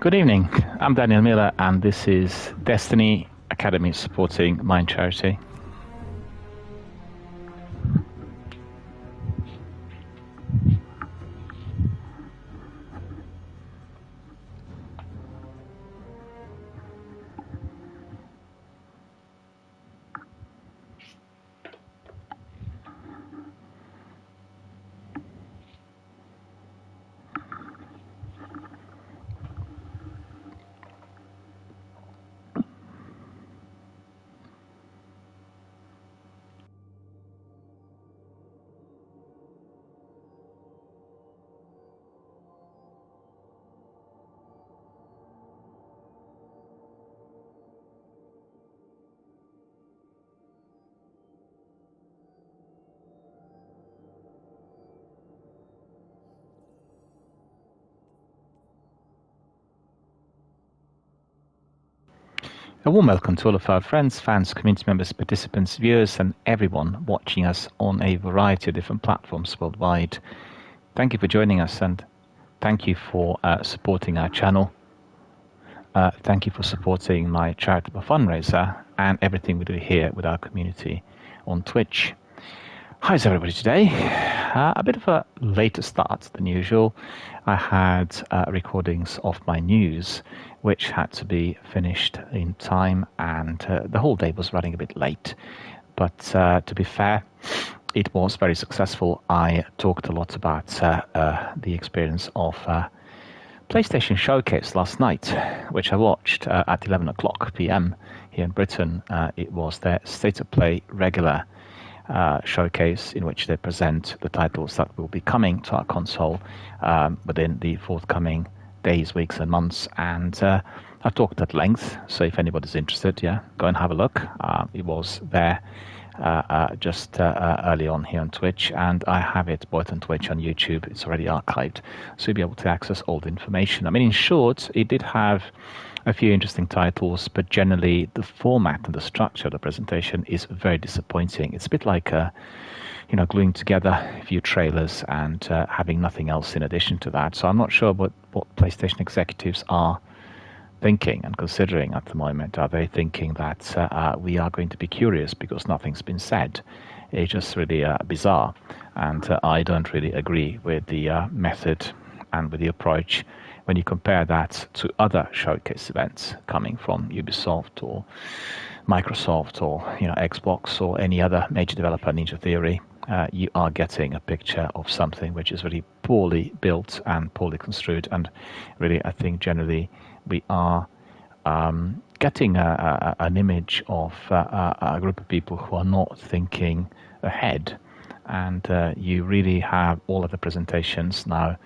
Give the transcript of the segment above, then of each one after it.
Good evening. I'm Daniel Miller, and this is Destiny Academy supporting Mind Charity. A warm welcome to all of our friends, fans, community members, participants, viewers, and everyone watching us on a variety of different platforms worldwide. Thank you for joining us, and thank you for supporting our channel. Thank you for supporting my charitable fundraiser and everything we do here with our community on Twitch. How's everybody today? A bit of a later start than usual. I had recordings of my news, which had to be finished in time, and the whole day was running a bit late. But to be fair, it was very successful. I talked a lot about the experience of PlayStation Showcase last night, which I watched at 11 o'clock p.m. here in Britain. It was their State of Play regular showcase in which they present the titles that will be coming to our console within the forthcoming days, weeks and months. And I talked at length, so if anybody's interested, go and have a look. It was there just early on here on Twitch, and I have it both on Twitch and YouTube. It's already archived, so you'll be able to access all the information. I mean, in short, it did have a few interesting titles, but generally the format and the structure of the presentation is very disappointing. It's a bit like gluing together a few trailers and having nothing else in addition to that. So I'm not sure what PlayStation executives are thinking and considering at the moment. Are they thinking that we are going to be curious because nothing's been said? It's just really bizarre, and I don't really agree with the method and with the approach when you compare that to other showcase events coming from Ubisoft or Microsoft or Xbox or any other major developer, Ninja Theory, you are getting a picture of something which is really poorly built and poorly construed. And really, I think generally we are getting an image of a group of people who are not thinking ahead. And you really have all of the presentations now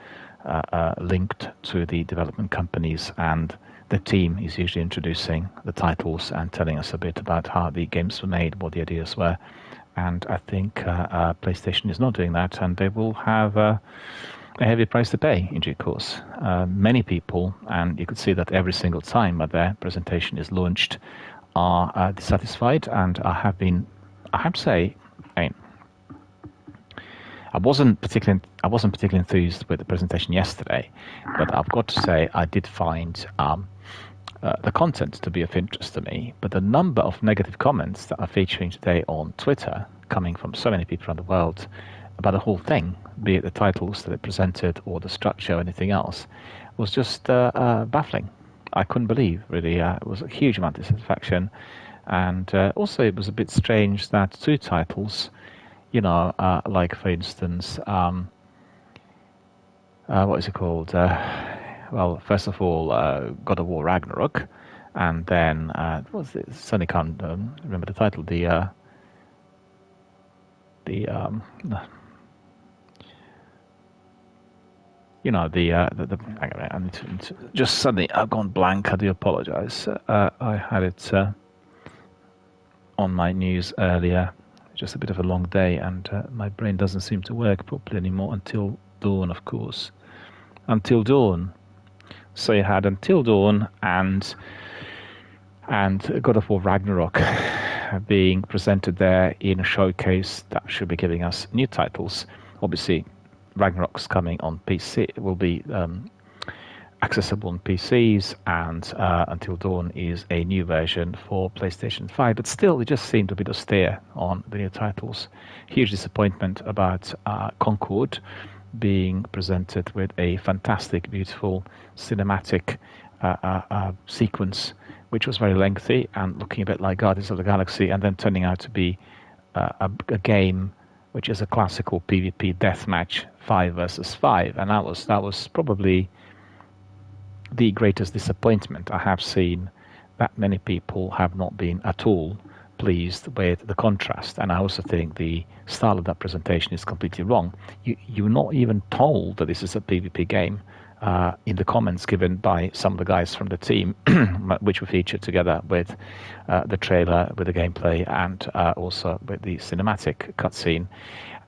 linked to the development companies, and the team is usually introducing the titles and telling us a bit about how the games were made, what the ideas were. And I think PlayStation is not doing that, and they will have a heavy price to pay in due course. Many people, and you could see that every single time that their presentation is launched, are dissatisfied, and I have to say, I wasn't particularly enthused with the presentation yesterday, but I've got to say I did find the content to be of interest to me. But the number of negative comments that are featuring today on Twitter, coming from so many people around the world about the whole thing, be it the titles that it presented or the structure or anything else, was just baffling. I couldn't believe, really. It was a huge amount of dissatisfaction. And also it was a bit strange that two titles, like, for instance, what is it called? Well, first of all, God of War Ragnarok, and then what was it? Suddenly can't remember the title. The I need to just suddenly I've gone blank. I do apologize. I had it on my news earlier. Just a bit of a long day, and my brain doesn't seem to work properly anymore until dawn, of course. Until Dawn. So you had Until Dawn and God of War Ragnarok being presented there in a showcase that should be giving us new titles. Obviously, Ragnarok's coming on PC. It will be accessible on PCs, and Until Dawn is a new version for PlayStation 5. But still, it just seemed a bit austere on the new titles. Huge disappointment about Concord being presented with a fantastic, beautiful cinematic sequence, which was very lengthy and looking a bit like Guardians of the Galaxy, and then turning out to be a game which is a classical PvP deathmatch 5 versus 5, and that was probably the greatest disappointment. I have seen that many people have not been at all pleased with the contrast, and I also think the style of that presentation is completely wrong. You're not even told that this is a PvP game in the comments given by some of the guys from the team, which were featured together with the trailer, with the gameplay, and also with the cinematic cutscene.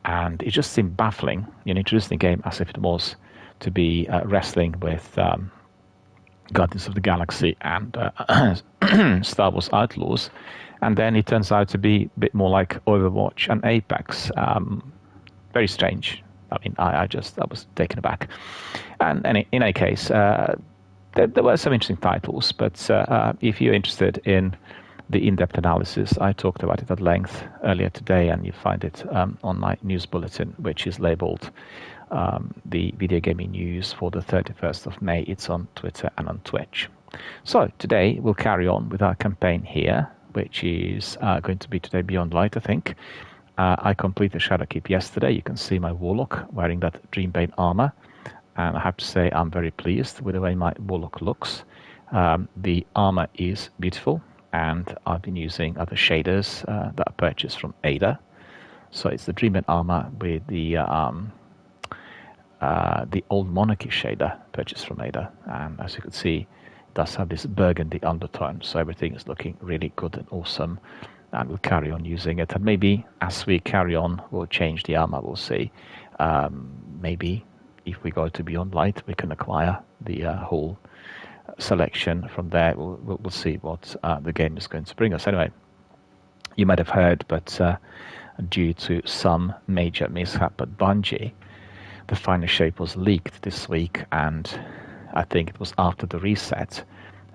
And it just seemed baffling, introducing the game as if it was to be wrestling with Guardians of the Galaxy and Star Wars Outlaws, and then it turns out to be a bit more like Overwatch and Apex. Very strange. I mean, I was taken aback. And in any case, there were some interesting titles, but if you're interested in the in-depth analysis, I talked about it at length earlier today, and you find it on my news bulletin, which is labeled the video gaming news for the 31st of May. It's on Twitter and on Twitch. So today we'll carry on with our campaign here, which is going to be today Beyond Light, I think. I completed Shadowkeep yesterday. You can see my Warlock wearing that Dreambane armor, and I have to say I'm very pleased with the way my Warlock looks. The armor is beautiful, and I've been using other shaders that I purchased from Ada. So it's the Dreambane armor with the Old Monarchy shader purchased from Ada, and as you can see, it does have this burgundy undertone, so everything is looking really good and awesome, and we'll carry on using it. And maybe as we carry on, we'll change the armor. We'll see. Maybe if we go to Beyond Light, we can acquire the whole selection from there. We'll see what the game is going to bring us. Anyway, you might have heard, but due to some major mishap at Bungie, the final shape was leaked this week, and I think it was after the reset,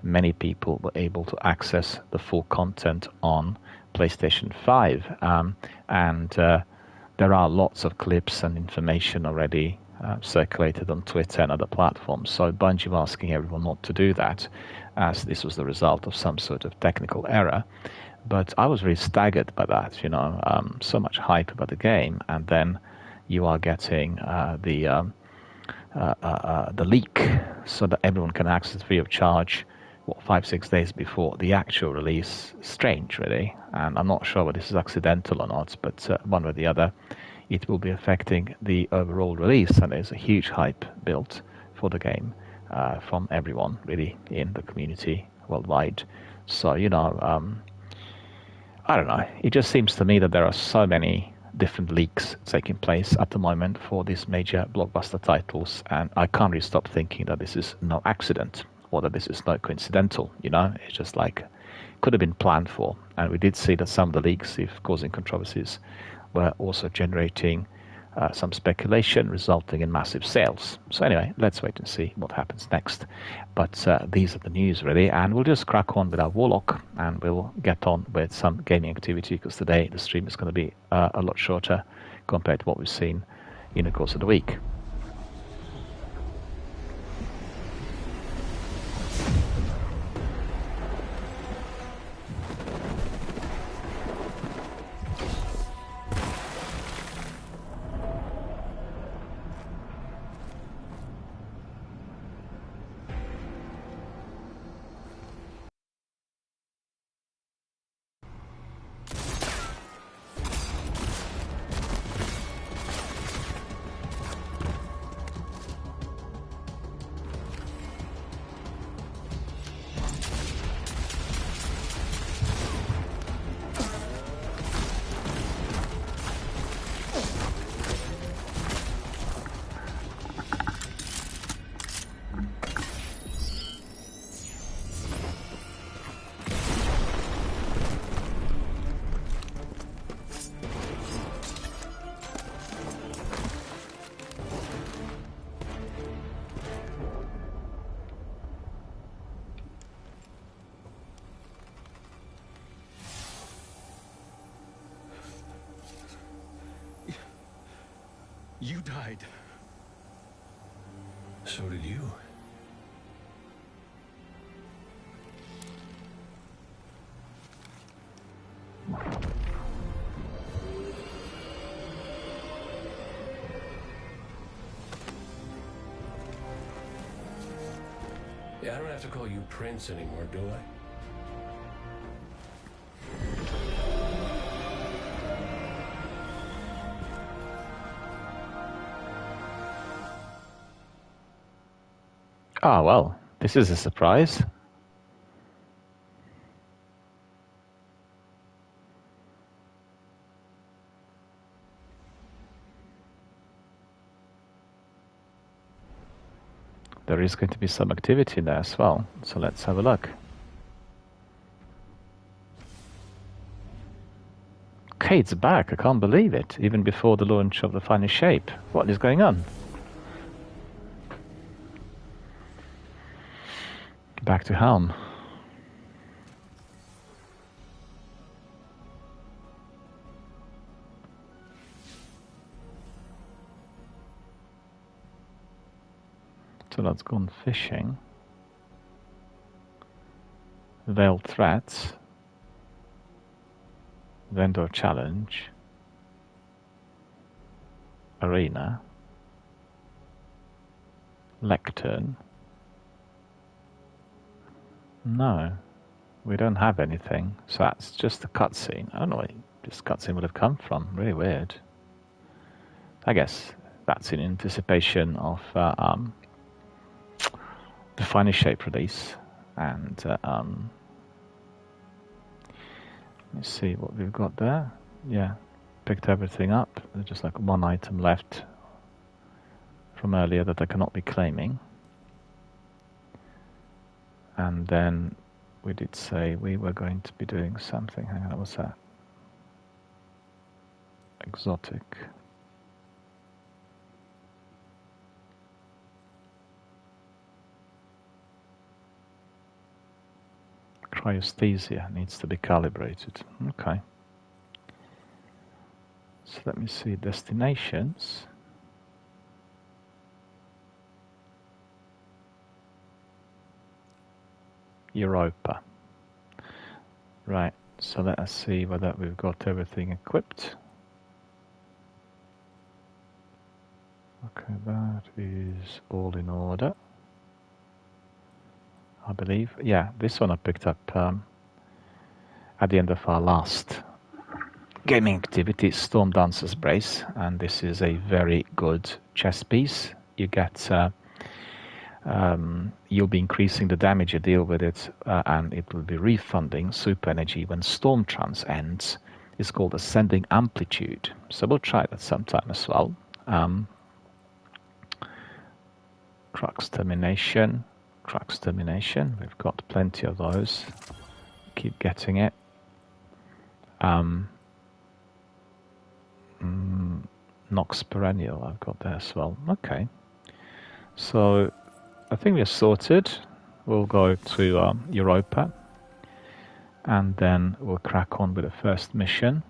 many people were able to access the full content on PlayStation 5. And there are lots of clips and information already circulated on Twitter and other platforms. So Bungie were asking everyone not to do that, as this was the result of some sort of technical error. But I was really staggered by that. So much hype about the game, and then you are getting the leak so that everyone can access it free of charge. 5-6 days before the actual release. Strange, really, and I'm not sure whether this is accidental or not, but one way or the other, it will be affecting the overall release, and there's a huge hype built for the game from everyone really in the community worldwide. So I don't know. It just seems to me that there are so many different leaks taking place at the moment for these major blockbuster titles, and I can't really stop thinking that this is no accident or that this is not coincidental. It's just like could have been planned for. And we did see that some of the leaks, if causing controversies, were also generating some speculation, resulting in massive sales. So anyway, let's wait and see what happens next. But these are the news, really, and we'll just crack on with our Warlock, and we'll get on with some gaming activity, because today the stream is going to be a lot shorter compared to what we've seen in the course of the week. You died. So did you. Yeah, I don't have to call you Prince anymore, do I? Ah, well, this is a surprise. There is going to be some activity there as well, so let's have a look. Kate's back, I can't believe it, even before the launch of the final shape. What is going on? Back to Helm. So that's gone fishing. Veiled Threats. Vendor Challenge. Arena. Lectern. No, we don't have anything. So that's just a cutscene. I don't know where this cutscene would have come from. Really weird. I guess that's in anticipation of the final shape release. And let's see what we've got there. Yeah, picked everything up. There's just like one item left from earlier that I cannot be claiming. And then we did say we were going to be doing something. Hang on, what's that? Exotic. Cryosthesia needs to be calibrated. Okay. So let me see destinations. Europa. Right, so let us see whether we've got everything equipped. Okay, that is all in order, I believe. Yeah, this one I picked up at the end of our last gaming activity, Storm Dancer's Brace, and this is a very good chess piece. You get you'll be increasing the damage you deal with it, and it will be refunding super energy when Storm Trance ends. It's called Ascending Amplitude, so we'll try that sometime as well. Crux Termination, we've got plenty of those. Keep getting it. Nox Perennial I've got there as well. Okay, so I think we're sorted. We'll go to Europa, and then we'll crack on with the first mission.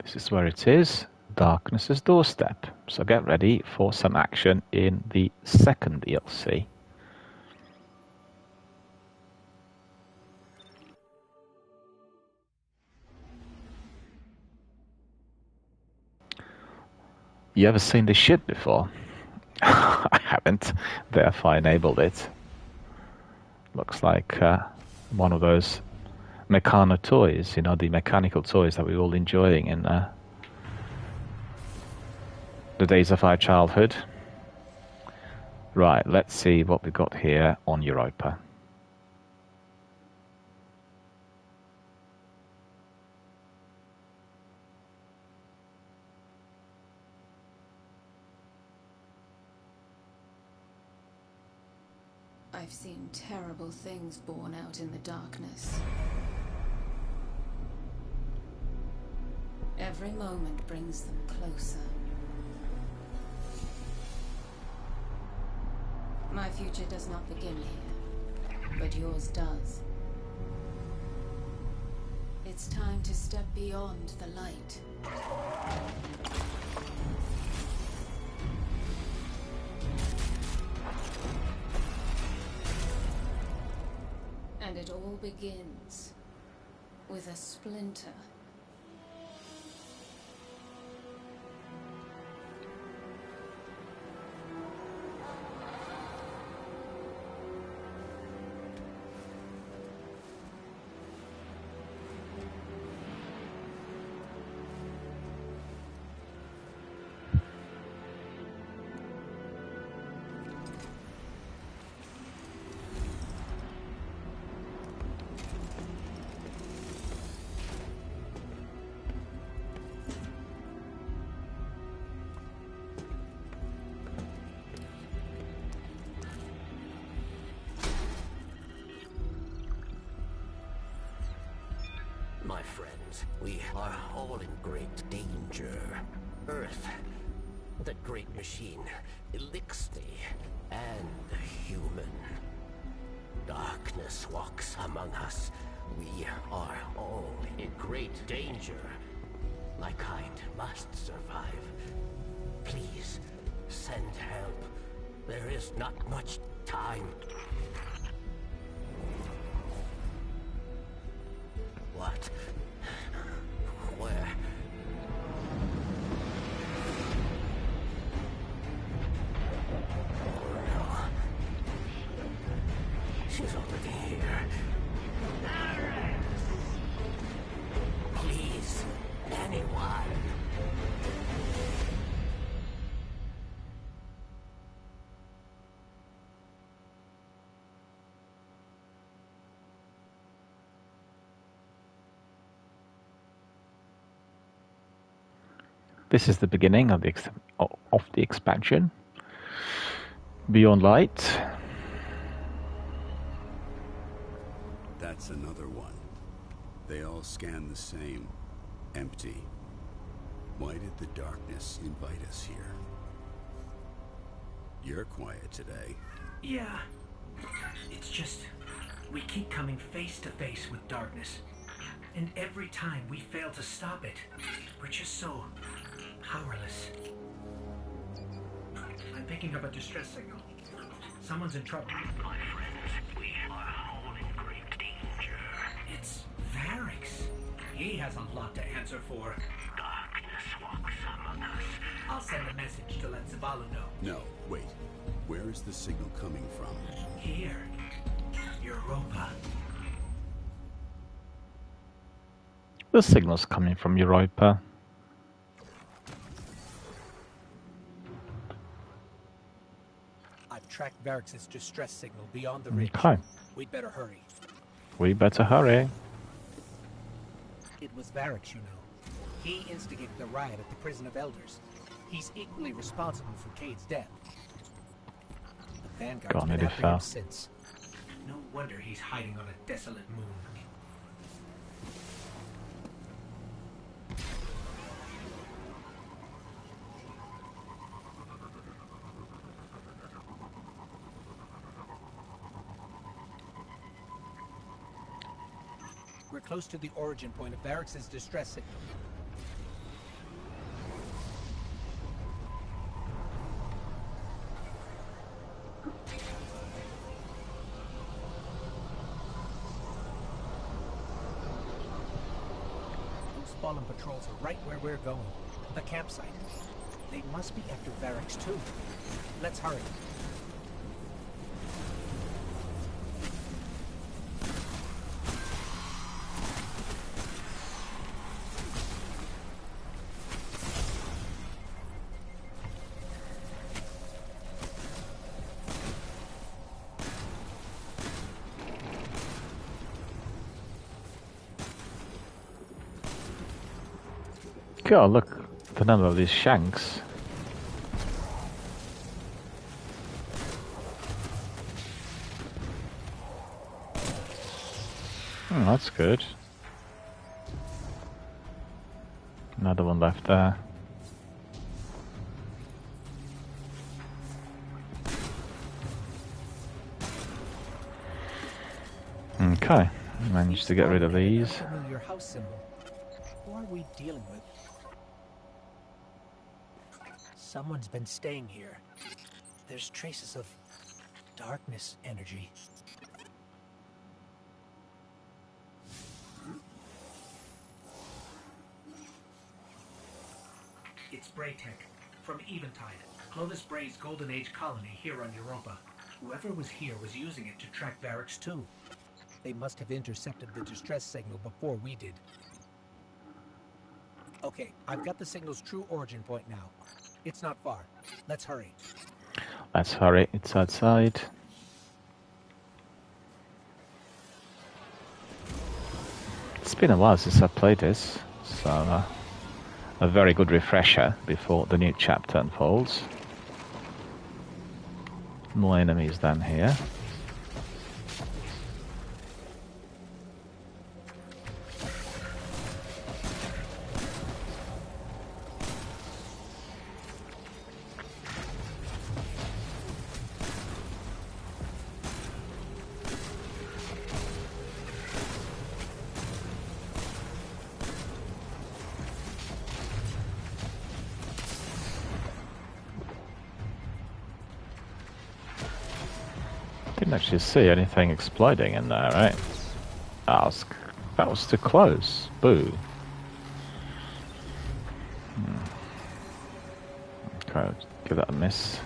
This is where it is, Darkness's Doorstep. So get ready for some action in the second DLC. You ever seen this ship before? I haven't, therefore I enabled it. Looks like one of those Meccano toys, you know, the mechanical toys that we're all enjoying in the days of our childhood. Right, let's see what we've got here on Europa. I've seen terrible things born out in the darkness. Every moment brings them closer. My future does not begin here, but yours does. It's time to step beyond the light. And it all begins with a splinter. My friends, we are all in great danger. Earth, that great machine, Elixir, and the human. Darkness walks among us. We are all in great danger. My kind must survive. Please, send help. There is not much time. What? Where? Oh no. She's already here. Please, anyone. This is the beginning of the expansion. Beyond Light. That's another one. They all scan the same. Empty. Why did the darkness invite us here? You're quiet today. Yeah. It's just, we keep coming face to face with darkness. And every time we fail to stop it, we're just so powerless. I'm picking up a distress signal. Someone's in trouble. My friends, we are all in great danger. It's Varix. He has a lot to answer for. Darkness walks among us. I'll send a message to let Zavala know. No, wait. Where is the signal coming from? Here. Europa. The signal's coming from Europa. I've tracked Varix's distress signal beyond the ridge. Okay. We'd better hurry. We better hurry. It was Varix, you know. He instigated the riot at the Prison of Elders. He's equally responsible for Cade's death. The Vanguard's Gone, been it after fell. him since. No wonder he's hiding on a desolate moon. We're close to the origin point of Varix's distress signal. Those fallen patrols are right where we're going. The campsite. They must be after Varix too. Let's hurry. God, look at the number of these shanks. That's good. Another one left there. Okay, managed to get rid of these. Familiar house symbol. Who are we dealing with? Someone's been staying here. There's traces of darkness energy. It's Braytech, from Eventide, Clovis Bray's Golden Age colony here on Europa. Whoever was here was using it to track Varix too. They must have intercepted the distress signal before we did. Okay, I've got the signal's true origin point now. It's not far. Let's hurry. Let's hurry, it's outside. It's been a while since I played this, so a very good refresher before the new chapter unfolds. More enemies down here. Didn't actually see anything exploding in there, right? That was too close. Boo. Okay, give that a miss.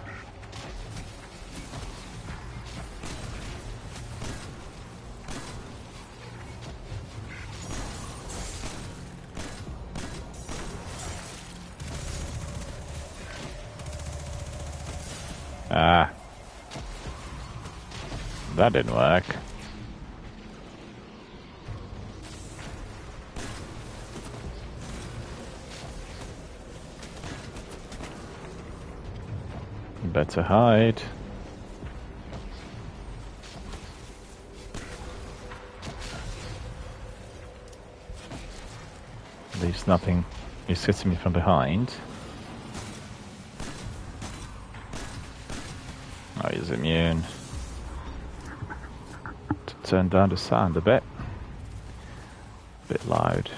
Ah. That didn't work. Better hide. At least nothing is hitting me from behind. Oh, he's immune. Turn down the sound a bit. Bit loud.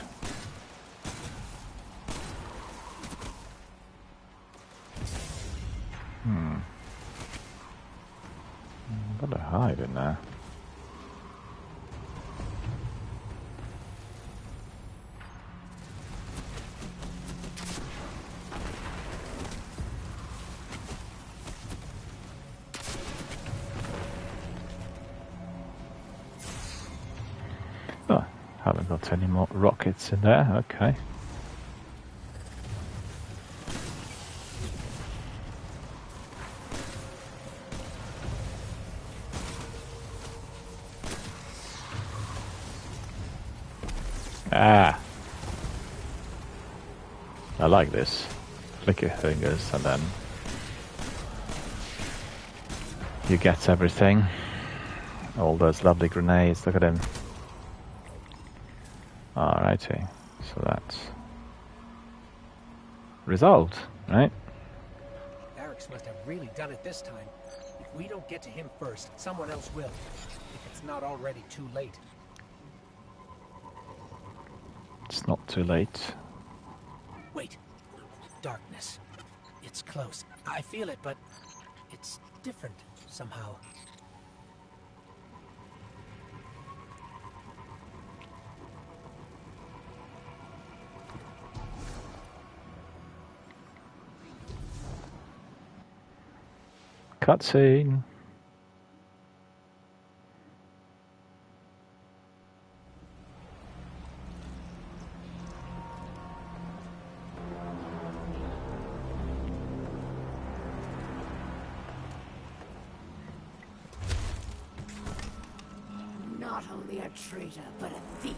Got to hide in there. Oh, haven't got any more rockets in there. Okay. Ah, I like this. Flick your fingers and then you get everything. All those lovely grenades, look at them. Alrighty, so that's resolved, right? Varric must have really done it this time. If we don't get to him first, someone else will. If it's not already too late. It's not too late. Wait. Darkness. It's close. I feel it, but it's different somehow. Cutscene. Not only a traitor, but a thief.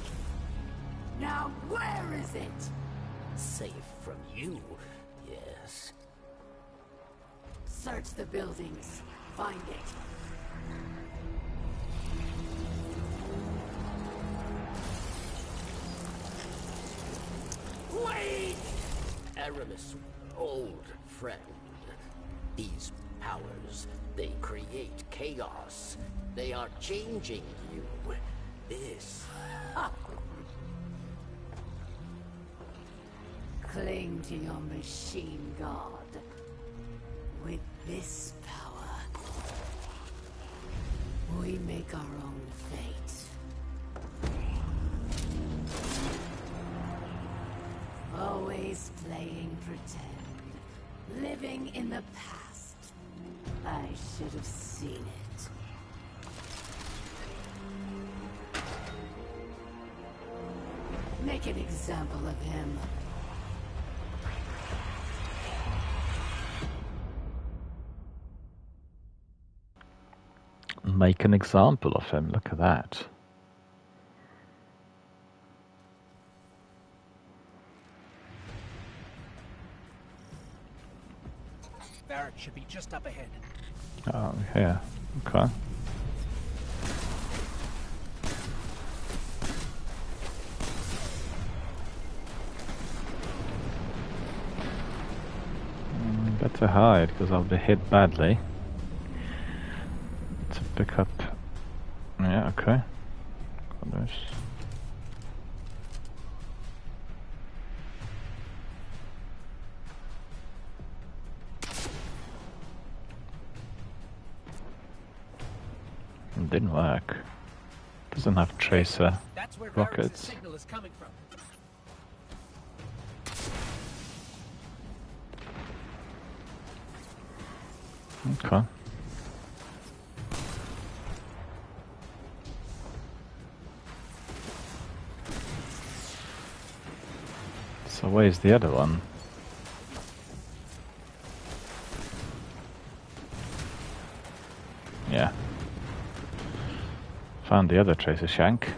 Now where is it? Safe from you, yes. Search the buildings. Find it. Wait! Aramis, old friend. These powers, they create chaos. They are changing you. This... Cling to your machine god. With this power, we make our own fate. Always playing pretend. Living in the past. I should have seen it. Make an example of him. Make an example of him. Look at that. Varric should be just up ahead. Oh, yeah. Okay. Better hide, because I'll be hit badly. To pick up... Yeah, okay. Got this. It didn't work. Doesn't have tracer That's where Varric's rockets. signal is coming from. Okay. So where's the other one? Yeah. Found the other tracer shank.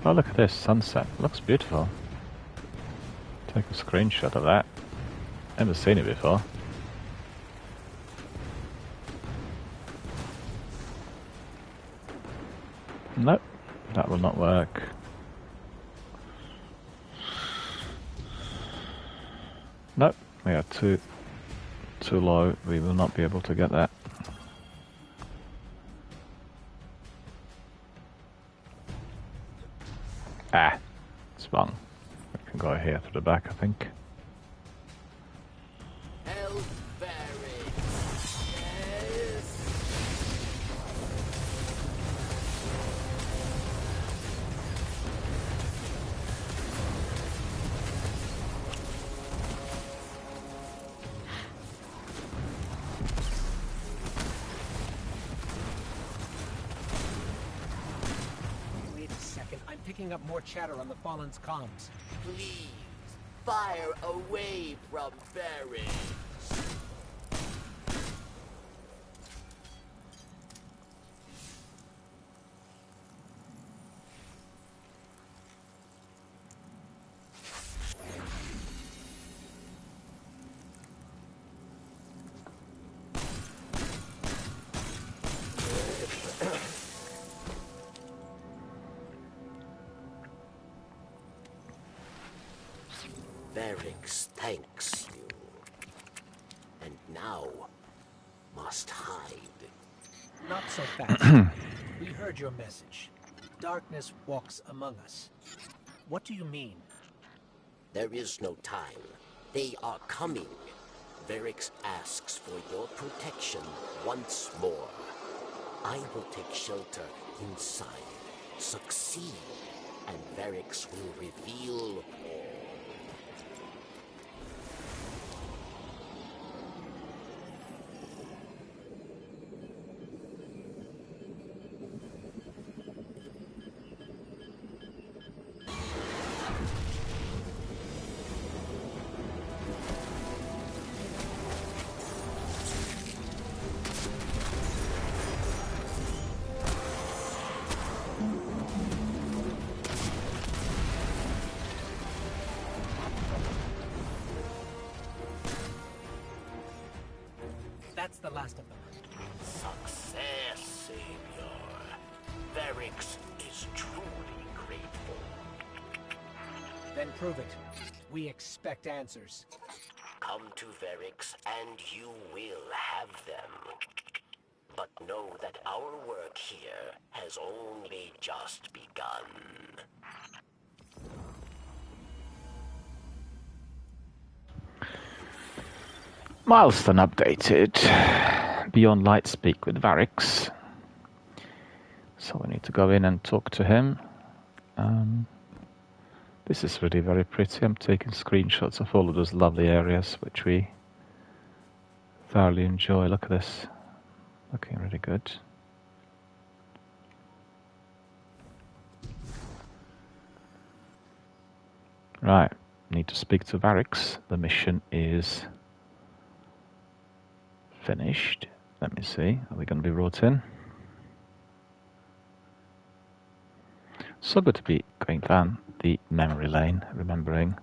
Oh, look at this sunset. Looks beautiful. Take a screenshot of that. Never seen it before. Nope, that will not work. Nope, we are too low. We will not be able to get that. Ah, it's wrong. We can go here to the back, I think. Help Varric! picking up more chatter on the Fallen's comms. Please, fire away from Barry. Varix thanks you, and now must hide. Not so fast. We heard your message. Darkness walks among us. What do you mean? There is no time. They are coming. Varix asks for your protection once more. I will take shelter inside. Succeed, and Varix will reveal all. That's the last of them. Success, Savior. Varix is truly grateful. Then prove it. We expect answers. Come to Varix and you will have them. But know that our work here has only just begun. Milestone updated. Beyond Light speak with Varix. So we need to go in and talk to him. This is really very pretty. I'm taking screenshots of all of those lovely areas which we thoroughly enjoy. Look at this. Looking really good. Right. Need to speak to Varix. The mission is finished. Let me see. Are we going to be brought in? So good to be going down the memory lane, remembering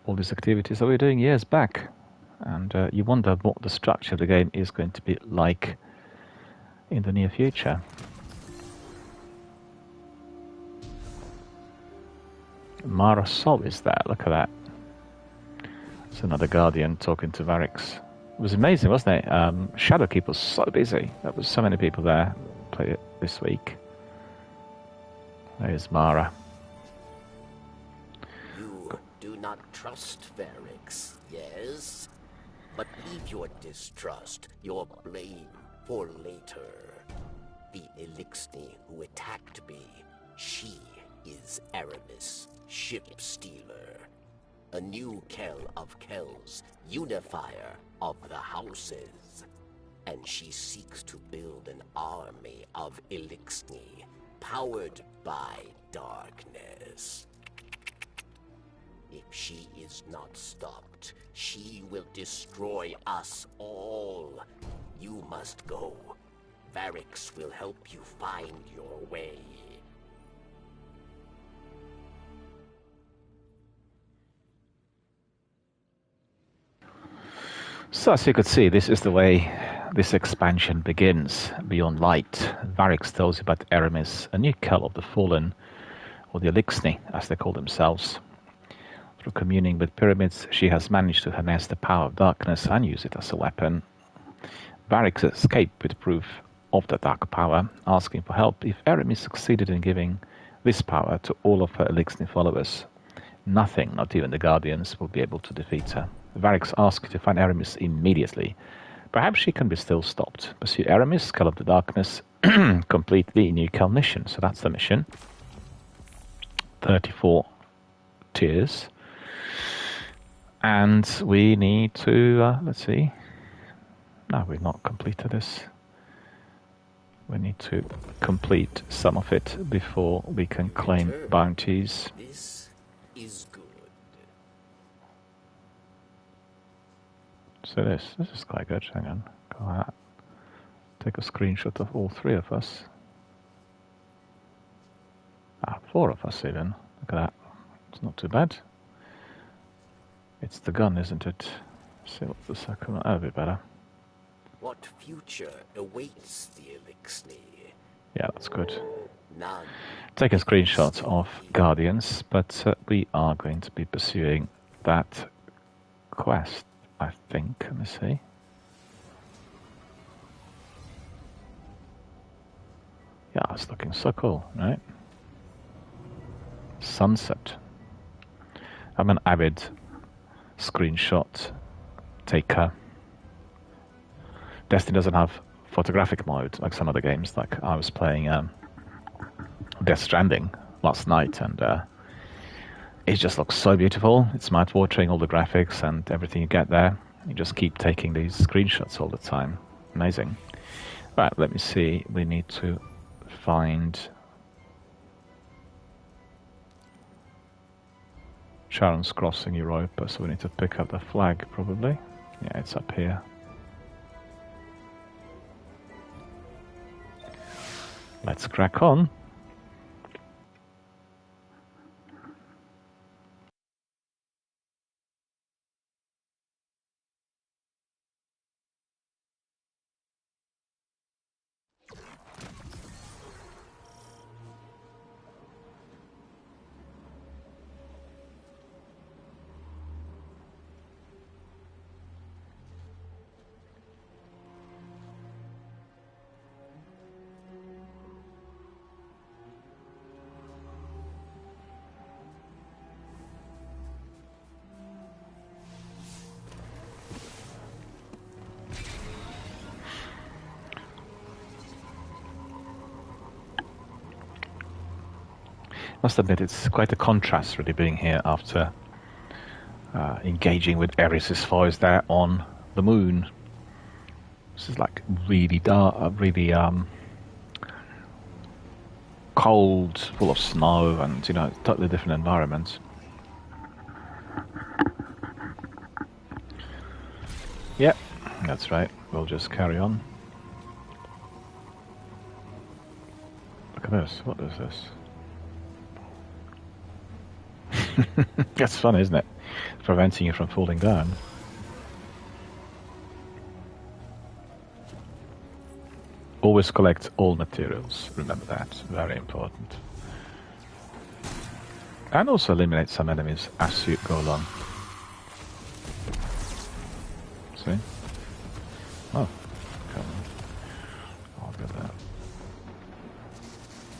all these activities that we were doing years back. And you wonder what the structure of the game is going to be like in the near future. Mara Sol is there. Look at that. It's another Guardian talking to Varix. It was amazing, wasn't it? Shadowkeep was so busy. There was so many people there play it this week. There's Mara. You do not trust Varix, yes? But leave your distrust, your blame, for later. The Elixni who attacked me, she is Aramis, Ship Stealer. A new Kell of Kells, unifier of the houses. And she seeks to build an army of Elixni, powered by darkness. If she is not stopped, she will destroy us all. You must go. Varix will help you find your way. So as you could see, this is the way this expansion begins. Beyond Light, Varix tells you about Aramis, a new Kell of the Fallen, or the Elixni, as they call themselves. Through communing with pyramids, she has managed to harness the power of darkness and use it as a weapon. Varix escaped with proof of the dark power, asking for help if Aramis succeeded in giving this power to all of her Elixni followers. Nothing, not even the Guardians, will be able to defeat her. Varix asks to find Aramis immediately. Perhaps she can be still stopped. Pursue Aramis, Kell of the Darkness, complete the new Kell mission. So that's the mission. 34 tiers. And we need to, let's see. No, we've not completed this. We need to complete some of it before we can claim bounties. This is good. So this is quite good. Hang on. Go ahead. Take a screenshot of all three of us. Ah, four of us even. Look at that. It's not too bad. It's the gun, isn't it? See what the second one. That'll be better. What future awaits the Elixir? Yeah, that's good. None. Take a screenshot of Guardians, but we are going to be pursuing that quest, I think. Let me see. Yeah, it's looking so cool, right? Sunset. I'm an avid screenshot taker. Destiny doesn't have photographic mode like some other games. Like I was playing Death Stranding last night, and it just looks so beautiful. It's mouth-watering, all the graphics and everything you get there. You just keep taking these screenshots all the time. Amazing. Right, let me see. We need to find Charon's Crossing Europa, so we need to pick up the flag probably. Yeah, it's up here. Let's crack on. Must admit, it's quite a contrast really being here after engaging with Ares' foes there on the moon. This is like really dark, really cold, full of snow, and totally different environment. Yep, that's right. We'll just carry on. Look at this. What is this? That's fun, isn't it? Preventing you from falling down. Always collect all materials. Remember that. Very important. And also eliminate some enemies as you go along. See? Oh, come on. I'll get that.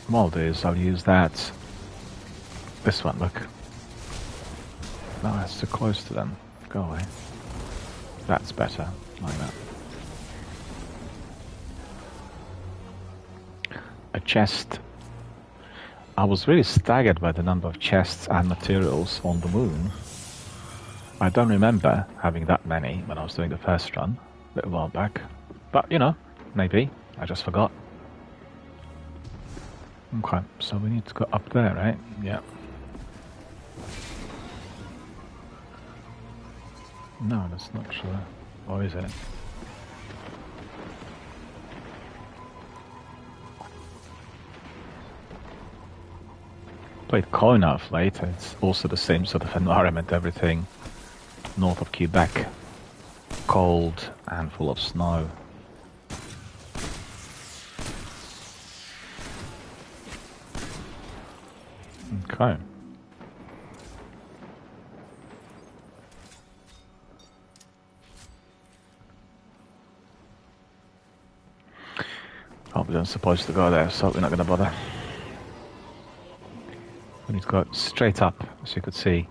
Maldives, I'll use that. This one, look. No, that's too close to them. Go away. That's better, like that. A chest. I was really staggered by the number of chests and materials on the moon. I don't remember having that many when I was doing the first run, a little while back. But, maybe. I just forgot. Okay, so we need to go up there, right? Yeah. No, that's not sure. Or is it? Played Kona of late. It's also the same sort of environment, everything north of Quebec. Cold and full of snow. Okay. Oh, we aren't supposed to go there, so we're not going to bother. We need to go straight up, as you could see.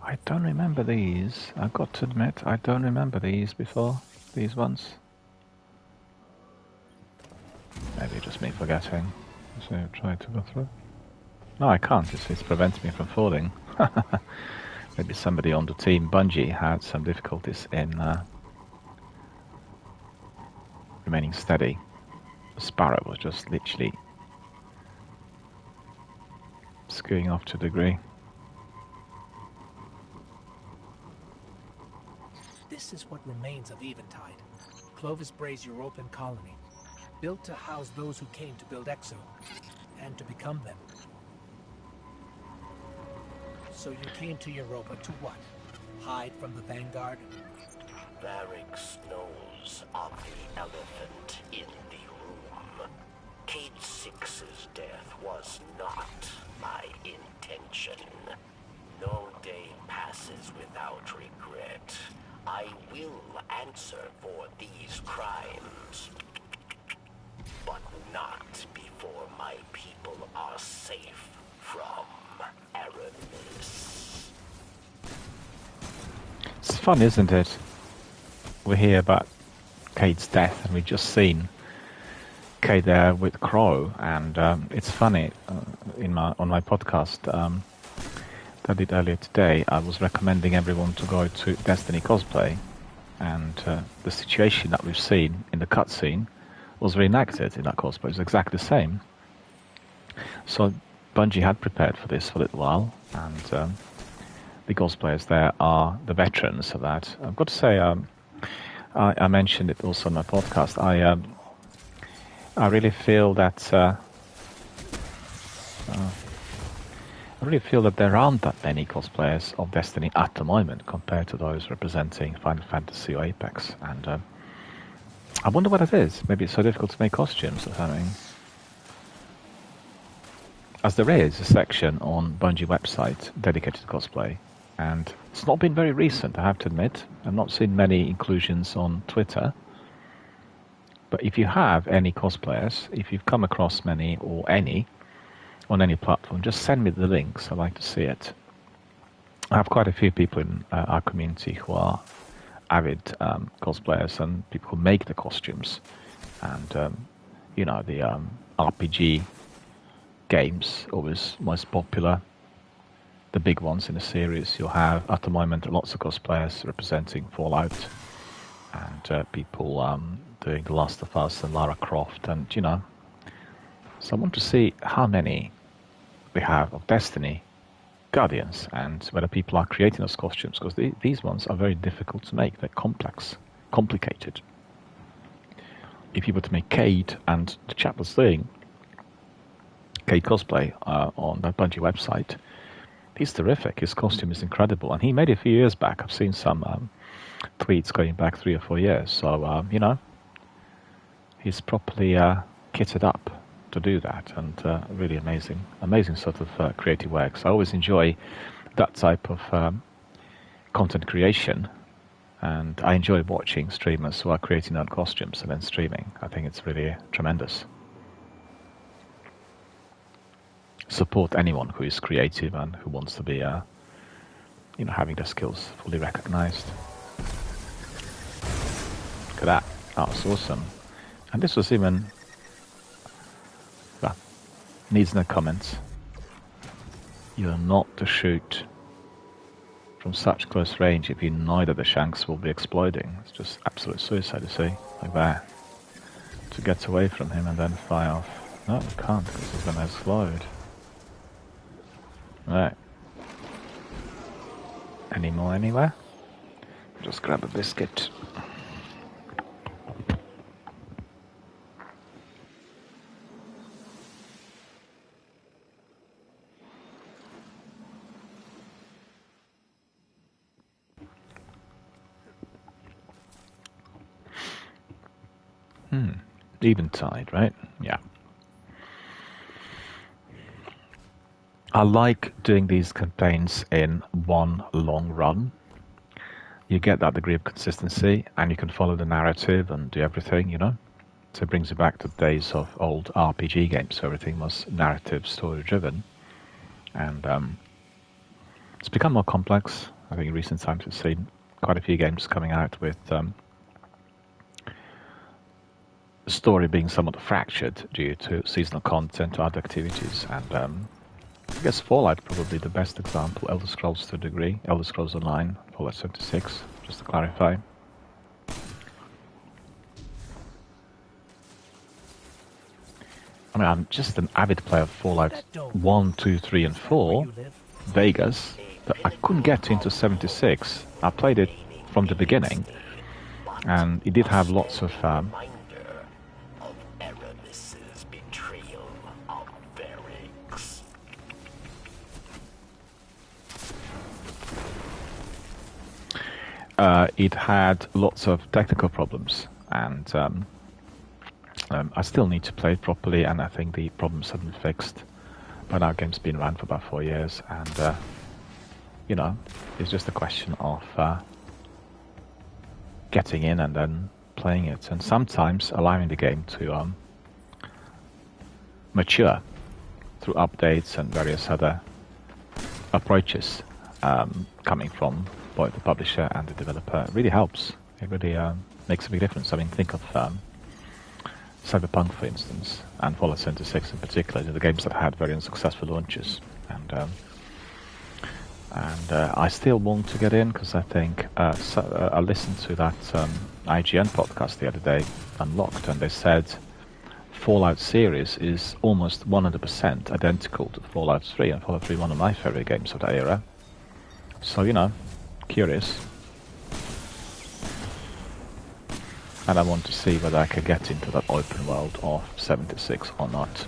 I don't remember these. I've got to admit, I don't remember these before. These ones. Maybe just me forgetting. So try to go through. No, I can't. It's preventing me from falling. Maybe somebody on the team, Bungie, had some difficulties in remaining steady. Sparrow was just literally skewing off to a degree. This is what remains of Eventide, Clovis Bray's European colony, built to house those who came to build Exo, and to become them. So you came to Europa to what? Hide from the Vanguard? Varix knows of the elephant in the room. Cade Six's death was not my intention. No day passes without regret. I will answer for these crimes, but not before my people are safe from Aramis. It's fun, isn't it? We're here about Cade's death, and we've just seen Cade there with Crow, and it's funny. On my podcast that I did earlier today, I was recommending everyone to go to Destiny Cosplay, and the situation that we've seen in the cutscene was reenacted in that cosplay. It was exactly the same. So Bungie had prepared for this for a little while, and the cosplayers there are the veterans of that. I've got to say, I mentioned it also on my podcast. I really feel that there aren't that many cosplayers of Destiny at the moment compared to those representing Final Fantasy or Apex, and I wonder what it is. Maybe it's so difficult to make costumes or something. As there is a section on Bungie website dedicated to cosplay, and it's not been very recent, I have to admit. I've not seen many inclusions on Twitter. But if you have any cosplayers, if you've come across many or any on any platform, just send me the links. I'd like to see it. I have quite a few people in our community who are avid cosplayers and people who make the costumes. And, the RPG games, always most popular. The big ones in the series, you'll have at the moment lots of cosplayers representing Fallout, and people doing The Last of Us and Lara Croft, and so I want to see how many we have of Destiny Guardians, and whether people are creating those costumes, because these ones are very difficult to make. They're complicated. If you were to make Cade, and the chap was doing Cade cosplay on that Bungie website, he's terrific. His costume is incredible, and he made it a few years back. I've seen some tweets going back 3 or 4 years. So he's properly kitted up to do that, and really amazing sort of creative work. So I always enjoy that type of content creation, and I enjoy watching streamers who are creating their own costumes and then streaming. I think it's really tremendous. Support anyone who is creative and who wants to be, having their skills fully recognized. Look at that. That was awesome. And this was even... well, needs no comments. You're not to shoot from such close range if you know that the shanks will be exploding. It's just absolute suicide, you see. Like that. To get away from him and then fire off. No, you can't, because he's going to explode. Right. Any more anywhere? Just grab a biscuit. Eventide, right? Yeah. I like doing these campaigns in one long run. You get that degree of consistency, and you can follow the narrative and do everything, So it brings you back to the days of old RPG games, so everything was narrative, story-driven. And it's become more complex. I think in recent times we've seen quite a few games coming out with the story being somewhat fractured due to seasonal content or other activities. And I guess Fallout probably the best example. Elder Scrolls to a degree. Elder Scrolls Online, Fallout 76, just to clarify. I mean, I'm just an avid player of Fallout 1, 2, 3, and 4, Vegas, but I couldn't get into 76. I played it from the beginning, and it did have lots of Reminder of Eramis's betrayal of Varix. it had lots of technical problems, and I still need to play it properly, and I think the problems have been fixed. But our game's been around for about 4 years, and you know, it's just a question of getting in and then playing it, and sometimes allowing the game to mature through updates and various other approaches coming from both the publisher and the developer. It really helps. It really makes a big difference. I mean, think of Cyberpunk, for instance, and Fallout 76 in particular. They're the games that had very unsuccessful launches, and I still want to get in because I think I listened to that IGN podcast the other day, Unlocked, and they said Fallout series is almost 100% identical to Fallout 3, and Fallout 3 one of my favorite games of that era. So, you know, curious. And I want to see whether I can get into that open world of 76 or not.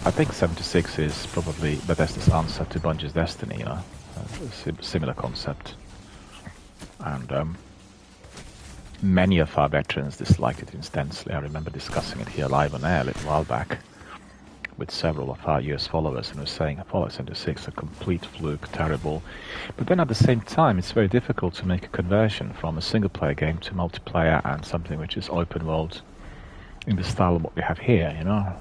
I think 76 is probably Bethesda's answer to Bungie's Destiny, you know. A similar concept. And many of our veterans disliked it intensely. I remember discussing it here live on air a little while back with several of our US followers, and were saying Fallout 76 a complete fluke, terrible. But then at the same time, it's very difficult to make a conversion from a single-player game to multiplayer and something which is open world in the style of what we have here, you know.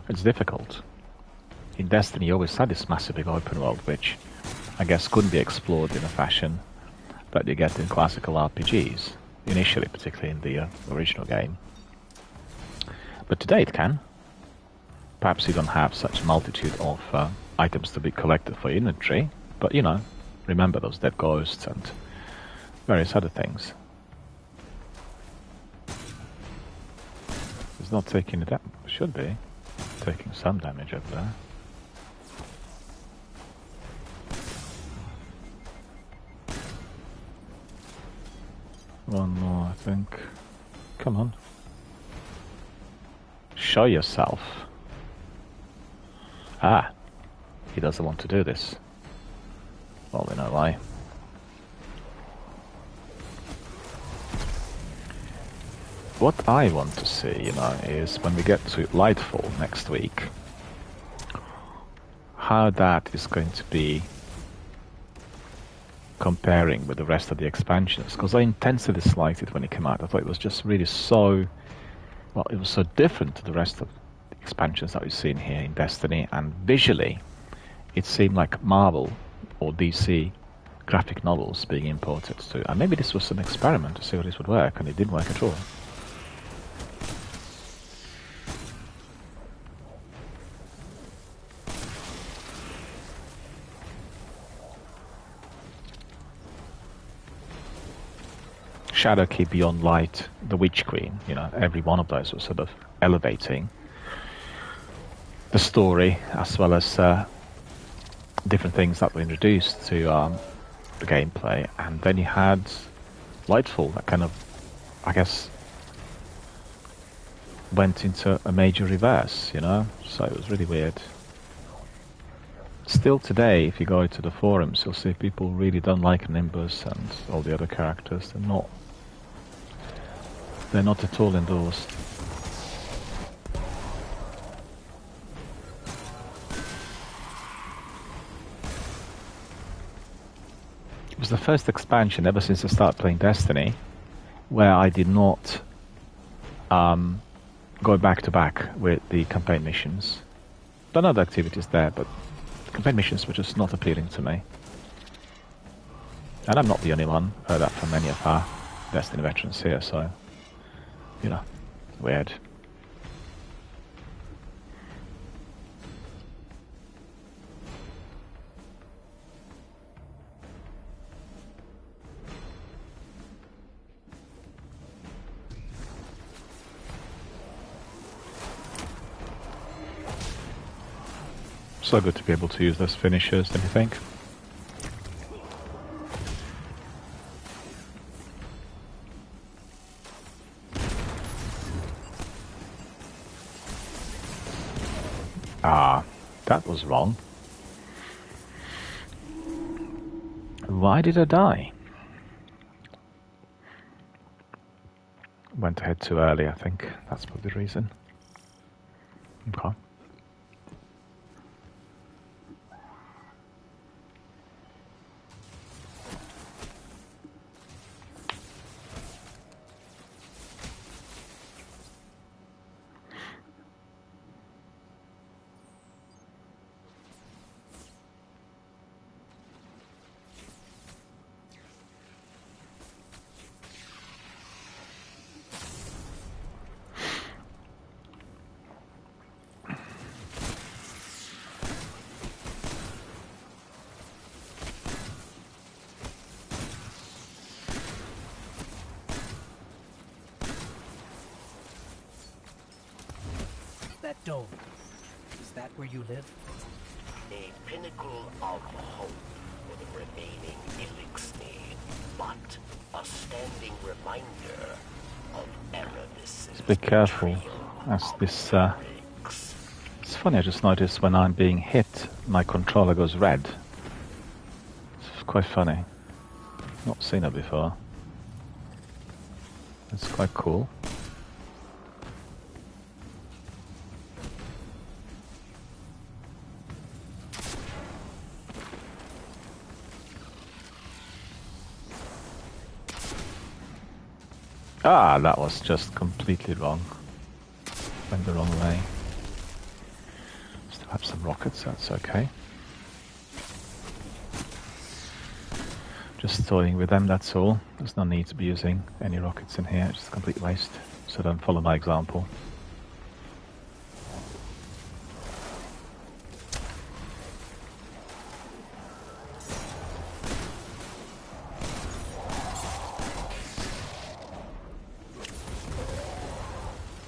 It's difficult. In Destiny, you always had this massive big open world, which I guess couldn't be explored in a fashion that you get in classical RPGs, initially, particularly in the original game. But today it can. Perhaps you don't have such a multitude of items to be collected for inventory, but, you know, remember those dead ghosts and various other things. It's not taking the damage. Should be taking some damage up there. One more, I think. Come on. Show yourself. Ah, he doesn't want to do this. Well, we know why. What I want to see, you know, is when we get to Lightfall next week, how that is going to be comparing with the rest of the expansions, because I intensely disliked it when it came out. I thought it was just really so, well, it was so different to the rest of the expansions that we've seen here in Destiny, and visually it seemed like Marvel or DC graphic novels being imported to, and maybe this was an experiment to see how this would work, and it didn't work at all. Shadowkeep, Beyond Light, the Witch Queen, you know, every one of those was sort of elevating the story, as well as different things that were introduced to the gameplay. And then you had Lightfall, that kind of, I guess, went into a major reverse, you know, so it was really weird. Still today, if you go to the forums, you'll see people really don't like Nimbus and all the other characters. They're not at all endorsed. It was the first expansion ever since I started playing Destiny where I did not go back to back with the campaign missions. Done other activities there, but the campaign missions were just not appealing to me. And I'm not the only one. Heard that from many of our Destiny veterans here, so, you know, weird. so good to be able to use those finishers, don't you think? Ah, that was wrong. Why did I die? Went ahead too early, I think. That's probably the reason. Okay. That dome. Is that where you live? A pinnacle of hope for the remaining Elixni, but a standing reminder of Erebus'. Just be careful, as this... It's funny, I just noticed when I'm being hit, my controller goes red. It's quite funny. Not seen it before. It's quite cool. Ah, that was just completely wrong. Went the wrong way. Still have some rockets, that's okay. Just toying with them, that's all. There's no need to be using any rockets in here, it's just a complete waste. So don't follow my example.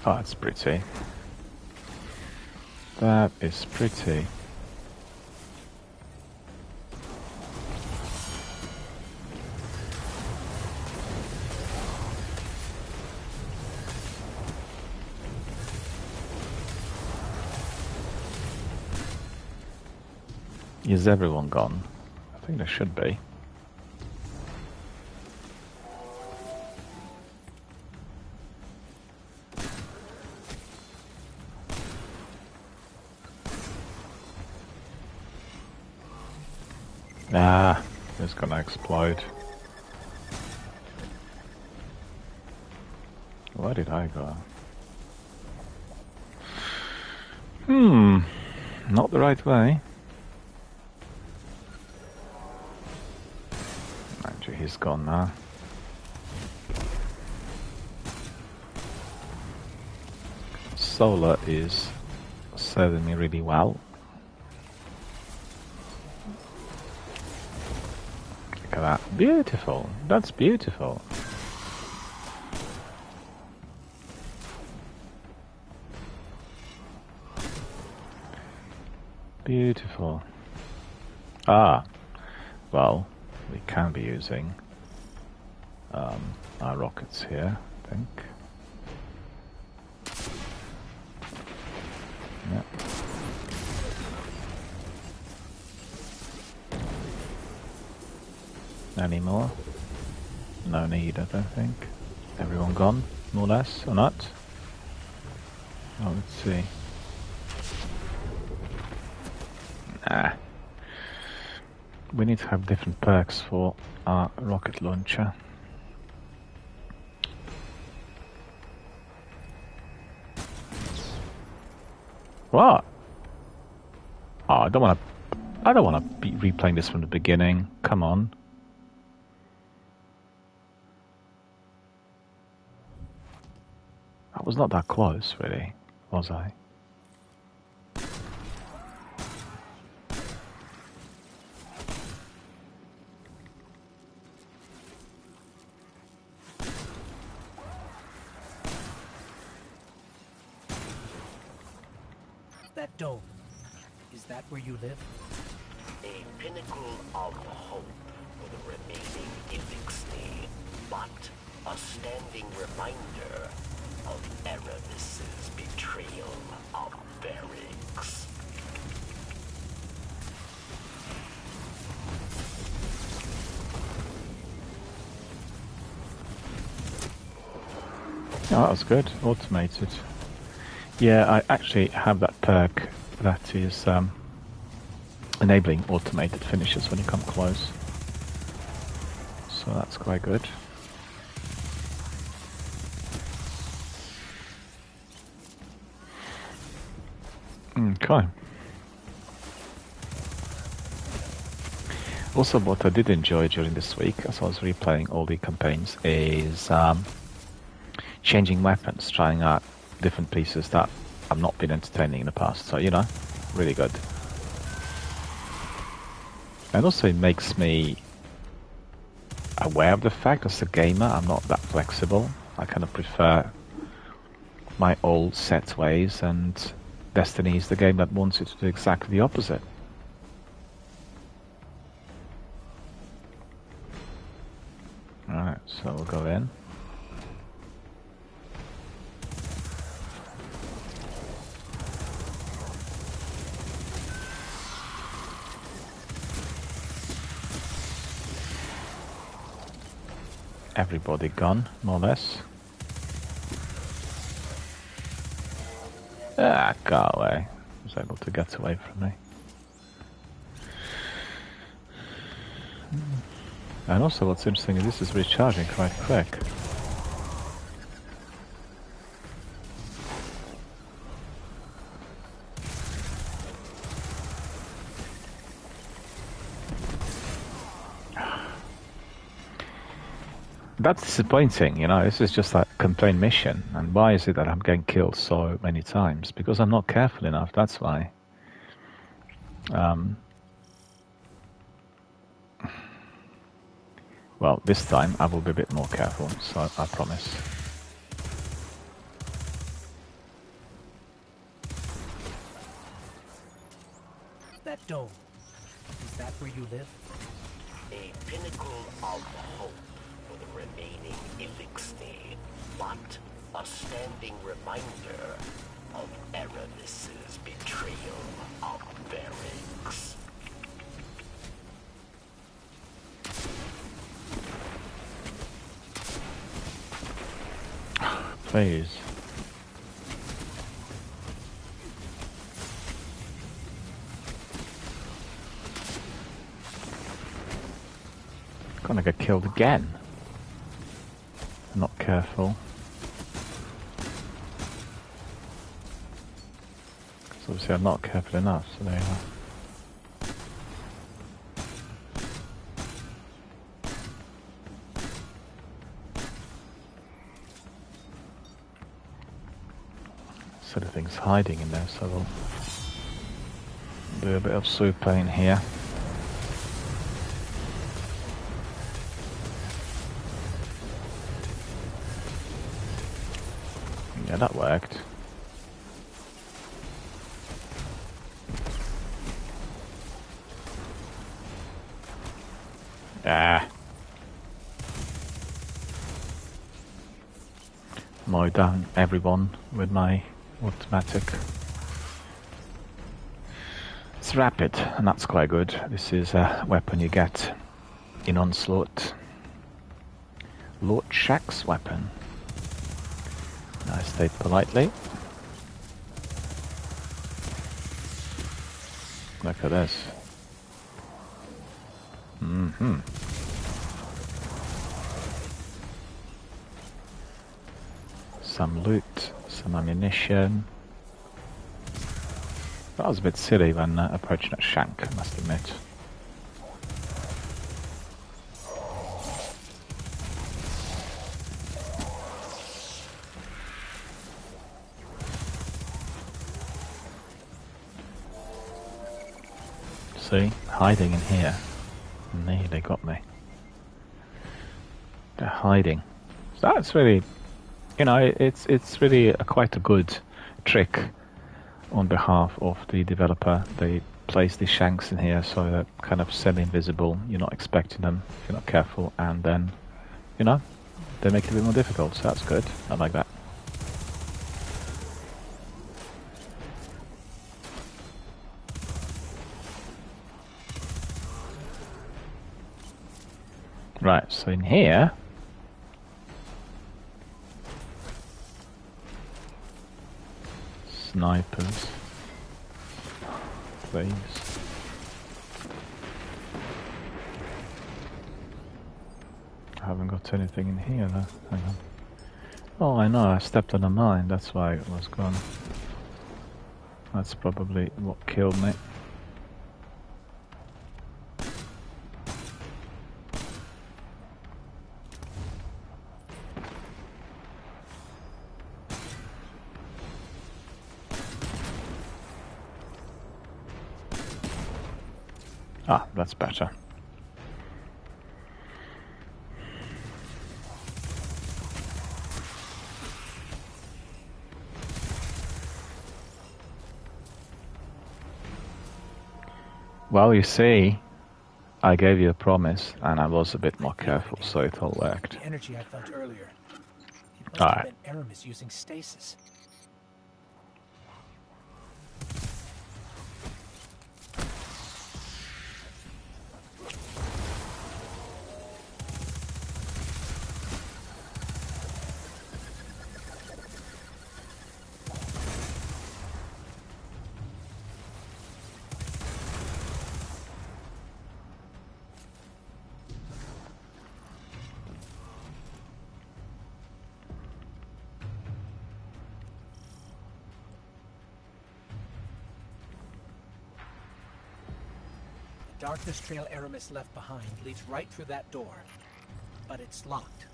Oh, that's pretty. That is pretty. Is everyone gone? I think there should be. Ah, it's gonna explode. Where did I go? Not the right way. Actually, he's gone now. Solar is serving me really well. Look at that. Beautiful. That's beautiful. Beautiful. Ah, well, we can be using our rockets here, I think. Yeah. Any more? No need, I don't think. Everyone gone, more or less, or not? Oh, let's see. Nah. We need to have different perks for our rocket launcher. What? Oh, I don't want to be replaying this from the beginning. Come on. I was not that close, really, was I? That dome. Is that where you live? A pinnacle of hope for the remaining Ilixni, but a standing reminder of Erebus's betrayal of Varix. Oh, that was good. Automated. Yeah, I actually have that perk that is enabling automated finishes when you come close. So that's quite good. Okay. Also, what I did enjoy during this week, as I was replaying all the campaigns, is changing weapons, trying out different pieces that have not been entertaining in the past. So, you know, really good. And also it makes me aware of the fact as a gamer I'm not that flexible. I kind of prefer my old set ways, and Destiny is the game that wants you to do exactly the opposite. Alright, so we'll go in. Everybody gone, more or less. Ah, go away. I was able to get away from me. And also what's interesting is this is recharging quite quick. That's disappointing, you know. This is just like a campaign mission. And why is it that I'm getting killed so many times? Because I'm not careful enough, that's why. Well, this time I will be a bit more careful, so I promise. That dome. Is that where you live? A pinnacle of hope for the remaining Ilixni, but a standing reminder of Erebus's betrayal of Varix. Please. Gonna get killed again. Not careful. Because obviously I'm not careful enough, so there you are. Sort of things hiding in there, so we'll do a bit of super in here. Yeah, that worked. Ah. Mow down everyone with my automatic. It's rapid, and that's quite good. This is a weapon you get in Onslaught. Lord Shax's weapon. I state politely. Look at this. Some loot, some ammunition. That was a bit silly when approaching a shank, I must admit. See, hiding in here. Nee, they got me. They're hiding. So that's really, you know, it's really quite a good trick on behalf of the developer. They place the shanks in here so they're kind of semi-invisible. You're not expecting them if you're not careful, and then, you know, they make it a bit more difficult, so that's good. I like that. Right, so in here, snipers, please. I haven't got anything in here though. Hang on. Oh, I know, I stepped on a mine, that's why it was gone. That's probably what killed me. Ah, that's better. Well, you see, I gave you a promise, and I was a bit more careful, so it all worked. The energy I felt earlier. It must Alright. have been Aramis using stasis. The darkness trail Aramis left behind leads right through that door, but it's locked.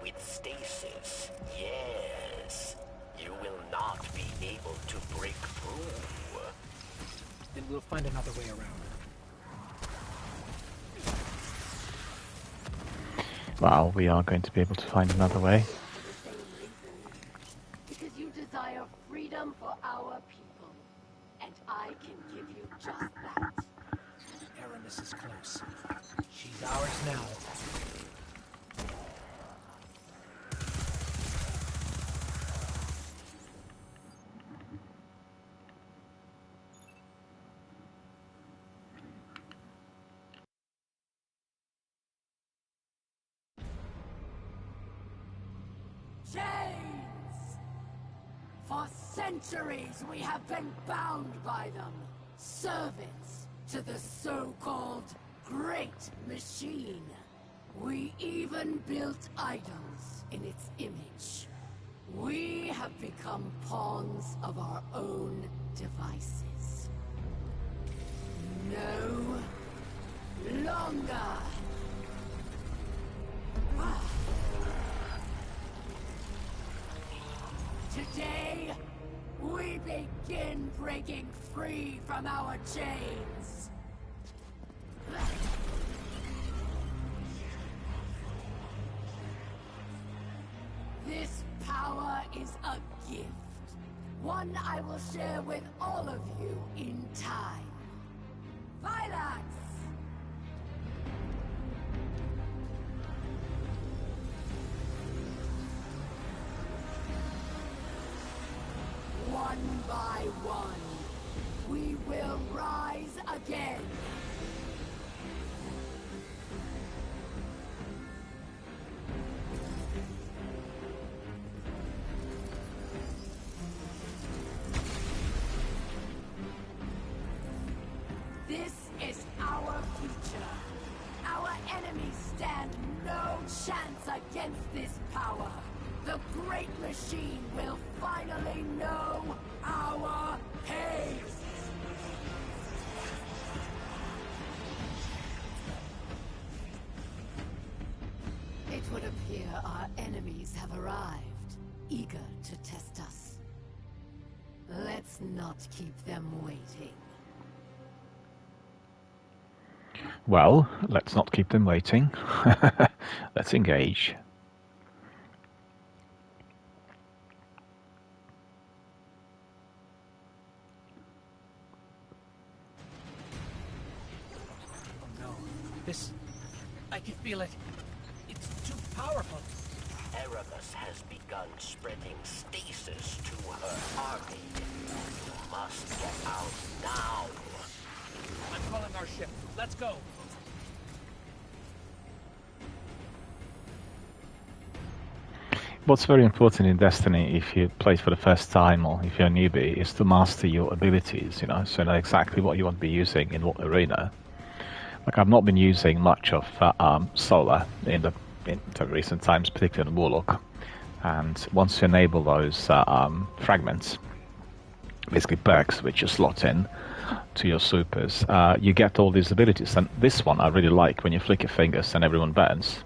With stasis, yes. You will not be able to break through. Then we'll find another way around. Well, we are going to be able to find another way. Because you desire freedom for our people. And I can give you just that. Aramis is close. She's ours now. Chains! For centuries we have been bound by them. Servants to the so-called Great Machine. We even built idols in its image. We have become pawns of our own devices. No longer. Today, we begin breaking free from our chains. This power is a gift. One I will share with all of you in time. Vilax! One by one, we will rise again. This is our future. Our enemies stand no chance against this power. The Great Machine will finally know our pain. It would appear our enemies have arrived, eager to test us. Let's not keep them waiting. Well, let's not keep them waiting. Let's engage. This... I can feel it. It's too powerful. Erebus has begun spreading stasis to her army. You must get out now. I'm calling our ship. Let's go. What's very important in Destiny, if you play it for the first time or if you're a newbie, is to master your abilities, you know, so know exactly what you want to be using in what arena. Like, I've not been using much of Solar in the recent times, particularly in Warlock. And once you enable those fragments, basically perks, which you slot in to your supers, you get all these abilities. And this one I really like, when you flick your fingers and everyone burns.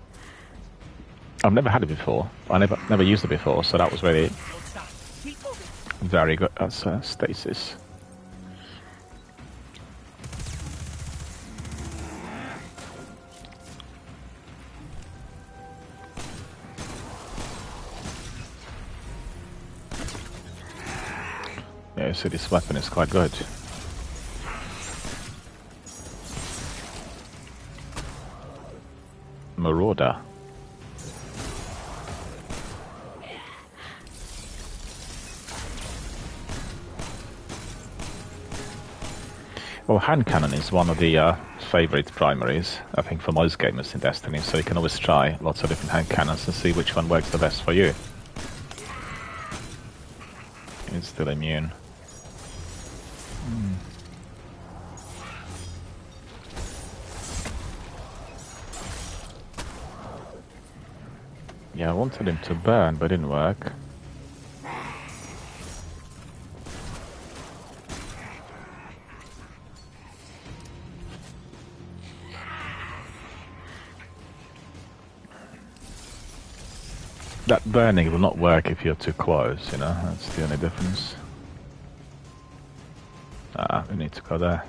I've never had it before. I never used it before, so that was really very good as stasis. Yeah, so this weapon is quite good. Marauder. Well, hand cannon is one of the favorite primaries, I think, for most gamers in Destiny, so you can always try lots of different hand cannons and see which one works the best for you. It's still immune. Yeah, I wanted him to burn, but it didn't work. That burning will not work if you're too close, you know, that's the only difference. We need to go there.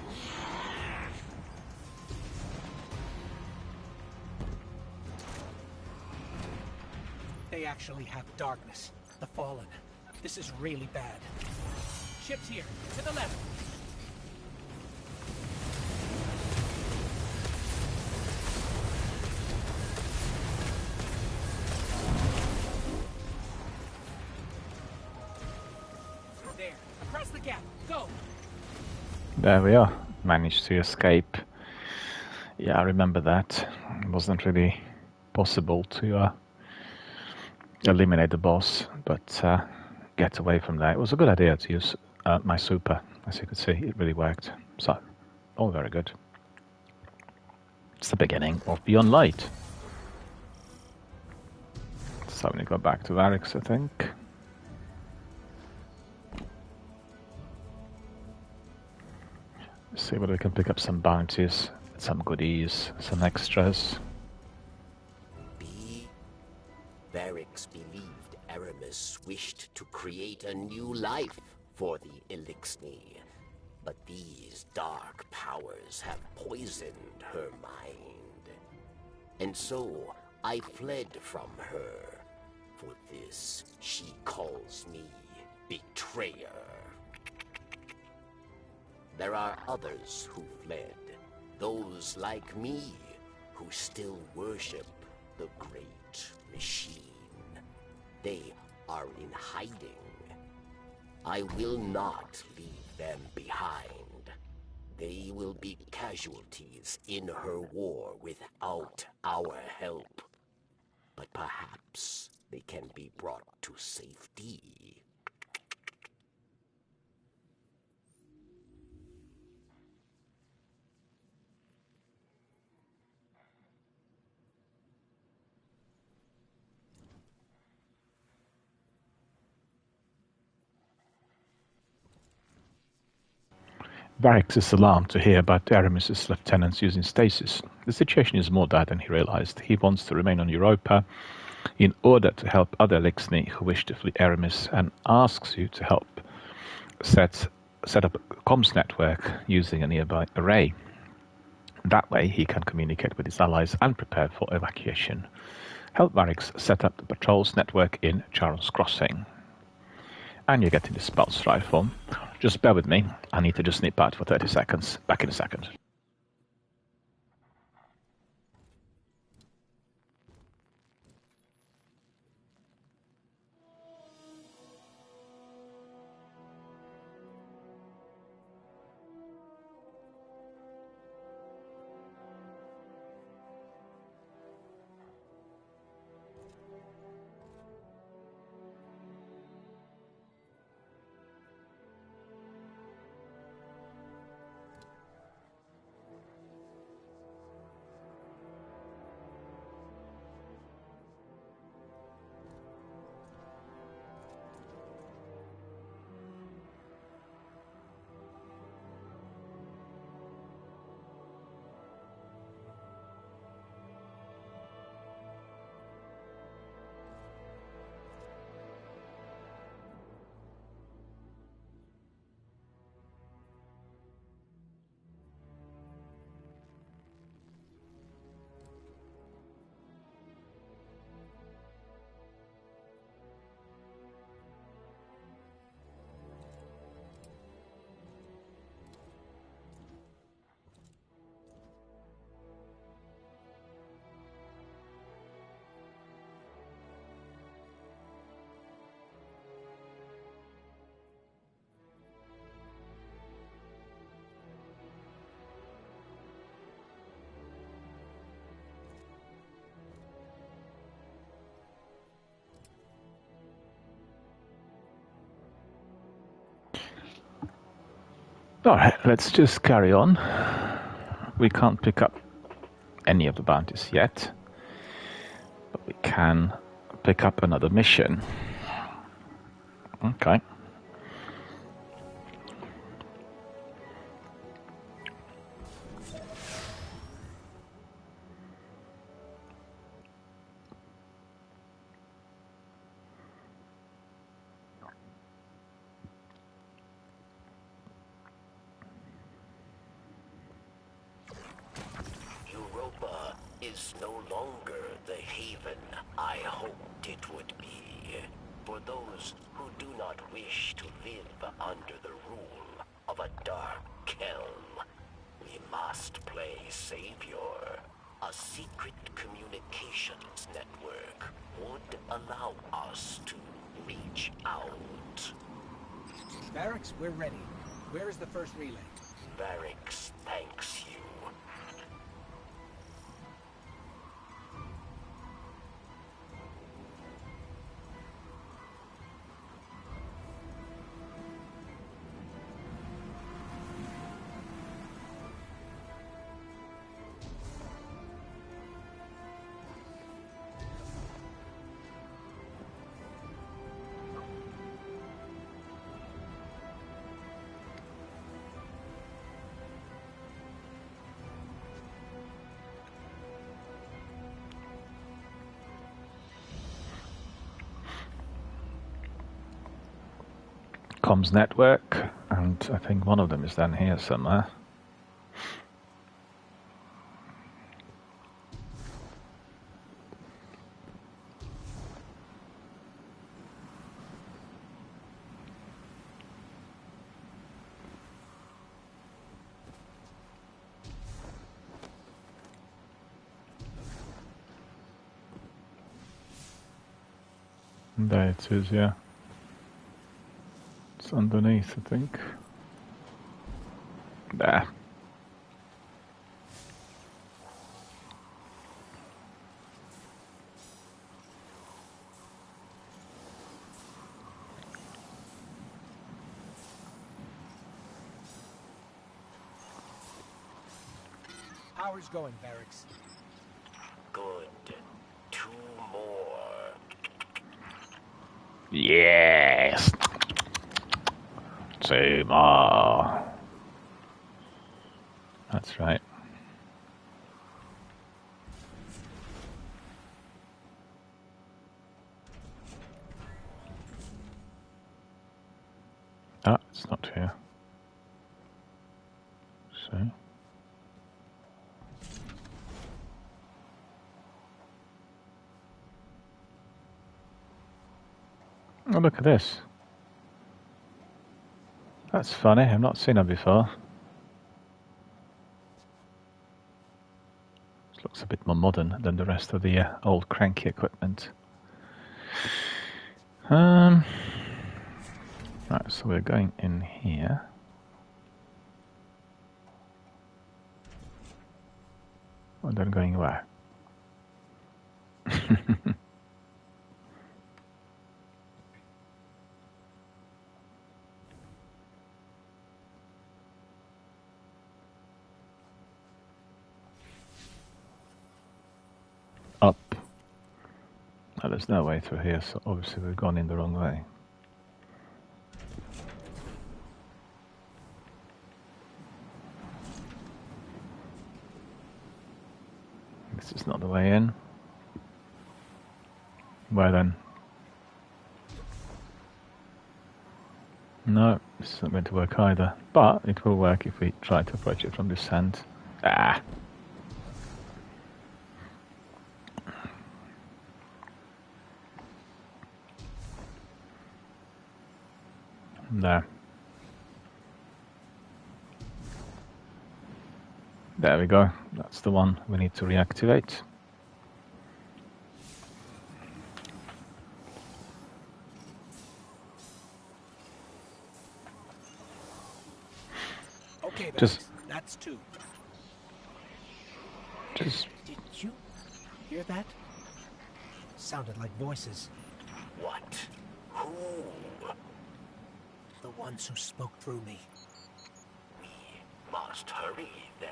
They actually have darkness. The Fallen. This is really bad. Ship's here, to the left. There, across the gap. Go. There we are. Managed to escape. Yeah, I remember that. It wasn't really possible to eliminate the boss, but get away from there. It was a good idea to use my super. As you could see, it really worked. So, all very good. It's the beginning of Beyond Light. So we go back to Variks, I think. See whether we can pick up some bounties, some goodies, some extras. Variks believed Aramis wished to create a new life for the Eliksni, but these dark powers have poisoned her mind. And so I fled from her. For this, she calls me betrayer. There are others who fled, those like me, who still worship the Great Machine. They are in hiding. I will not leave them behind. They will be casualties in her war without our help. But perhaps they can be brought to safety. Variks is alarmed to hear about Aramis' lieutenants using stasis. The situation is more dire than he realized. He wants to remain on Europa in order to help other Eliksni who wish to flee Aramis, and asks you to help set up a comms network using a nearby array. That way he can communicate with his allies and prepare for evacuation. Help Variks set up the patrols network in Charon's Crossing. And you're getting the spell strike form. Just bear with me, I need to just nip out for 30 seconds. Back in a second. Alright, let's just carry on. We can't pick up any of the bounties yet, but we can pick up another mission. Okay. Europa is no longer the haven I hoped it would be. For those who do not wish to live under the rule of a dark Kelm, we must play savior. A secret communications network would allow us to reach out. Barracks, we're ready. Where is the first relay? Barracks thanks you. Comms network, and I think one of them is down here somewhere. There it is, yeah. It's underneath, I think. There. Power's going, Barracks. Good. 2 more. Yes! 2 more. That's right. Ah, it's not here. So. Oh, look at this. That's funny, I've not seen her before. This looks a bit more modern than the rest of the old cranky equipment. Right, so we're going in here. And then going where? Up. Well, there's no way through here, so obviously we've gone in the wrong way. This is not the way in. Where then? No, this isn't going to work either. But it will work if we try to approach it from this end. Ah! There. There we go. That's the one we need to reactivate. Okay, Just- that's 2. Just Did you hear that? Sounded like voices. What? Who? The ones who spoke through me. must hurry, then.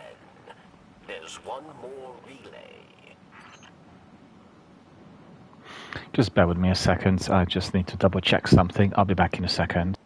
There's one more relay. Just bear with me a second. I just need to double check something. I'll be back in a second.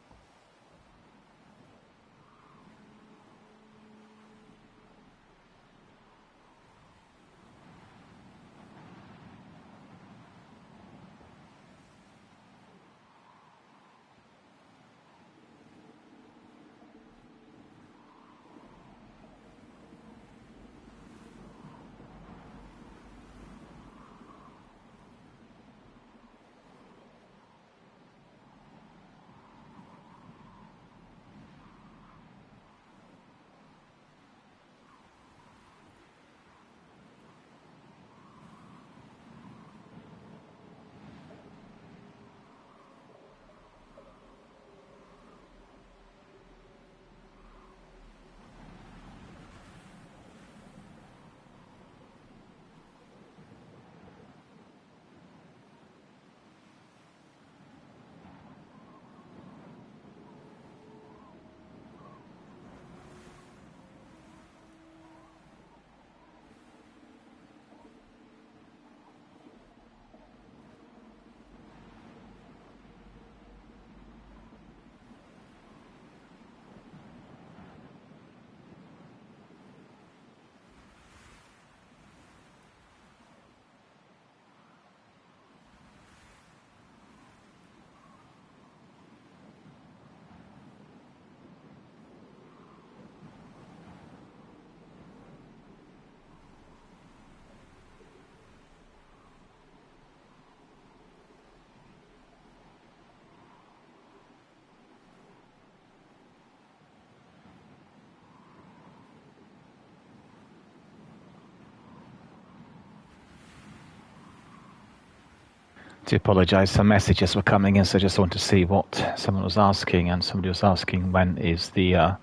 To apologize, some messages were coming in, so I just want to see what someone was asking, and somebody was asking when is the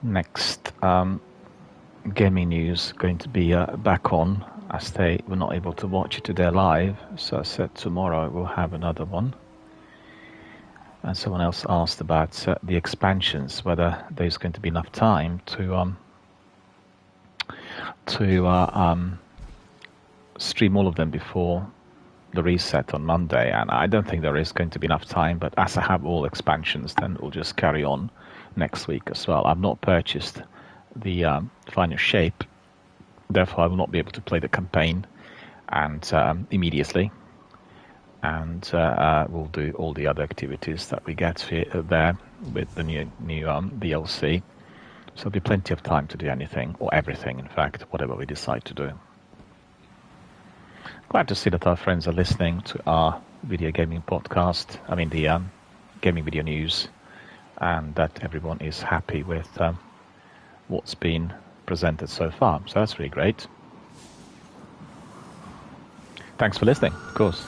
next gaming news going to be back on, as they were not able to watch it today live. So I said tomorrow we'll have another one. And someone else asked about the expansions, whether there's going to be enough time to stream all of them before the reset on Monday, and I don't think there is going to be enough time, but as I have all expansions, then we'll just carry on next week as well. I've not purchased the Final Shape, therefore I will not be able to play the campaign and immediately, and we'll do all the other activities that we get there with the new DLC, so there'll be plenty of time to do anything, or everything in fact, whatever we decide to do. Glad to see that our friends are listening to our video gaming podcast, the gaming video news, and that everyone is happy with what's been presented so far. So that's really great. Thanks for listening, of course.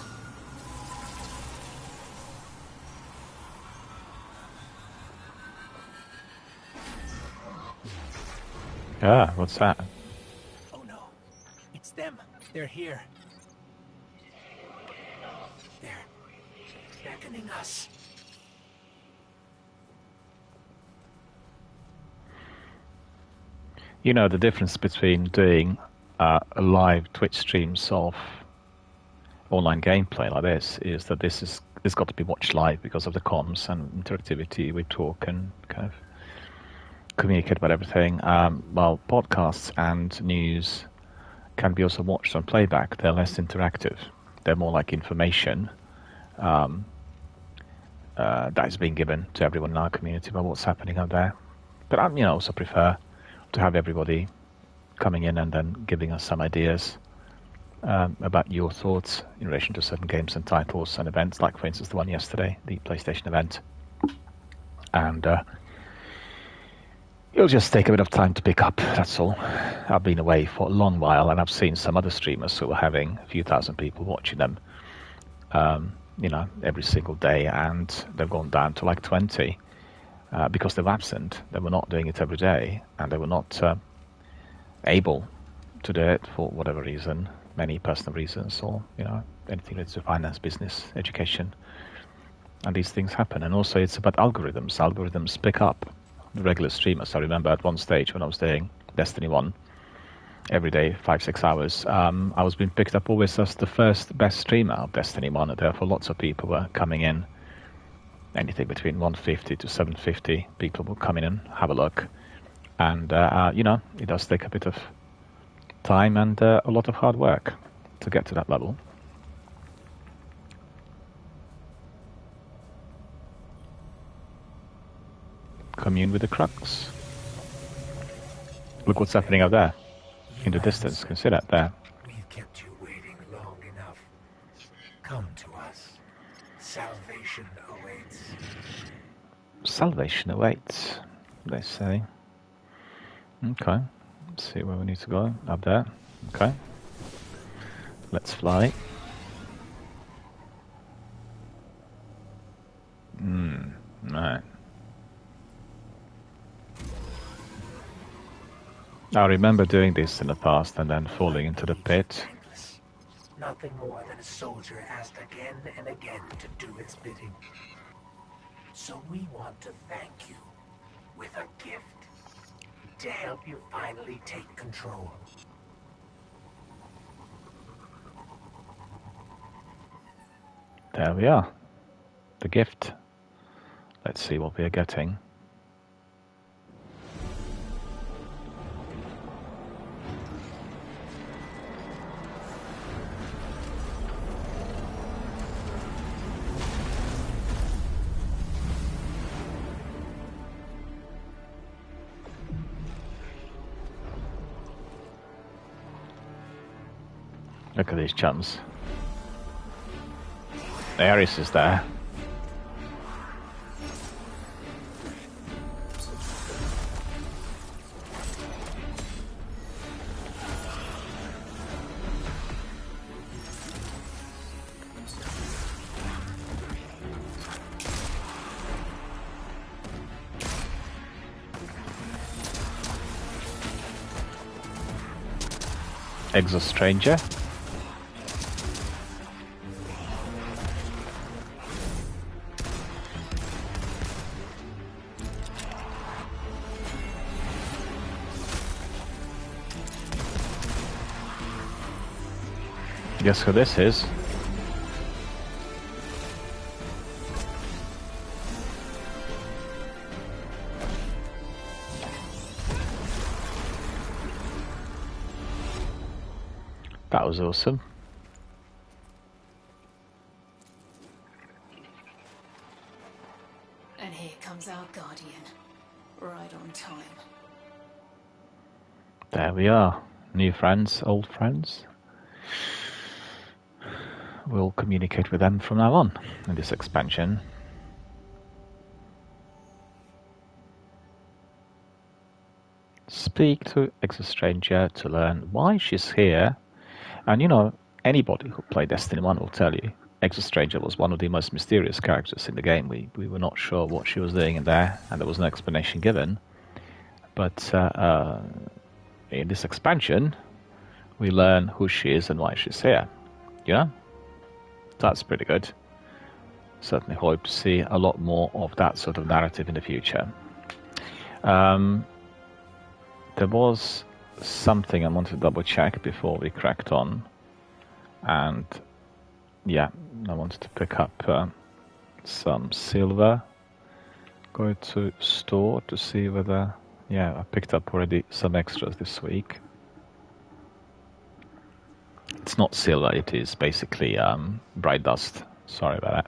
Ah, what's that? Oh no, it's them. They're here. Beckoning us. You know, the difference between doing live Twitch streams of online gameplay like this is that this got to be watched live because of the comms and interactivity. We talk and kind of communicate about everything. While podcasts and news can be also watched on playback, they're less interactive. They're more like information that is being given to everyone in our community about what's happening out there. But I also prefer to have everybody coming in and then giving us some ideas about your thoughts in relation to certain games and titles and events, like for instance the one yesterday, the PlayStation event. And it'll just take a bit of time to pick up, that's all. I've been away for a long while, and I've seen some other streamers who are having a few thousand people watching them every single day, and they've gone down to like 20 because they're absent. They were not doing it every day, and they were not able to do it for whatever reason, many personal reasons, or anything related to finance, business, education, and these things happen. And also it's about algorithms. Algorithms pick up regular streamers. I remember at one stage when I was doing Destiny 1, every day, 5-6 hours, I was being picked up always as the first best streamer of Destiny 1, and therefore lots of people were coming in. Anything between 150 to 750 people will come in and have a look. And, it does take a bit of time and a lot of hard work to get to that level. Commune with the Crux. Look what's happening out there in the distance. Can see that there. We've kept you waiting long enough. Come to us. Salvation awaits. Salvation awaits, they say. Okay. Let's see where we need to go. Up there. Okay. Let's fly. Right. I remember doing this in the past and then falling into the pit. Nothing more than a soldier asked again and again to do its bidding. So we want to thank you with a gift to help you finally take control. There we are. The gift. Let's see what we are getting. Look at these chums. Ares is there. Exostranger. Guess who this is? That was awesome. And here comes our guardian. Right on time. There we are. New friends, old friends. We'll communicate with them from now on in this expansion. Speak to Exostranger to learn why she's here. And anybody who played Destiny 1 will tell you Exostranger was one of the most mysterious characters in the game. We were not sure what she was doing in there, and there was no explanation given. But in this expansion, we learn who she is and why she's here. That's pretty good. Certainly hope to see a lot more of that sort of narrative in the future. There was something I wanted to double check before we cracked on. And yeah, I wanted to pick up some silver. Go to store to see whether... Yeah, I picked up already some extras this week. It's not silver, it is basically bright dust. Sorry about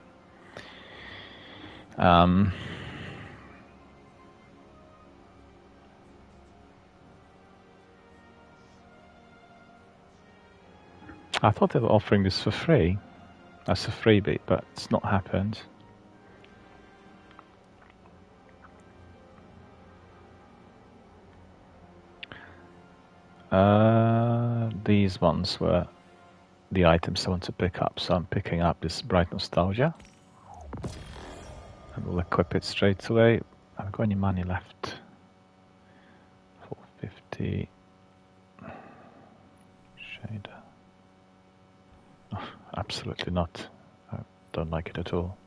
that. I thought they were offering this for free, as a freebie, but it's not happened. These ones were the items I want to pick up, so I'm picking up this Bright Nostalgia. And we'll equip it straight away. I haven't got any money left. 450. Shader. Oh, absolutely not. I don't like it at all.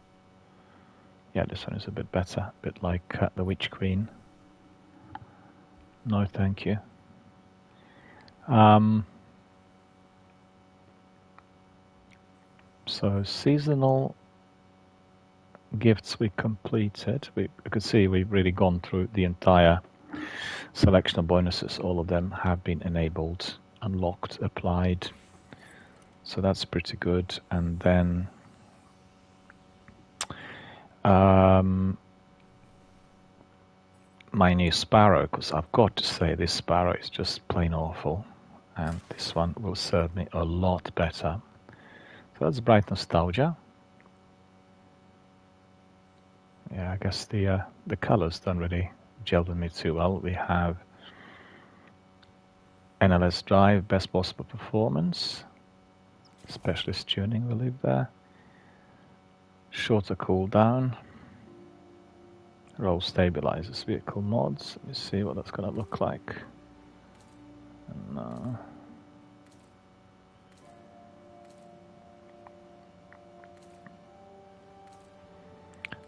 Yeah, this one is a bit better. A bit like the Witch Queen. No, thank you. So seasonal gifts we completed. We could see we've really gone through the entire selection of bonuses. All of them have been enabled, unlocked, applied. So that's pretty good. And then my new Sparrow, because I've got to say this Sparrow is just plain awful. And this one will serve me a lot better. So that's Bright Nostalgia. Yeah, I guess the colors don't really gel with me too well. We have NLS Drive, Best Possible Performance. Specialist Tuning we'll leave there. Shorter cooldown. Roll Stabilizers, Vehicle Mods. Let me see what that's going to look like. No.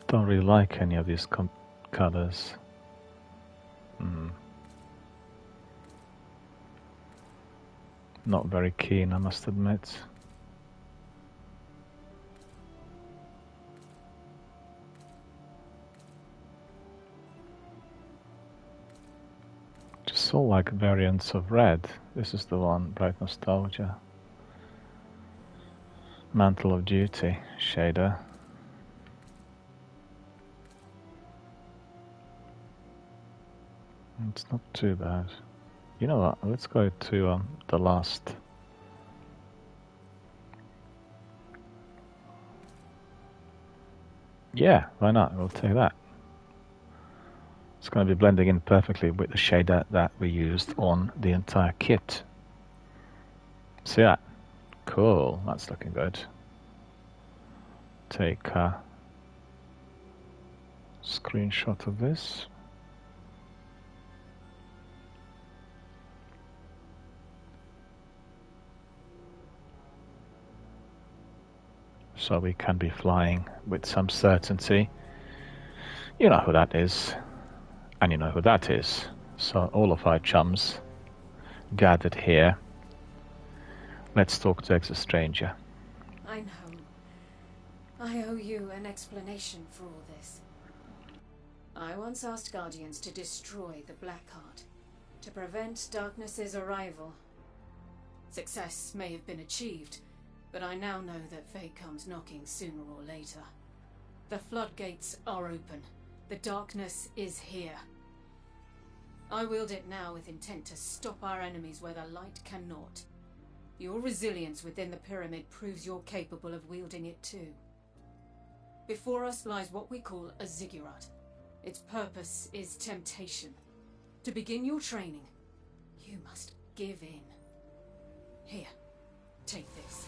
Don't really like any of these colors. Not very keen, I must admit. Just all like variants of red. This is the one, Bright Nostalgia. Mantle of Duty shader. It's not too bad. You know what? Let's go to the last. Yeah, why not? We'll take that. It's going to be blending in perfectly with the shader that we used on the entire kit. See that? Cool. That's looking good. Take a screenshot of this. So we can be flying with some certainty. You know who that is, and you know who that is. So all of our chums gathered here. Let's talk to Exostranger. I know. I owe you an explanation for all this. I once asked Guardians to destroy the Blackheart, to prevent Darkness's arrival. Success may have been achieved, but I now know that fate comes knocking sooner or later. The floodgates are open. The darkness is here. I wield it now with intent to stop our enemies where the light cannot. Your resilience within the pyramid proves you're capable of wielding it too. Before us lies what we call a ziggurat. Its purpose is temptation. To begin your training, you must give in. Here, take this.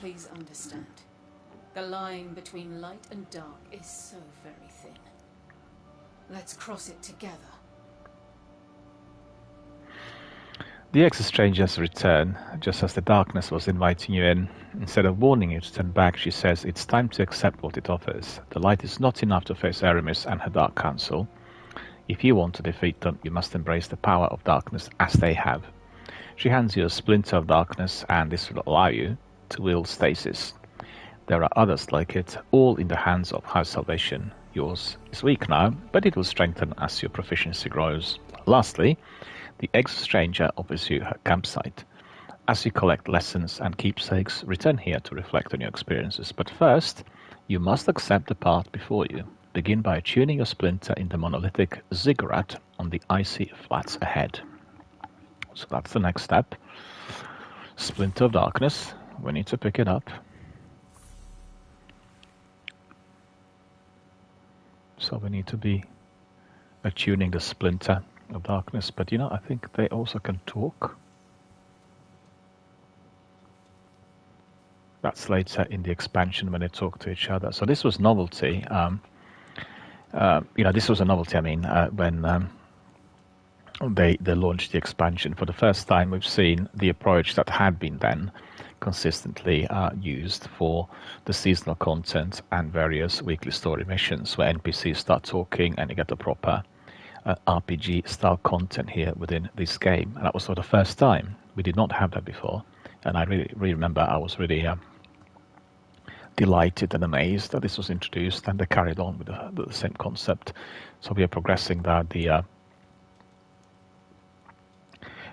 Please understand, the line between light and dark is so very thin. Let's cross it together. The Exostranger's return, just as the darkness was inviting you in. Instead of warning you to turn back, she says it's time to accept what it offers. The light is not enough to face Aramis and her Dark Council. If you want to defeat them, you must embrace the power of darkness as they have. She hands you a splinter of darkness, and this will allow you to wield stasis. There are others like it, all in the hands of House Salvation. Yours is weak now, but it will strengthen as your proficiency grows. Lastly, the Exostranger offers you her campsite. As you collect lessons and keepsakes, return here to reflect on your experiences. But first, you must accept the path before you. Begin by tuning your splinter in the monolithic ziggurat on the icy flats ahead. So that's the next step. Splinter of Darkness. We need to pick it up. So we need to be attuning the Splinter of Darkness. But you know, I think they also can talk. That's later in the expansion when they talk to each other. So this was novelty. This was a novelty. I mean, when they launched the expansion for the first time, we've seen the approach that had been then consistently used for the seasonal content and various weekly story missions where NPCs start talking and you get the proper RPG style content here within this game. And that was for the first time. We did not have that before, and I really remember I was really delighted and amazed that this was introduced, and they carried on with the same concept. So we are progressing the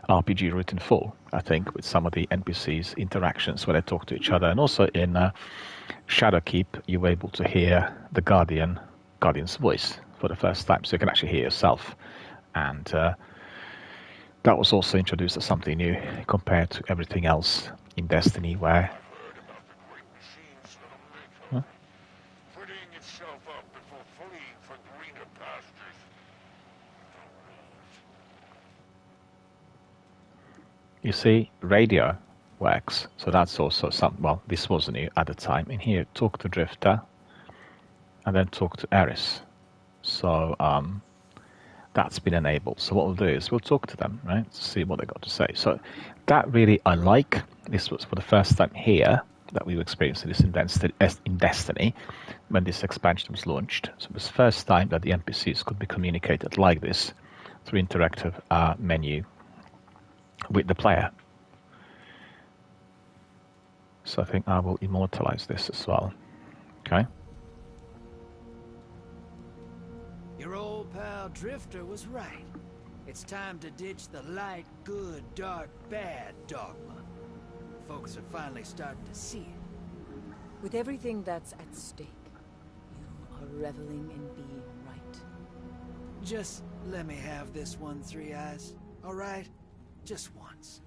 RPG route in full, I think, with some of the NPCs' interactions where they talk to each other. And also in Shadowkeep, you were able to hear the Guardian's voice for the first time, so you can actually hear yourself. And that was also introduced as something new compared to everything else in Destiny, where... Huh? You see, radio works, so that's also some. Well, this was new at the time. In here, talk to Drifter, and then talk to Eris. So that's been enabled. So what we'll do is we'll talk to them, right, to see what they got to say. So that really I like. This was for the first time here that we were experiencing this in Destiny when this expansion was launched. So it was the first time that the NPCs could be communicated like this through interactive menu with the player. So I think I will immortalize this as well. Okay. Your old pal Drifter was right. It's time to ditch the light, good, dark, bad dogma. Folks are finally starting to see it. With everything that's at stake, you are reveling in being right. Just let me have this one, Three Eyes. All right? Just once.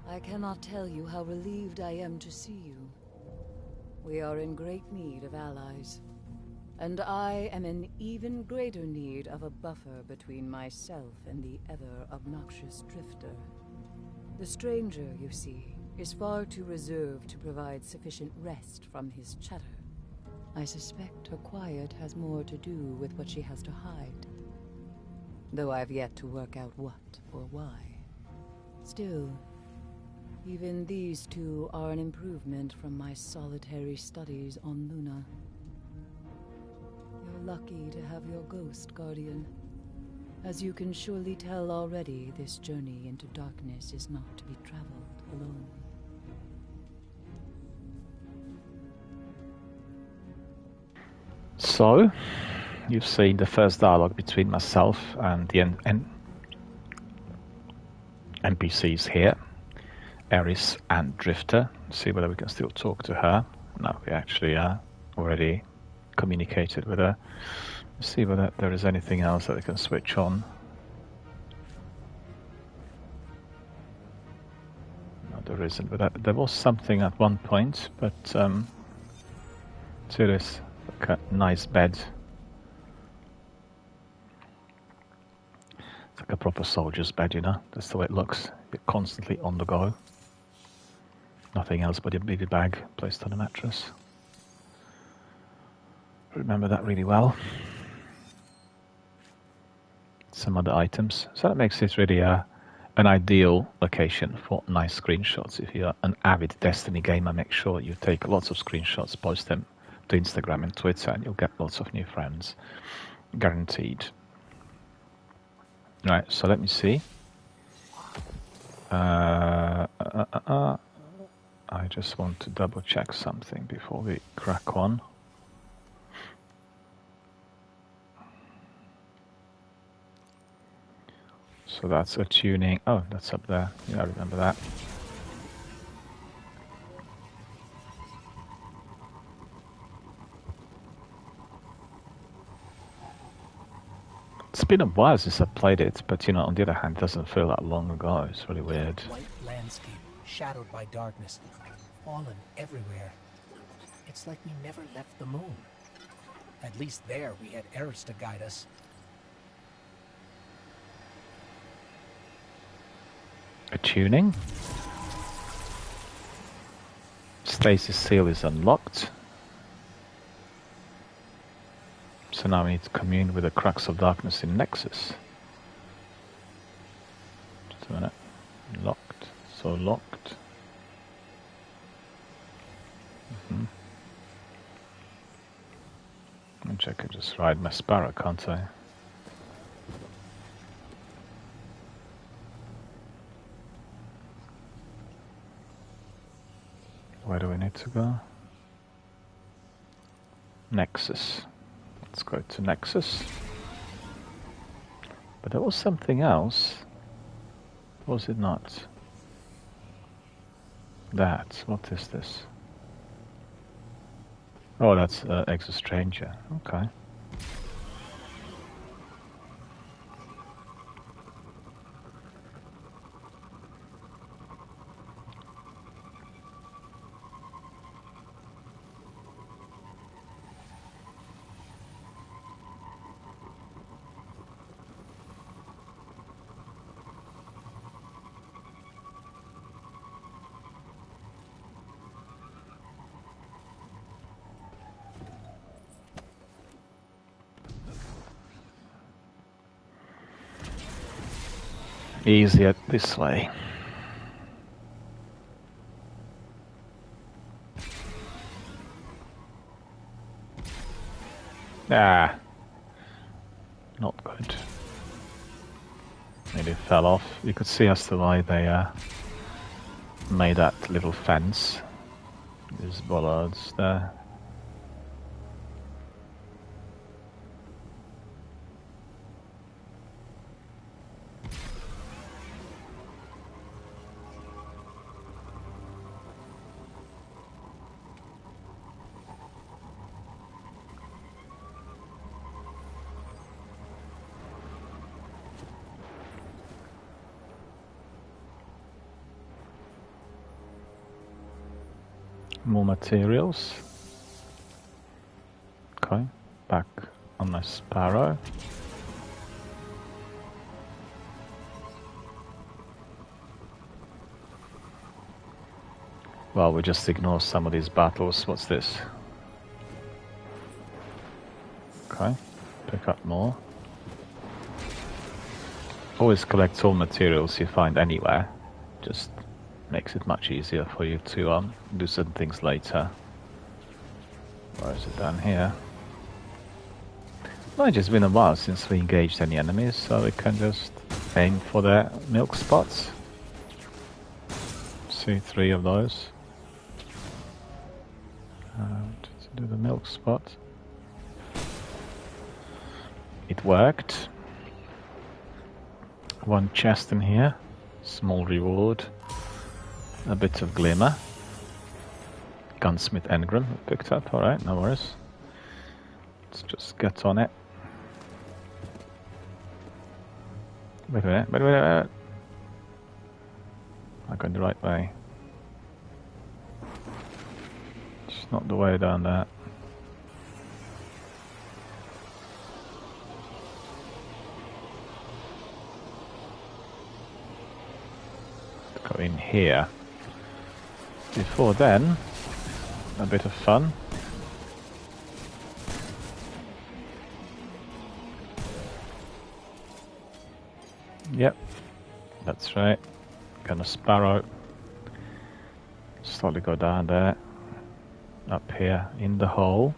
I cannot tell you how relieved I am to see you. We are in great need of allies. And I am in even greater need of a buffer between myself and the ever-obnoxious Drifter. The stranger, you see, is far too reserved to provide sufficient rest from his chatter. I suspect her quiet has more to do with what she has to hide. Though I've yet to work out what or why. Still, even these two are an improvement from my solitary studies on Luna. You're lucky to have your ghost, Guardian. As you can surely tell already, this journey into darkness is not to be traveled alone. So, you've seen the first dialogue between myself and the NPCs here, Eris and Drifter. See whether we can still talk to her. No, we actually already communicated with her. See whether there is anything else that we can switch on. No, there isn't. But there was something at one point. But see this, like a nice bed. It's like a proper soldier's bed, you know. That's the way it looks. You're constantly on the go. Nothing else but your baby bag placed on a mattress. Remember that really well. Some other items. So that makes it really an ideal location for nice screenshots. If you're an avid Destiny gamer, make sure you take lots of screenshots, post them to Instagram and Twitter, and you'll get lots of new friends. Guaranteed. Right, so let me see. I just want to double check something before we crack on. So that's a tuning. Oh, that's up there. Yeah, I remember that. It's been a while since I played it, but you know, on the other hand, it doesn't feel that long ago. It's really weird. White landscape, shadowed by darkness, fallen everywhere. It's like we never left the moon. At least there we had Eris to guide us. A tuning. Stasis seal is unlocked. So now we need to commune with the crux of darkness in Nexus. Just a minute. Locked. So locked. And I could just ride my Sparrow, can't I? Where do we need to go? Nexus. Let's go to Nexus. But there was something else. Was it not? That. What is this? Oh, that's Exostranger. Okay. Easier this way. Ah, not good. Maybe it fell off. You could see as to why they made that little fence. These bollards there. More materials. Okay, back on my Sparrow. Well, we just ignore some of these battles. What's this? Okay, pick up more. Always collect all materials you find anywhere. Just makes it much easier for you to do certain things later. Where is it down here? Well, it's just been a while since we engaged any enemies, so we can just aim for their milk spots. See 3 of those. To do the milk spot. It worked. 1 chest in here. Small reward. A bit of glimmer. Gunsmith engram picked up, alright, no worries. Let's just get on it. Wait a minute, wait. I'm going the right way. It's not the way down there. Let's go in here. Before then, a bit of fun. Yep, that's right. Gonna Sparrow. Slowly go down there. Up here in the hole.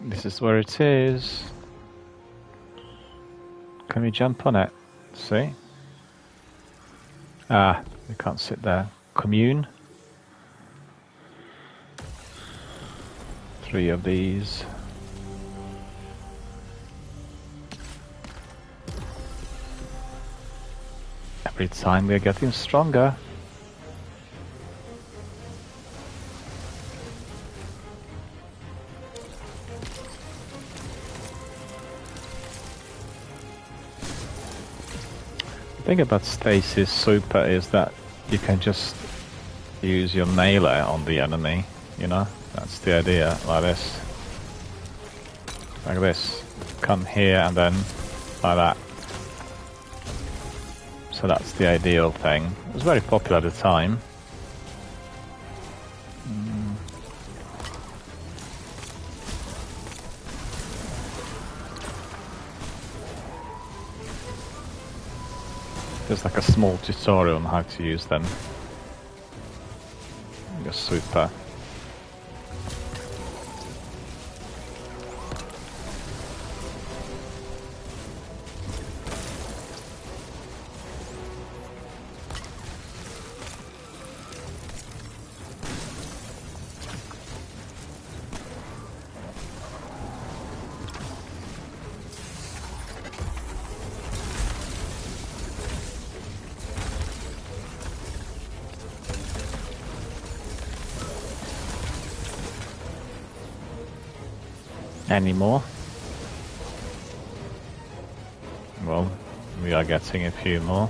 This is where it is. Can we jump on it? See? Ah, we can't sit there. Commune. 3 of these. Every time we're getting stronger. The thing about Stasis Super is that you can just use your melee on the enemy, you know? That's the idea, like this. Like this. Come here and then like that. So that's the ideal thing. It was very popular at the time. There's like a small tutorial on how to use them. Just super. Any more? Well, we are getting a few more.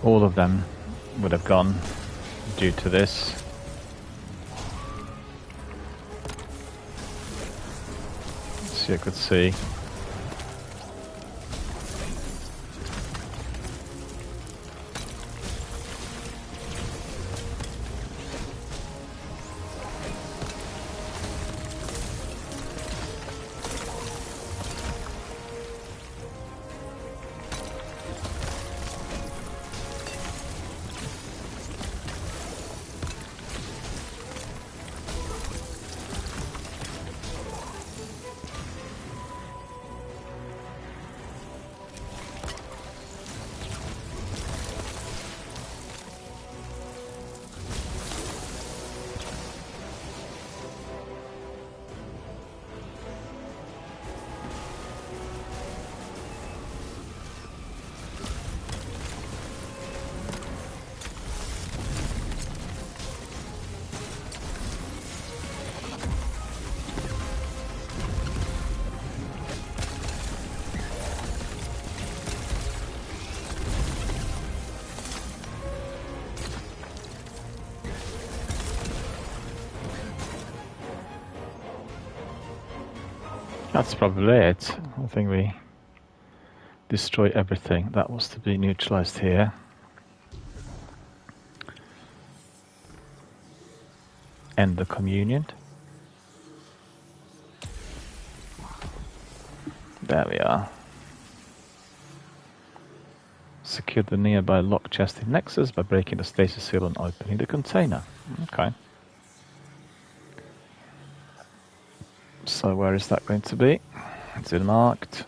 All of them would have gone due to this. So you could see. That's probably it. I think we destroy everything that was to be neutralized here. End the communion. There we are. Secure the nearby lock chest in Nexus by breaking the stasis seal and opening the container. Okay. So where is that going to be? Is it marked?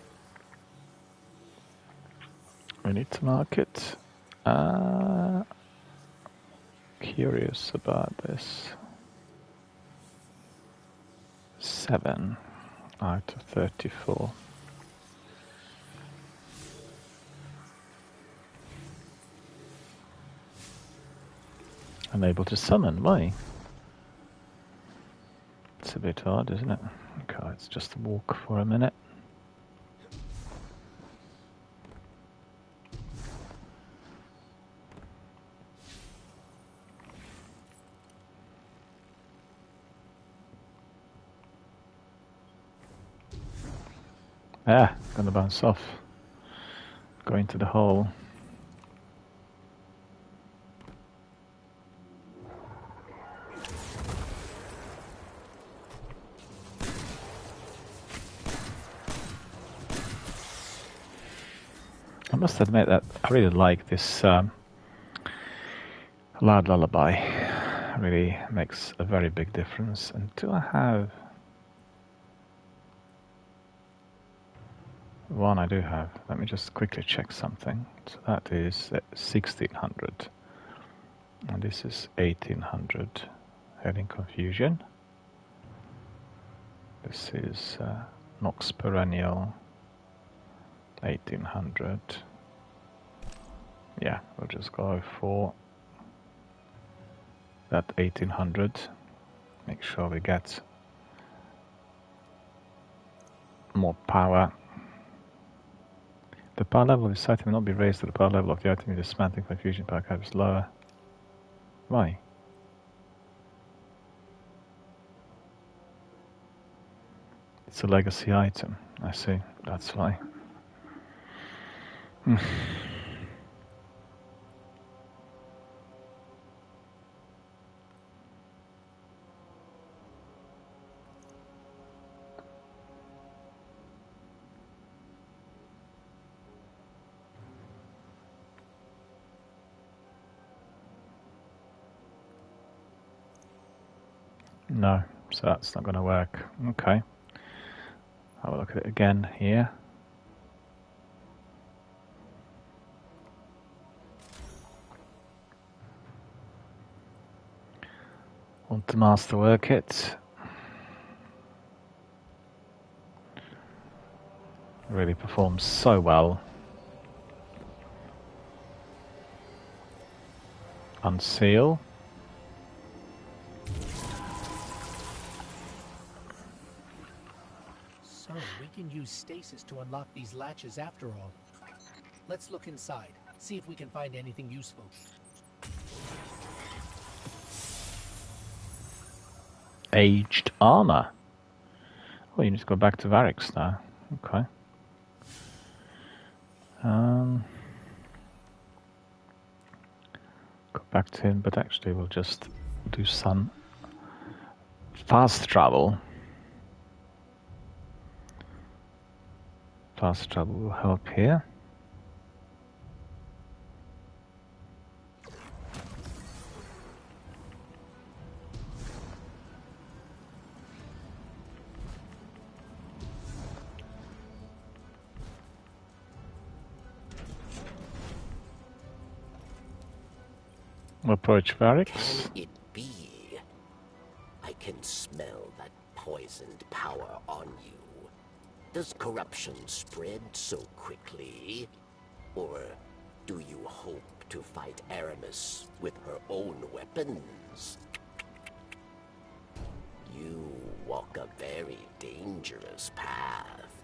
We need to mark it. Curious about this. 7 out of 34. Unable to summon, why? It's a bit odd, isn't it? Okay, let's just walk for a minute. Ah, gonna bounce off. Go into the hole. I must admit that I really like this loud lullaby. It really makes a very big difference. And do I have one? I do have. Let me just quickly check something. So that is 1600. And this is 1800. Heading confusion. This is Nox Perennial. 1800. Yeah, we'll just go for that 1800. Make sure we get more power. The power level of this item will not be raised to the power level of the item you're dismantling for fusion power cap is lower. Why? It's a legacy item. I see. That's why. No, so that's not going to work. Okay. Have a look at it again here. Want to masterwork it. Really performs so well. Unseal. So, we can use stasis to unlock these latches after all. Let's look inside, see if we can find anything useful. Aged armor. Oh, you need to go back to Variks now. Okay. Go back to him, but actually we'll just do some fast travel. Fast travel will help here. Approach Variks. Can it be? I can smell that poisoned power on you. Does corruption spread so quickly? Or do you hope to fight Aramis with her own weapons? You walk a very dangerous path.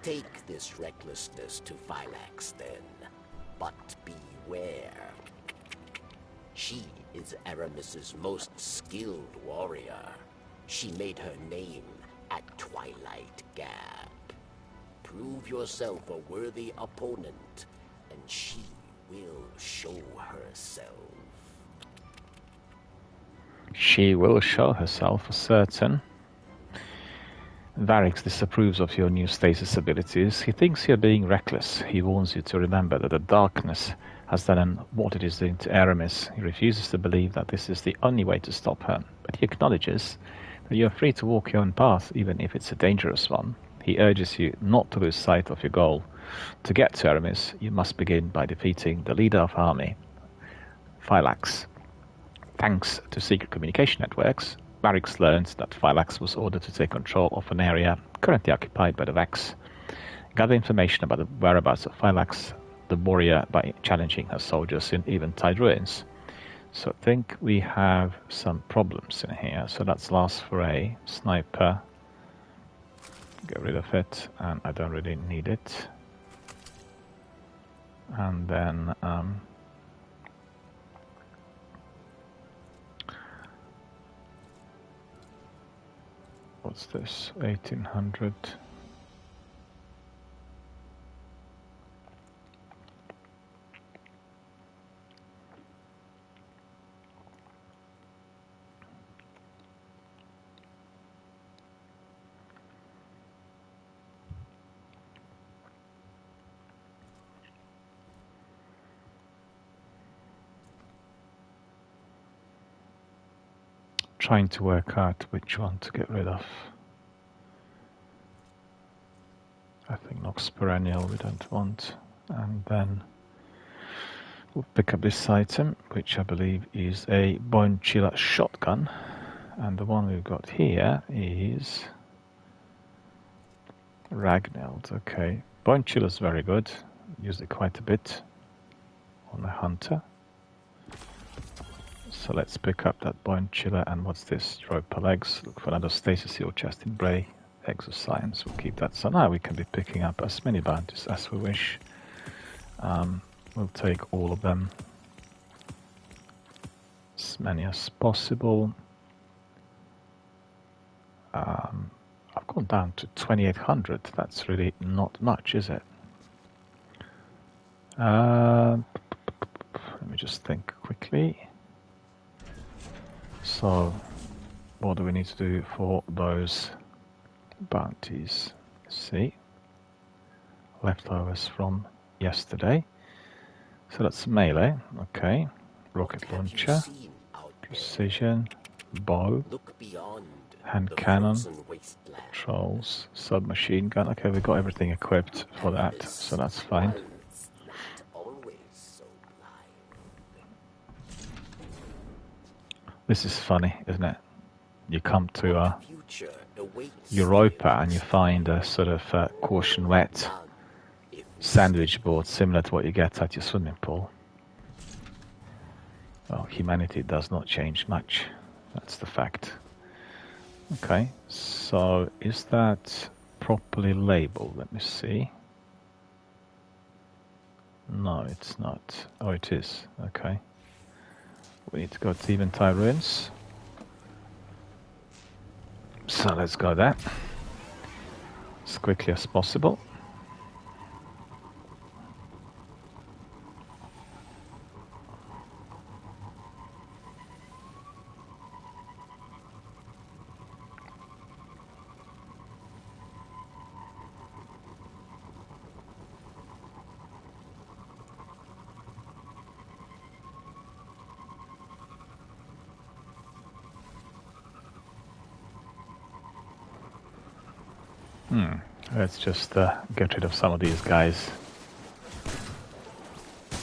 Take this recklessness to Phylax then, but beware. She is Aramis's most skilled warrior. She made her name at Twilight Gap. Prove yourself a worthy opponent, and she will show herself. She will show herself for certain. Variks disapproves of your new stasis abilities. He thinks you're being reckless. He warns you to remember that the darkness has done what it is doing to Aramis. He refuses to believe that this is the only way to stop her, but he acknowledges that you are free to walk your own path, even if it's a dangerous one. He urges you not to lose sight of your goal. To get to Aramis, you must begin by defeating the leader of army, Phylax. Thanks to secret communication networks, Variks learns that Phylax was ordered to take control of an area currently occupied by the Vex. Gather information about the whereabouts of Phylax, the warrior, by challenging her soldiers in Eventide ruins. So I think we have some problems in here. So that's last foray, sniper. Get rid of it, and I don't really need it. And then what's this? 1800. Trying to work out which one to get rid of. I think Nox Perennial we don't want. And then we'll pick up this item, which I believe is a Bone Chiller shotgun. And the one we've got here is Ragneld. Okay, Bone Chiller is very good. Used it quite a bit on the Hunter. So let's pick up that Bone Chiller. And what's this? Europa legs. Look for another Stasis Seal chest in Bray. Exoscience. We'll keep that. So now we can be picking up as many bounties as we wish. We'll take all of them. As many as possible. I've gone down to 2,800. That's really not much, is it? Let me just think quickly. So, what do we need to do for those bounties? Let's see. Leftovers from yesterday. So that's melee. Okay. Rocket launcher. Precision. Bow. Hand cannon. Trolls. Submachine gun. Okay, we've got everything equipped for that, so that's fine. This is funny, isn't it? You come to Europa and you find a sort of caution wet sandwich board similar to what you get at your swimming pool. Well, humanity does not change much. That's the fact. Okay, so is that properly labeled? Let me see. No, it's not. Oh, it is. Okay. We need to go to Eventide Ruins. So let's go there as quickly as possible. Let's just get rid of some of these guys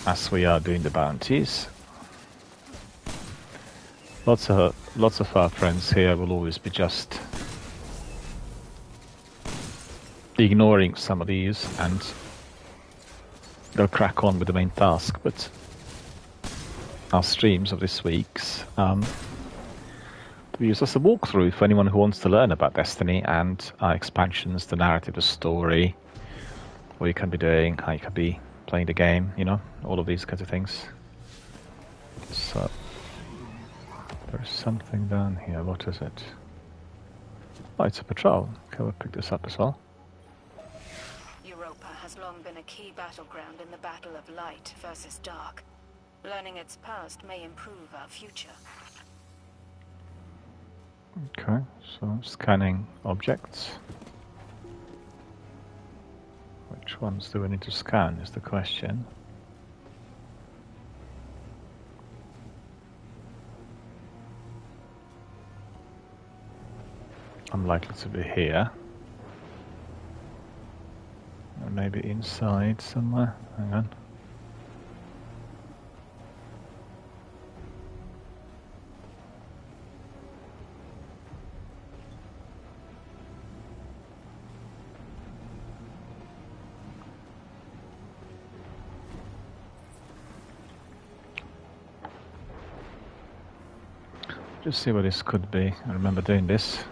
as we are doing the bounties. Lots of our friends here will always be just ignoring some of these, and they'll crack on with the main task. But our streams of this week's we use as a walkthrough for anyone who wants to learn about Destiny and our expansions, the narrative, the story, what you can be doing, how you can be playing the game, you know, all of these kinds of things. So, there's something down here. What is it? Oh, it's a patrol. Okay, we'll pick this up as well. Europa has long been a key battleground in the battle of light versus dark. Learning its past may improve our future. Okay, so scanning objects. Which ones do we need to scan is the question. I'm likely to be here. Or maybe inside somewhere. Hang on. Just see what this could be. I remember doing this.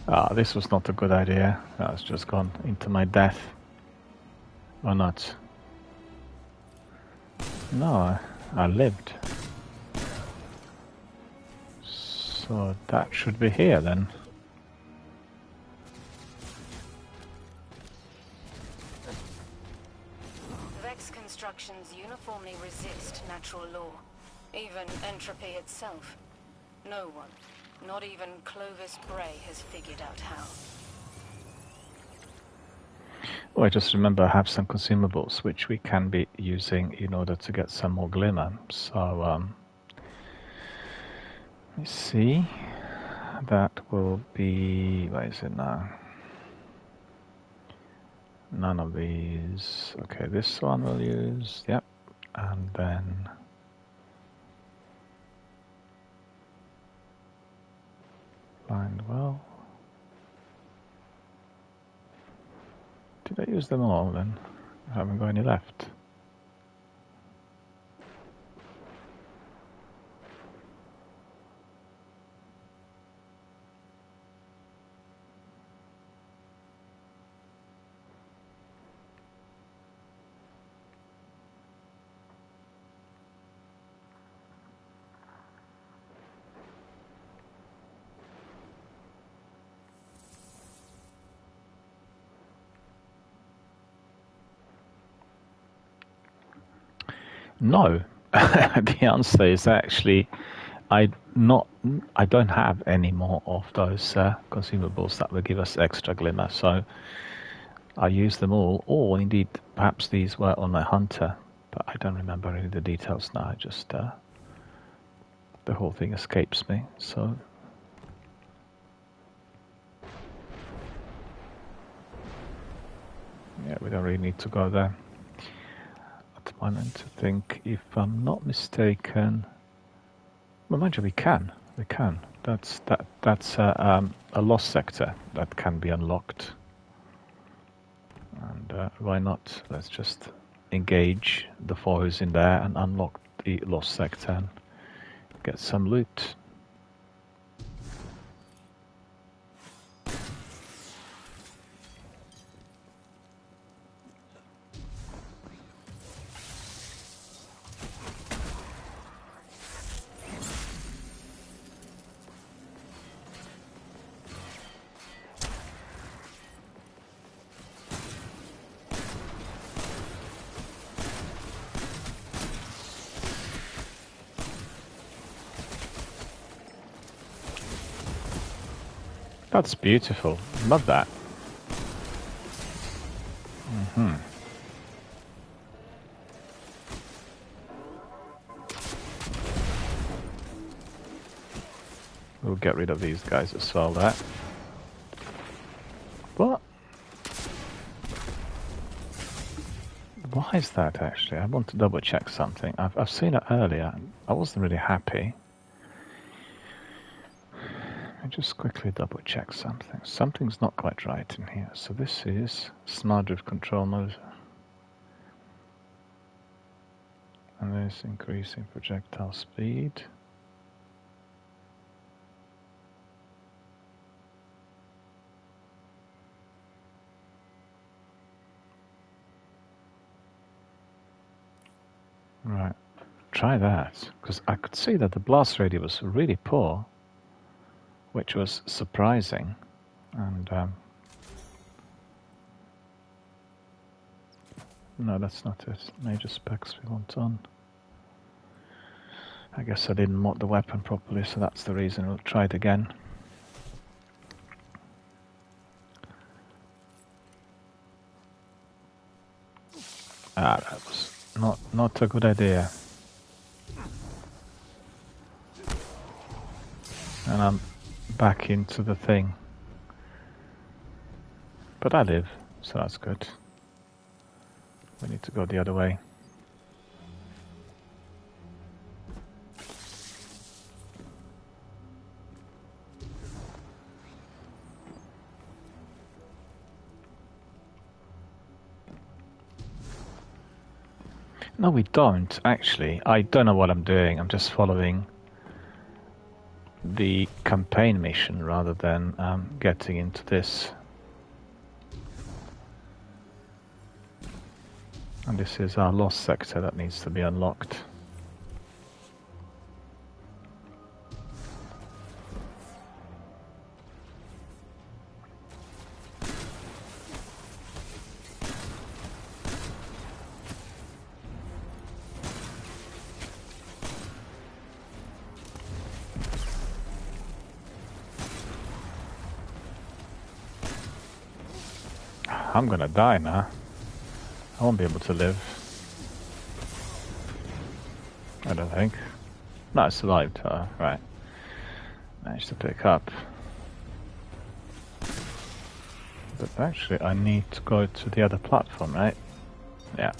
Ah, this was not a good idea. That's just gone into my death. Or not. No, I lived. So that should be here then. Vex constructions uniformly resist natural law, even entropy itself. No one, not even Clovis Bray, has figured out how. Oh, I just remember I have some consumables which we can be using in order to get some more glimmer. So let's see. That will be, where is it now? None of these. Okay, this one we'll use. Yep. And then blind well. Did I use them all then? I haven't got any left. No, the answer is actually I don't have any more of those consumables that will give us extra glimmer. So I used them all, or indeed perhaps these were on my hunter, but I don't remember any of the details now. I just the whole thing escapes me. So yeah, we don't really need to go there. I meant to think, if I'm not mistaken, well, mind you, we can. That's a lost sector that can be unlocked, and why not? Let's just engage the foes in there and unlock the lost sector and get some loot. That's beautiful. Love that. We'll get rid of these guys as well there. What? Why is that actually? I want to double check something. I've seen it earlier. I wasn't really happy. I just quickly double check something. Something's not quite right in here. So this is smart drift control mode. And this increasing projectile speed. Right, try that, because I could see that the blast radius was really poor, which was surprising, and no, that's not it. Major specs we want on. I guess I didn't mod the weapon properly, so that's the reason. We'll try it again. That was not a good idea. And I'm back into the thing. But I live, so that's good. We need to go the other way. No, we don't, actually. I don't know what I'm doing. I'm just following the campaign mission rather than getting into this. And this is our lost sector that needs to be unlocked. I'm gonna die now. I won't be able to live. I don't think. No, I survived. Right. Managed to pick up. But actually, I need to go to the other platform, right? Yeah.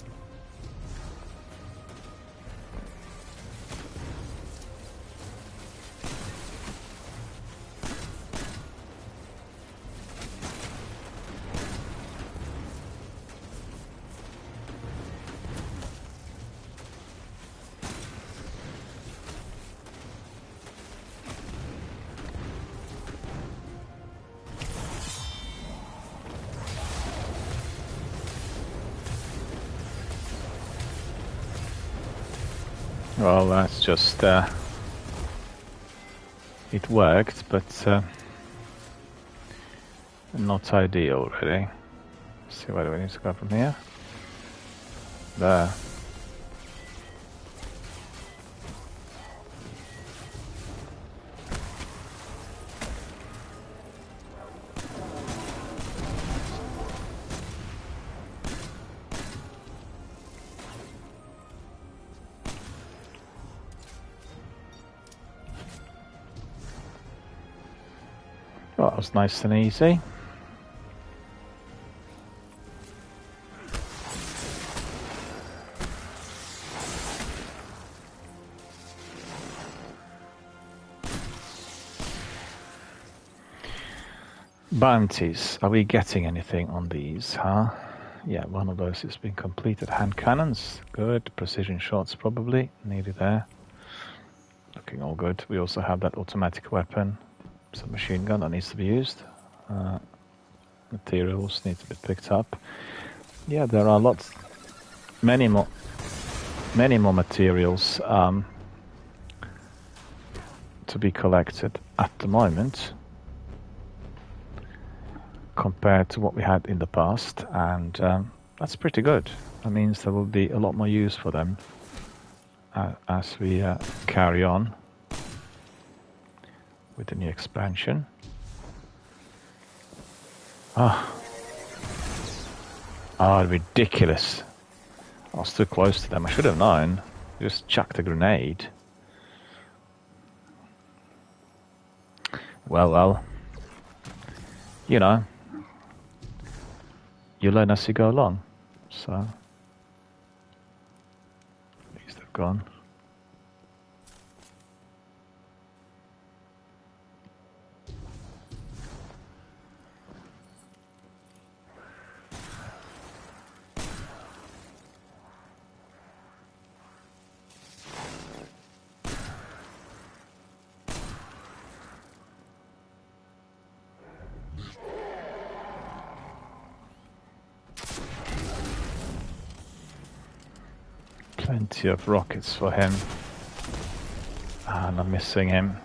Well, that's just, it worked, but not ideal, really. Let's see, where do we need to go from here? There. Well, that was nice and easy. Bounties. Are we getting anything on these, huh? Yeah, one of those has been completed. Hand cannons. Good. Precision shots probably needed there. Looking all good. We also have that automatic weapon. Some machine gun that needs to be used. Materials need to be picked up. Yeah, there are many more materials to be collected at the moment compared to what we had in the past, and that's pretty good. That means there will be a lot more use for them as we carry on with the new expansion. Ridiculous. I was too close to them. I should have known. Just chucked a grenade. Well. You know. You learn as you go along. So. At least they've gone. Plenty of rockets for him. And I'm missing him.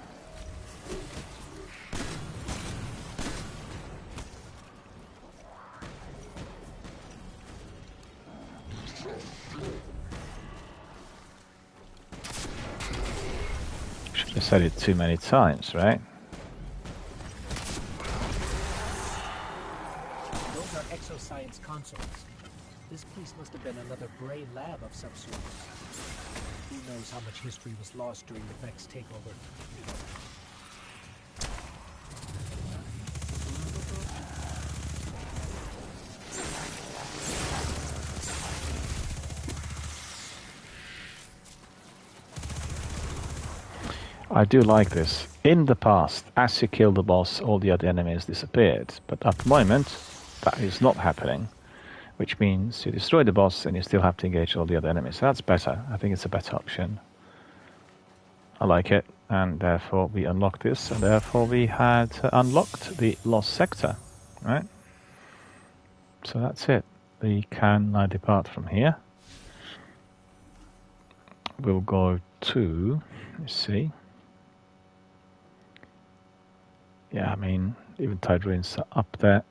Should have said it too many times, right? Those are exoscience consoles. This place must have been another Bray lab of some sort. Who knows how much history was lost during the Vex takeover? I do like this. In the past, as you kill the boss, all the other enemies disappeared. But at the moment, that is not happening. Which means you destroy the boss and you still have to engage all the other enemies. So that's better. I think it's a better option. I like it. And therefore we unlocked this. And therefore we had unlocked the Lost Sector. Right? So that's it. We can now depart from here. We'll go to... let's see. Yeah, I mean, even Tide Ruins are up there.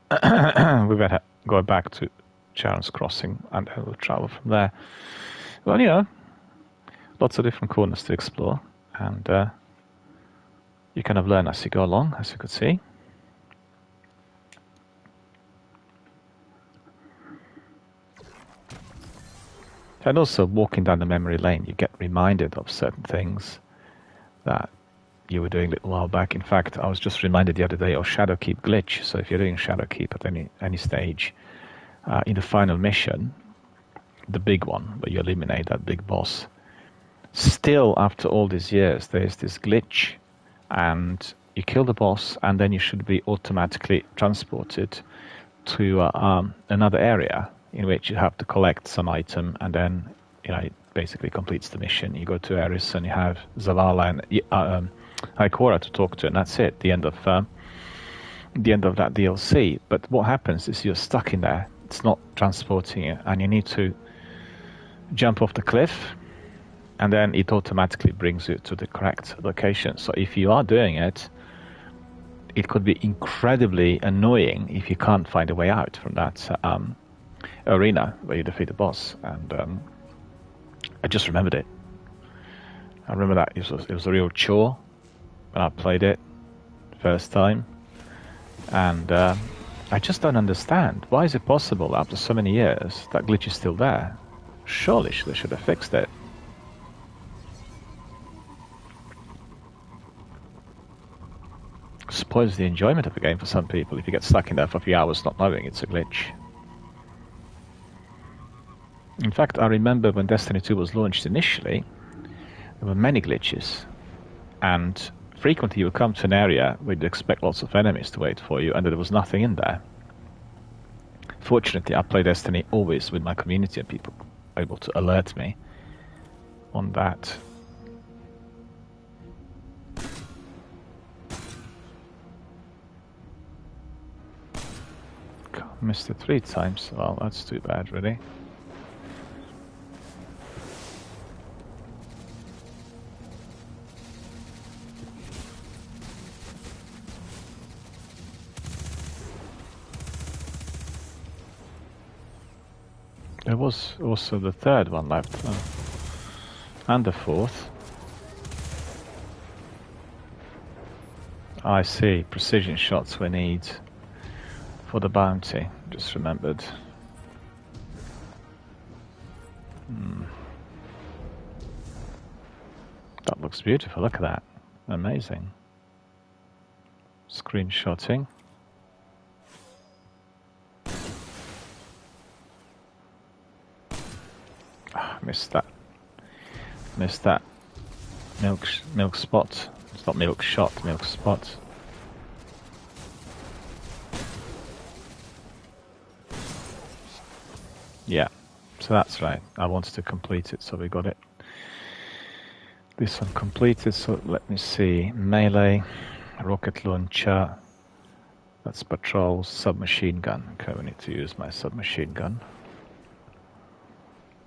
We better go back to Charon's Crossing and then we'll travel from there. Well, you know, lots of different corners to explore, and you kind of learn as you go along, as you could see. And also, walking down the memory lane, you get reminded of certain things that you were doing a little while back. In fact, I was just reminded the other day of Shadowkeep glitch. So if you're doing Shadowkeep at any stage, in the final mission, the big one, where you eliminate that big boss, still after all these years, there's this glitch, and you kill the boss, and then you should be automatically transported to another area in which you have to collect some item, and then it basically completes the mission. You go to Eris, and you have Zavala and Ikora to talk to, and that's it. The end of that DLC. But what happens is you're stuck in there. It's not transporting you, and you need to jump off the cliff, and then it automatically brings you to the correct location. So if you are doing it, it could be incredibly annoying if you can't find a way out from that arena where you defeat the boss. And I just remembered it. I remember that it was a real chore when I played it first time, and I just don't understand. Why is it possible after so many years that glitch is still there? Surely they should have fixed it. Spoils the enjoyment of the game for some people if you get stuck in there for a few hours not knowing it's a glitch. In fact, I remember when Destiny 2 was launched initially, there were many glitches, and frequently you would come to an area where you'd expect lots of enemies to wait for you, and there was nothing in there. Fortunately, I play Destiny always with my community, and people are able to alert me on that. Missed it 3 times. Well, that's too bad, really. There was also the 3rd one left, and the 4th. I see. Precision shots we need for the bounty. Just remembered. That looks beautiful. Look at that. Amazing. Screenshotting. Missed that. Missed that. Milk spot. It's not milk shot. Milk spot. Yeah, so that's right. I wanted to complete it, so we got it. This one completed, so let me see. Melee, rocket launcher, that's patrol, submachine gun. Okay, we need to use my submachine gun.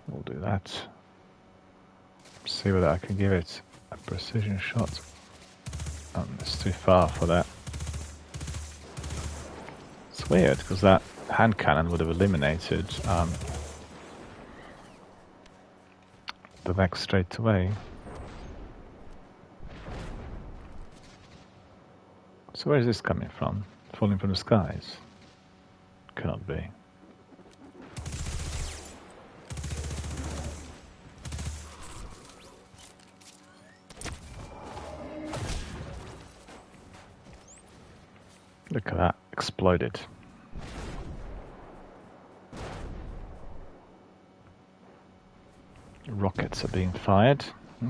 We'll do that. See whether I can give it a precision shot. Oh, it's too far for that. It's weird, because that hand cannon would have eliminated the mech straight away. So where is this coming from? Falling from the skies? Cannot be. Look at that, exploded. Rockets are being fired.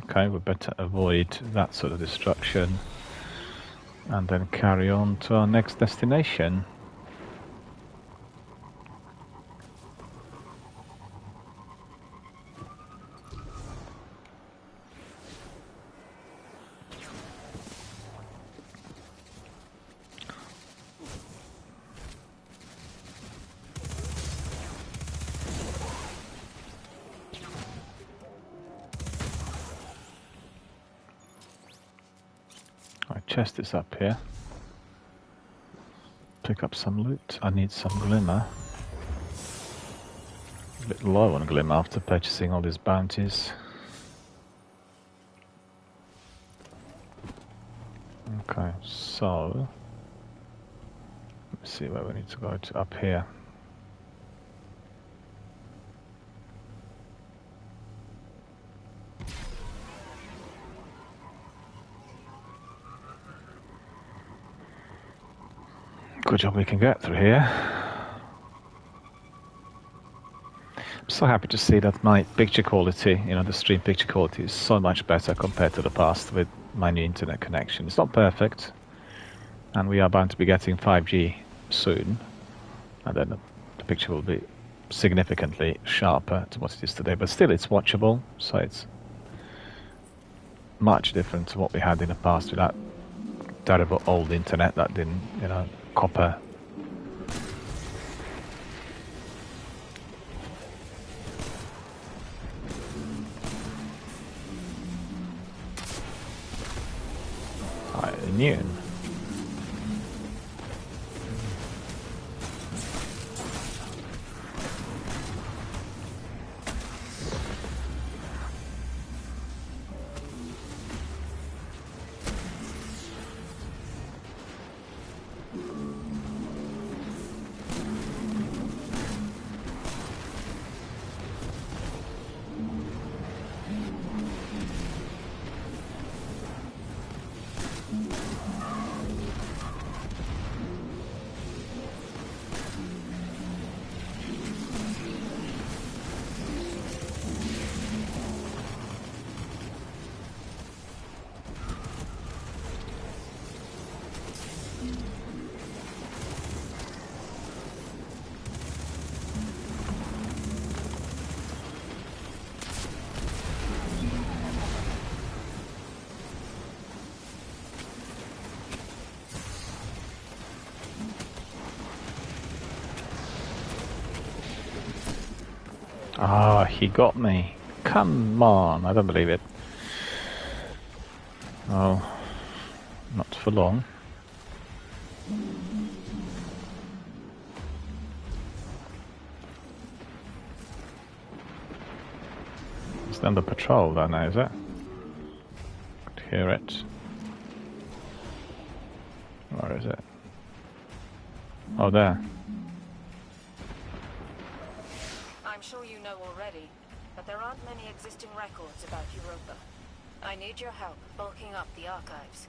Okay, we better avoid that sort of destruction and then carry on to our next destination. Chest is up here. Pick up some loot. I need some glimmer. A bit low on glimmer after purchasing all these bounties. Okay, so let's see where we need to go to. Up here. Good job we can get through here. I'm so happy to see that my picture quality, you know, the stream picture quality is so much better compared to the past with my new internet connection. It's not perfect, and we are bound to be getting 5G soon, and then the picture will be significantly sharper to what it is today, but still it's watchable, so it's much different to what we had in the past with that terrible old internet that didn't, you know, copper. Immune. Ah, he got me. Come on, I don't believe it. Oh, not for long. It's under patrol there now, is it? Could hear it. Where is it? Oh, there. I'm sure you know already, but there aren't many existing records about Europa. I need your help bulking up the archives.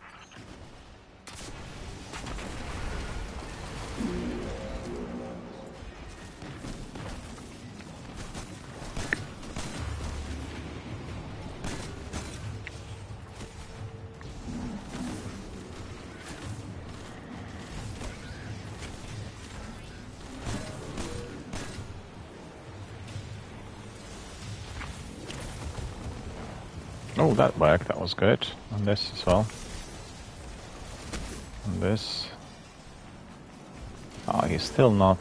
Oh, that worked. That was good. And this as well. And this. Oh, he's still not...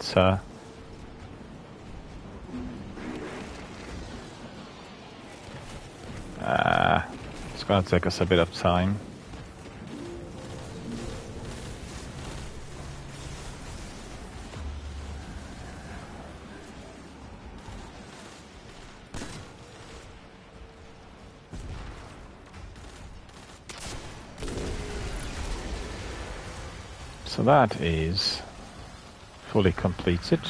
it's gonna take us a bit of time. So that is fully completed.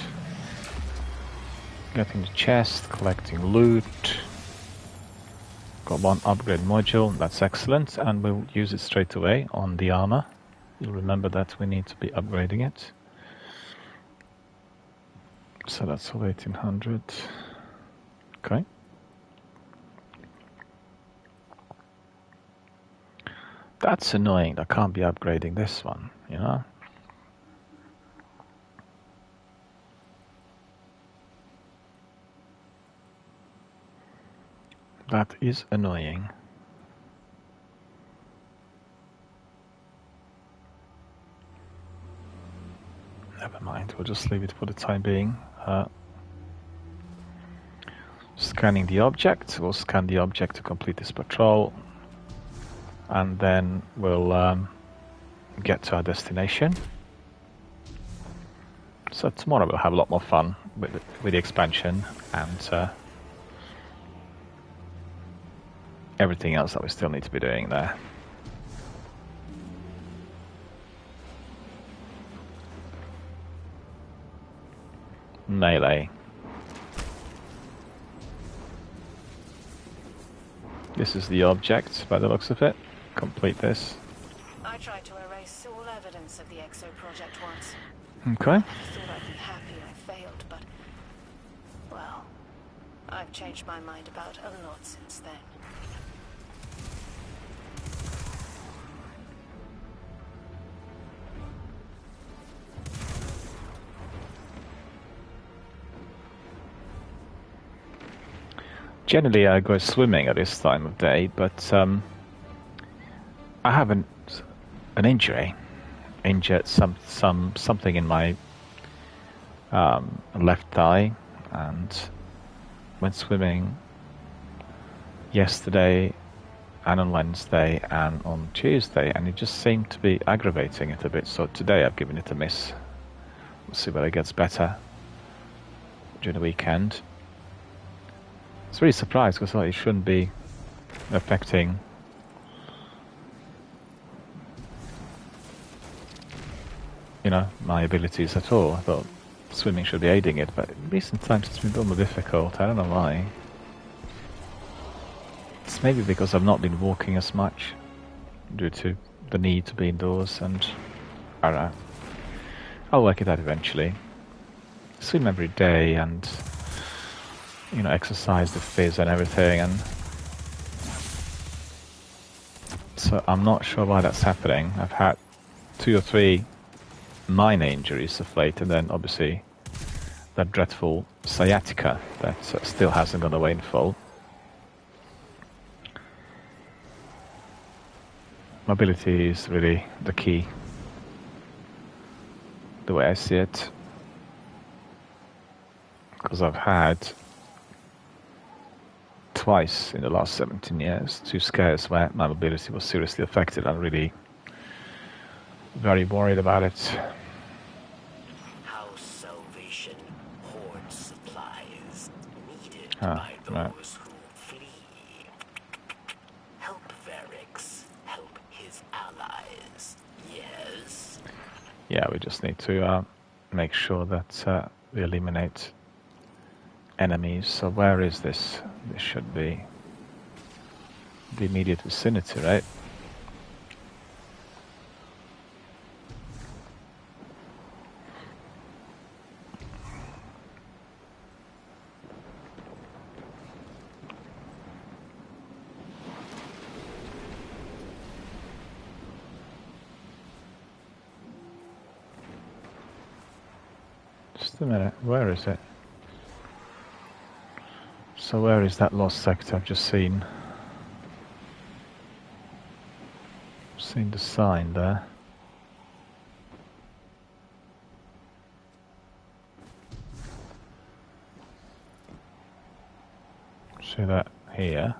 Getting the chest, collecting loot. Got one upgrade module, that's excellent, and we'll use it straight away on the armor. You'll remember that we need to be upgrading it. So that's all 1800. Okay. That's annoying, I can't be upgrading this one, you know? That is annoying. Never mind, we'll just leave it for the time being. Scanning the object, we'll scan the object to complete this patrol. And then we'll get to our destination. So tomorrow we'll have a lot more fun with the expansion and everything else that we still need to be doing there. Melee. This is the object by the looks of it. Complete this. I tried to erase all evidence of the Exo project once. Okay. I thought I'd be happy I failed, but... well, I've changed my mind about a lot since then. Generally, I go swimming at this time of day, but I have an injury. Injured something in my left thigh, and went swimming yesterday and on Wednesday and on Tuesday, and it just seemed to be aggravating it a bit. So today I've given it a miss. We'll see whether it gets better during the weekend. I was really surprised because I thought it shouldn't be affecting my abilities at all. I thought swimming should be aiding it, but in recent times it's been a bit more difficult. I don't know why. It's maybe because I've not been walking as much due to the need to be indoors, and I don't know. I'll work it out eventually. Swim every day and exercise the phys and everything, and so I'm not sure why that's happening. I've had 2 or 3 minor injuries of late, and then obviously that dreadful sciatica that still hasn't gone away in full. Mobility is really the key, the way I see it, because I've had twice in the last 17 years 2 scares where my mobility was seriously affected. I'm really very worried about it. House Salvation hoards supplies needed by those who flee. Help Varix, help his allies. Yes? Yeah, we just need to make sure that we eliminate enemies. So where is this? This should be the immediate vicinity, right? Just a minute, where is it? So where is that lost sector I've just seen? Seen the sign there. See that here.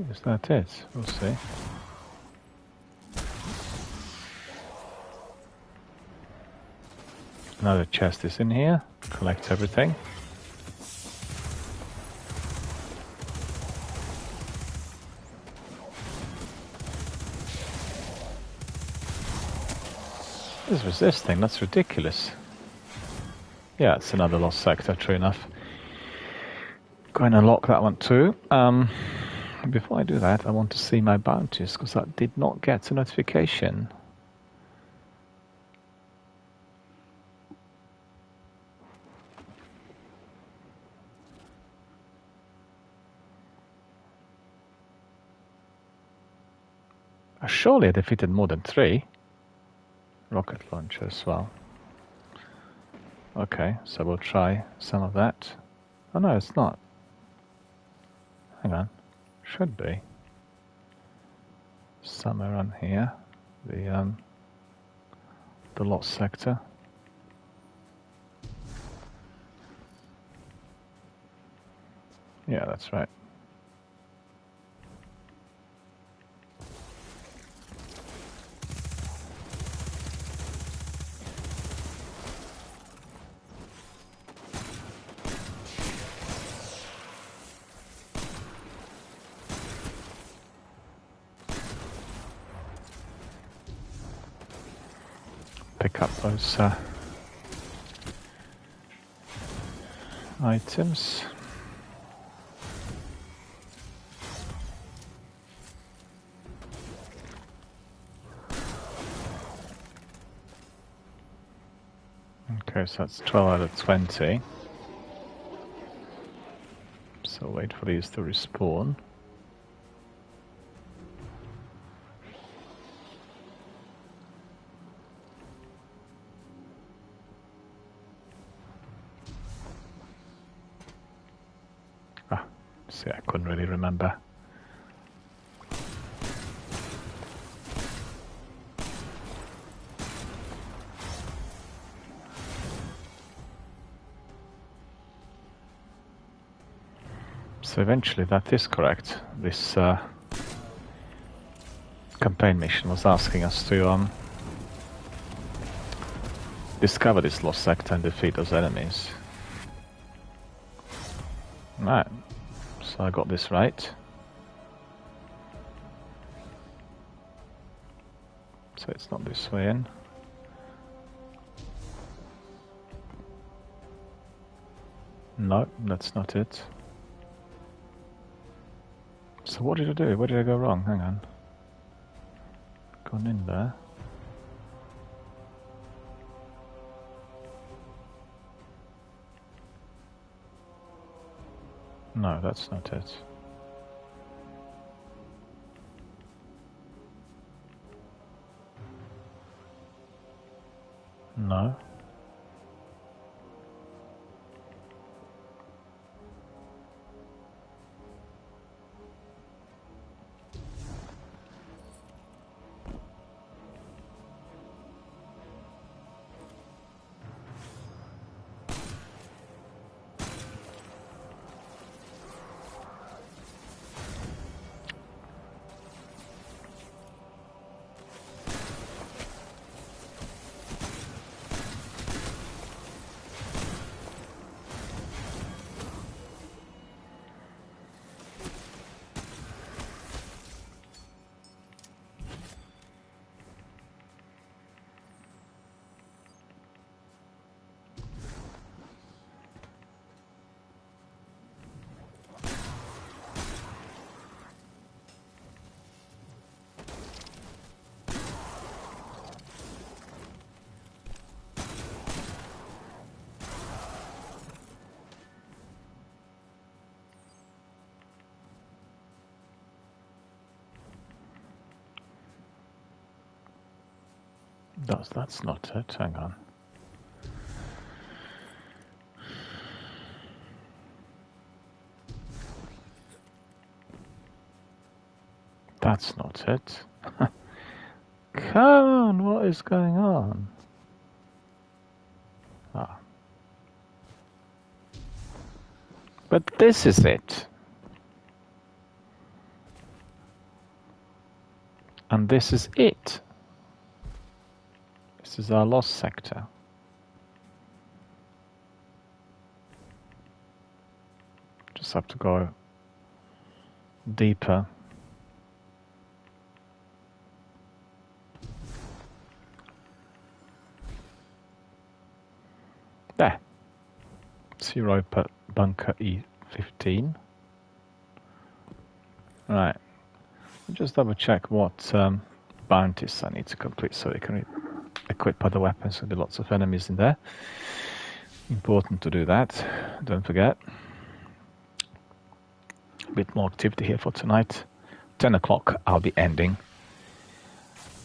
Is that it? We'll see. Another chest is in here. Collect everything. It's resisting, that's ridiculous. Yeah, it's another lost sector, true enough. Go and unlock that one too. Before I do that, I want to see my bounties, because I did not get a notification. Surely I defeated more than 3. Rocket launcher as well. Okay, so we'll try some of that. Oh no, it's not. Hang on. Should be. Somewhere on here. The lost sector. Yeah, that's right. Pick up those items. Okay, so that's 12 out of 20. So wait for these to respawn. See, I couldn't really remember. So eventually that is correct. This campaign mission was asking us to discover this lost sector and defeat those enemies. Right. So I got this right. So it's not this way in. No, that's not it. So what did I do? Where did I go wrong? Hang on. Gone in there. No, that's not it. No. That's not it. Hang on. That's not it. Come on, what is going on? Ah. But this is it. And this is it. This is our lost sector. Just have to go deeper. There. Zero per bunker E15. Right. Just double check what bounties I need to complete so they can equip other weapons. There'll be lots of enemies in there. Important to do that. Don't forget. A bit more activity here for tonight. 10 o'clock I'll be ending.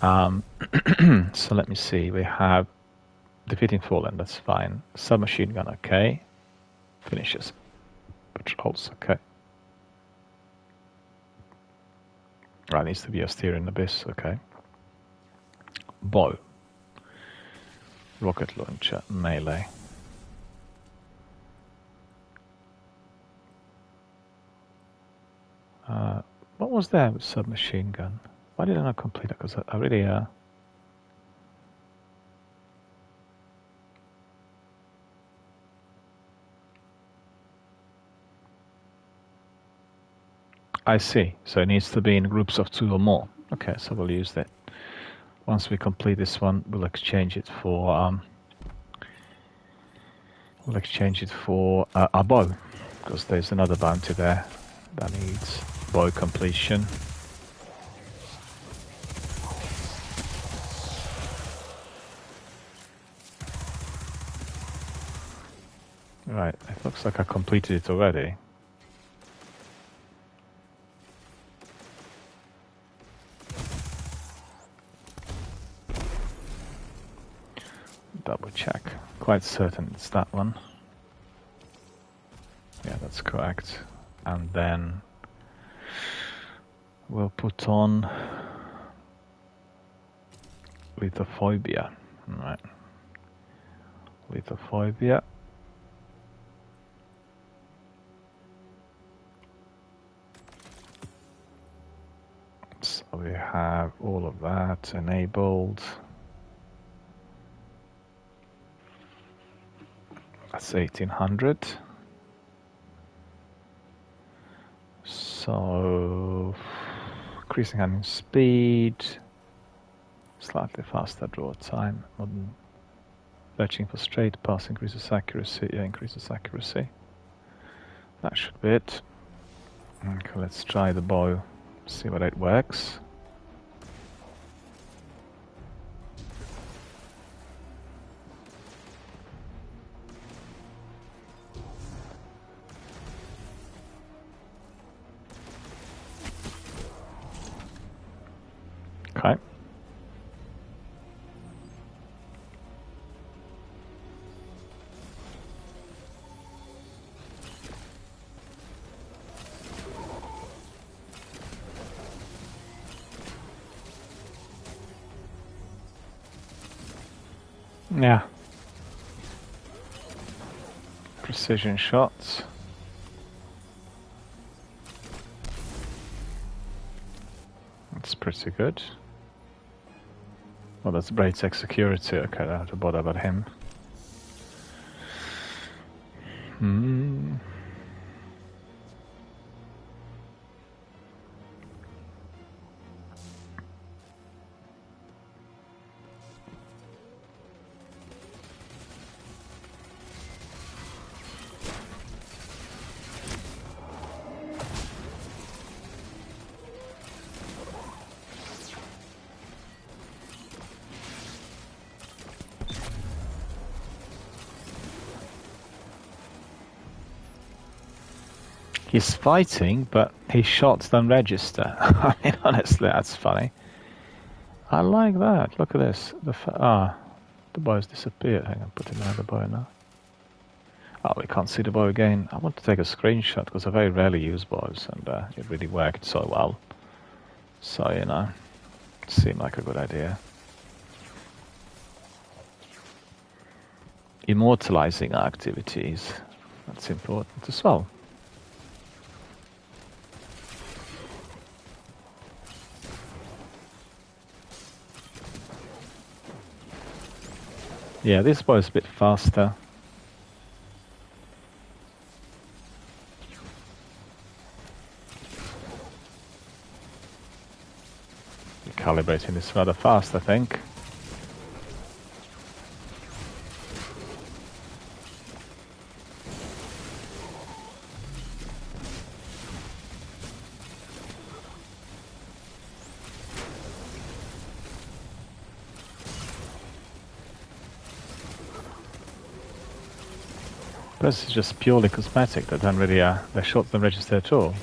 So let me see. We have defeating Fallen, that's fine. Submachine gun, okay. Finishes. Patrols, okay. Right, needs to be a Styrian Abyss, okay. Bow. Rocket launcher, melee. What was there with submachine gun? Why did I not complete it? Because I really I see. So it needs to be in groups of 2 or more. Okay, so we'll use that. Once we complete this one, we'll exchange it for a bow, because there's another bounty there that needs bow completion. Right, it looks like I completed it already. Double check. Quite certain it's that one. Yeah, that's correct. And then we'll put on Lithophobia. Right. Lithophobia. So we have all of that enabled. That's 1800. So increasing handling speed, slightly faster draw time, modern searching for straight pass increases accuracy, yeah, increases accuracy. That should be it. Okay, let's try the bow, see whether it works. Okay. Yeah. Precision shots. That's pretty good. Well, that's Braytech security. Okay, I don't have to bother about him. He's fighting, but his shots don't register. I mean, honestly, that's funny. I like that. Look at this. The bow's disappeared. Hang on, put another bow now. Oh, we can't see the bow again. I want to take a screenshot because I very rarely use bows, and it really worked so well. So, you know, it seemed like a good idea. Immortalizing our activities. That's important as well. Yeah, this bow is a bit faster. Calibrating this rather fast, I think. This is just purely cosmetic. They don't really, their shots don't register at all.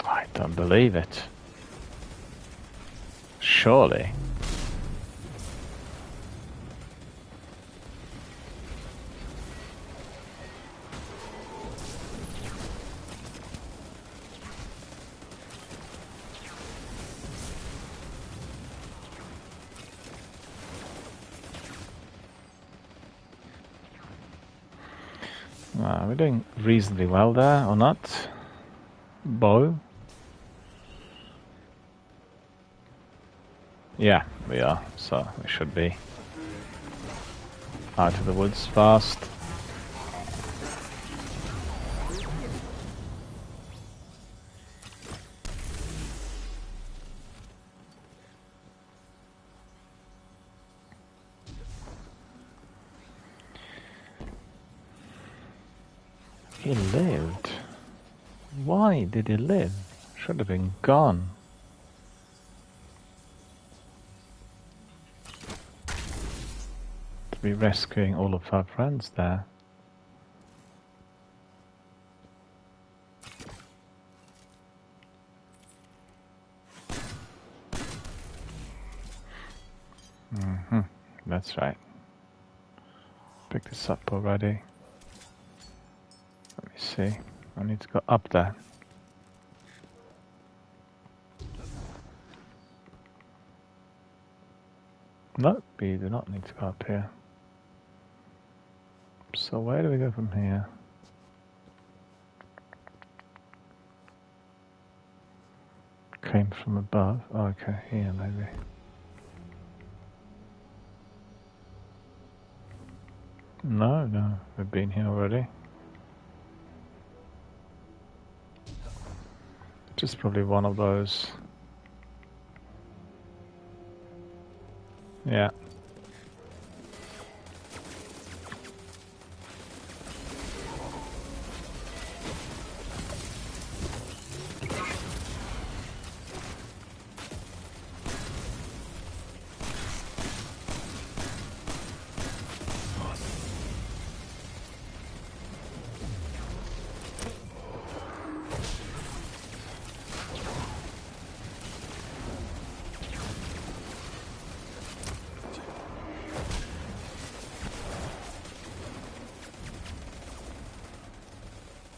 I don't believe it. Surely. We're doing reasonably well there, or not? Bow? Yeah, we are, so we should be out of the woods fast. He lived. Why did he live? Should have been gone. To be rescuing all of our friends there. That's right. Pick this up already. Let me see. I need to go up there. Nope, you do not need to go up here. So where do we go from here? Came from above. Oh, okay, here maybe. No, we've been here already. Just probably one of those. Yeah.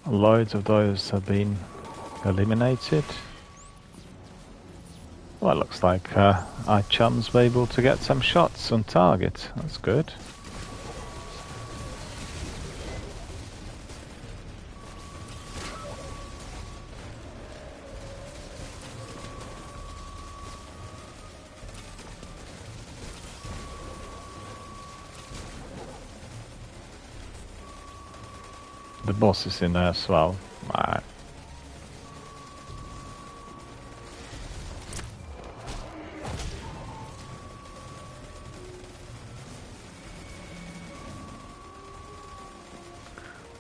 Loads of those have been eliminated. Well, it looks like our chums were able to get some shots on target. That's good. The boss is in there as well. Right.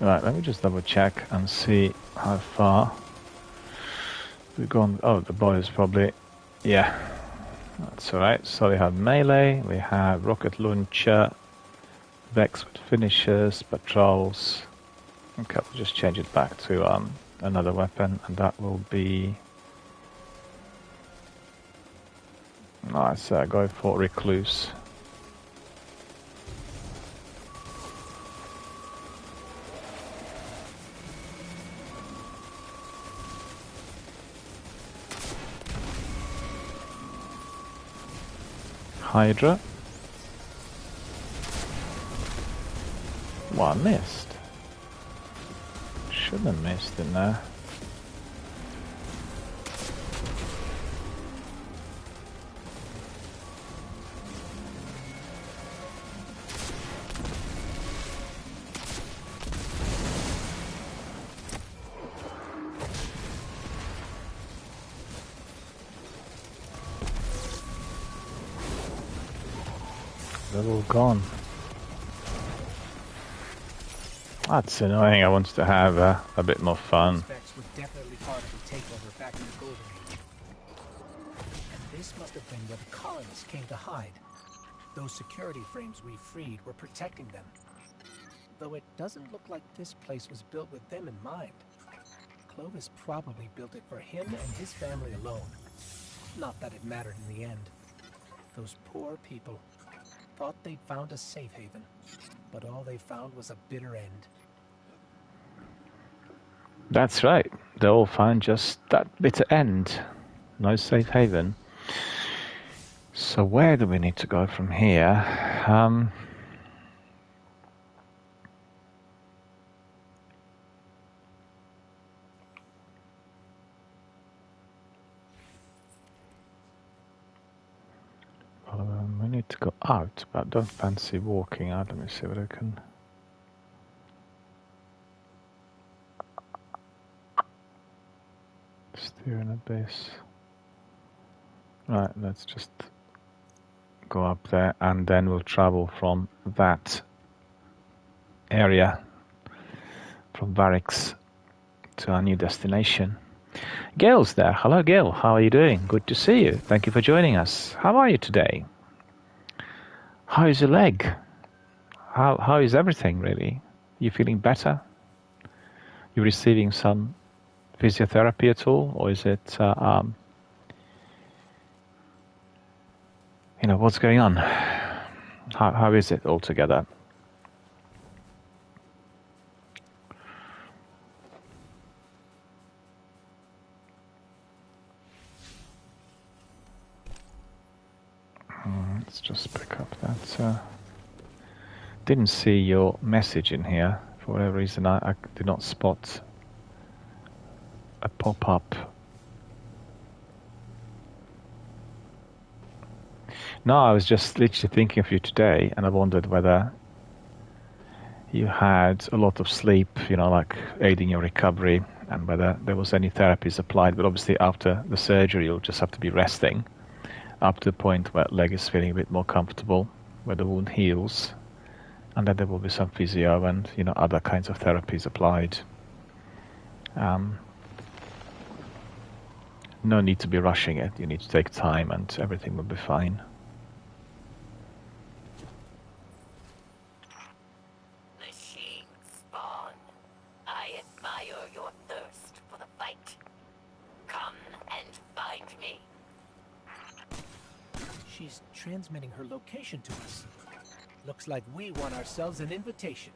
Right, let me just double check and see how far we've gone. Oh, the boy is probably... Yeah, that's alright. So we have melee, we have rocket launcher, Vex with finishers, patrols. Okay, we'll just change it back to another weapon, and that will be... Nice, go for Recluse. Hydra. Well, I missed. Shouldn't have missed in there. They're all gone. That's annoying. I wanted to have a bit more fun. Specs were definitely part of the takeover back in the Golden Age. And this must have been where the colonists came to hide. Those security frames we freed were protecting them. Though it doesn't look like this place was built with them in mind. Clovis probably built it for him and his family alone. Not that it mattered in the end. Those poor people thought they'd found a safe haven, but all they found was a bitter end. That's right. They all found just that bitter end. No safe haven. So where do we need to go from here? We need to go out, but I don't fancy walking out. Let me see what I can... Steer in abyss. Right, let's just go up there and then we'll travel from that area from Variks to our new destination. Gail's there. Hello, Gail. How are you doing? Good to see you. Thank you for joining us. How are you today? How is your leg? How is everything, really? You feeling better? You receiving some physiotherapy at all? Or is it, what's going on? How is it altogether? Let's just pick up that. Didn't see your message in here. For whatever reason, I did not spot a pop-up. No, I was just literally thinking of you today, and I wondered whether you had a lot of sleep, like aiding your recovery, and whether there was any therapies applied. But obviously after the surgery, you'll just have to be resting up to the point where leg is feeling a bit more comfortable, where the wound heals, and then there will be some physio and other kinds of therapies applied. No need to be rushing it. You need to take time, and everything will be fine. Machine Spawn, I admire your thirst for the fight. Come and find me. She's transmitting her location to us. Looks like we won ourselves an invitation.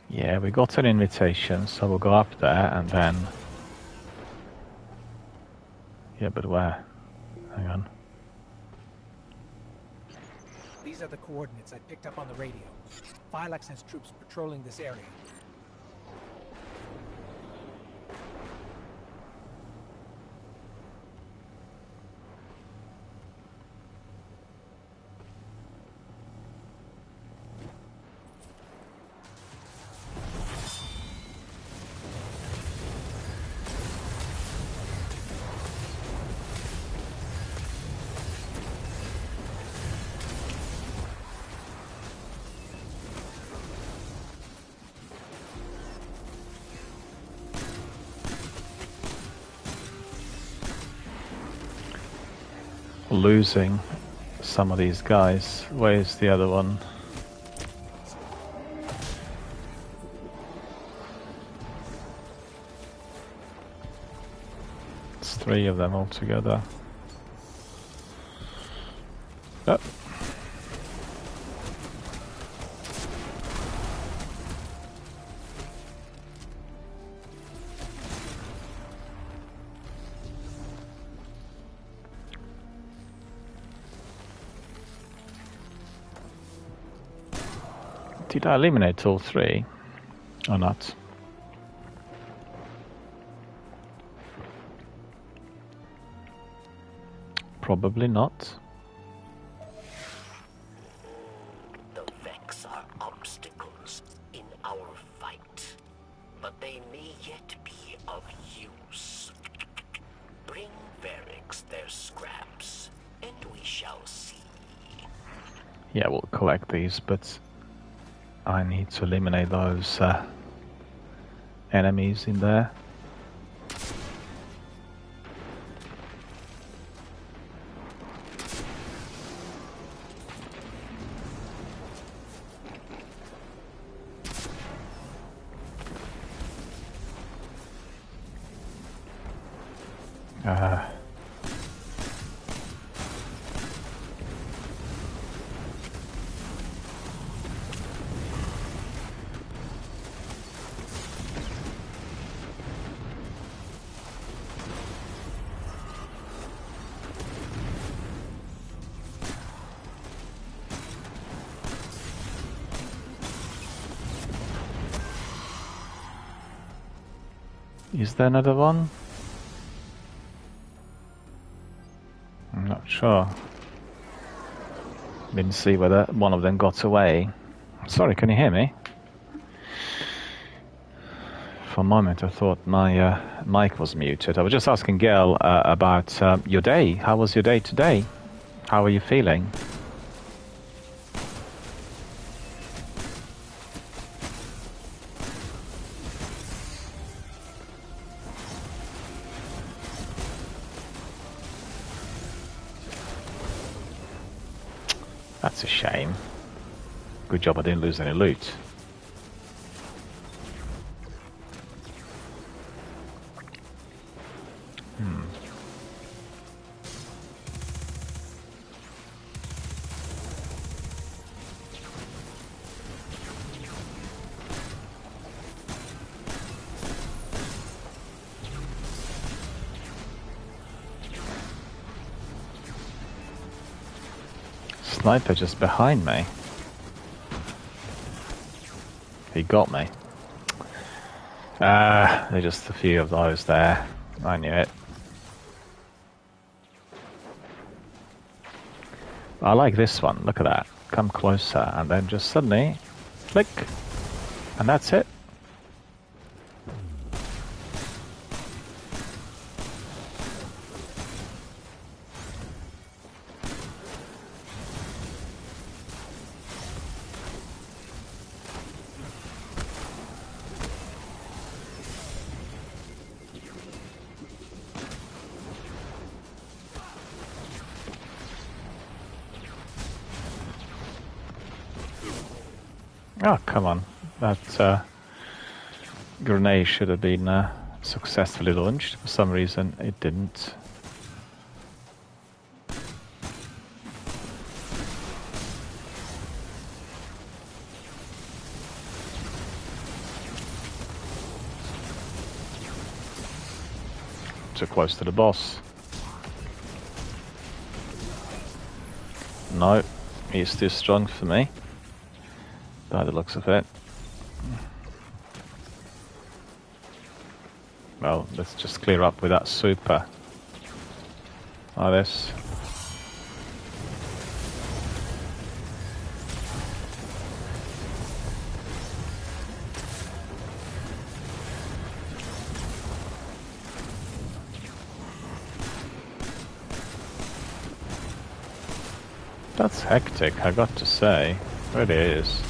Yeah, we got an invitation, so we'll go up there and then... Yeah, but where? Hang on. These are the coordinates I picked up on the radio. Phylax has troops patrolling this area. Losing some of these guys. Where's the other one? It's 3 of them altogether. Oh. Did I eliminate all 3 or not? Probably not. The Vex are obstacles in our fight, but they may yet be of use. Bring Variks their scraps, and we shall see. Yeah, we'll collect these, but I need to eliminate those enemies in there. Is there another one? I'm not sure. Didn't see whether one of them got away. Sorry, can you hear me? For a moment I thought my mic was muted. I was just asking Gail about your day. How was your day today? How are you feeling? That's a shame. Good job I didn't lose any loot. Sniper just behind me. He got me. There's just a few of those there. I knew it. I like this one. Look at that. Come closer and then just suddenly click. And that's it. Oh, come on. That grenade should have been successfully launched. For some reason, it didn't. Too close to the boss. No, he's too strong for me. By the looks of it. Well, let's just clear up with that super. Like this. That's hectic, I got to say. It really is.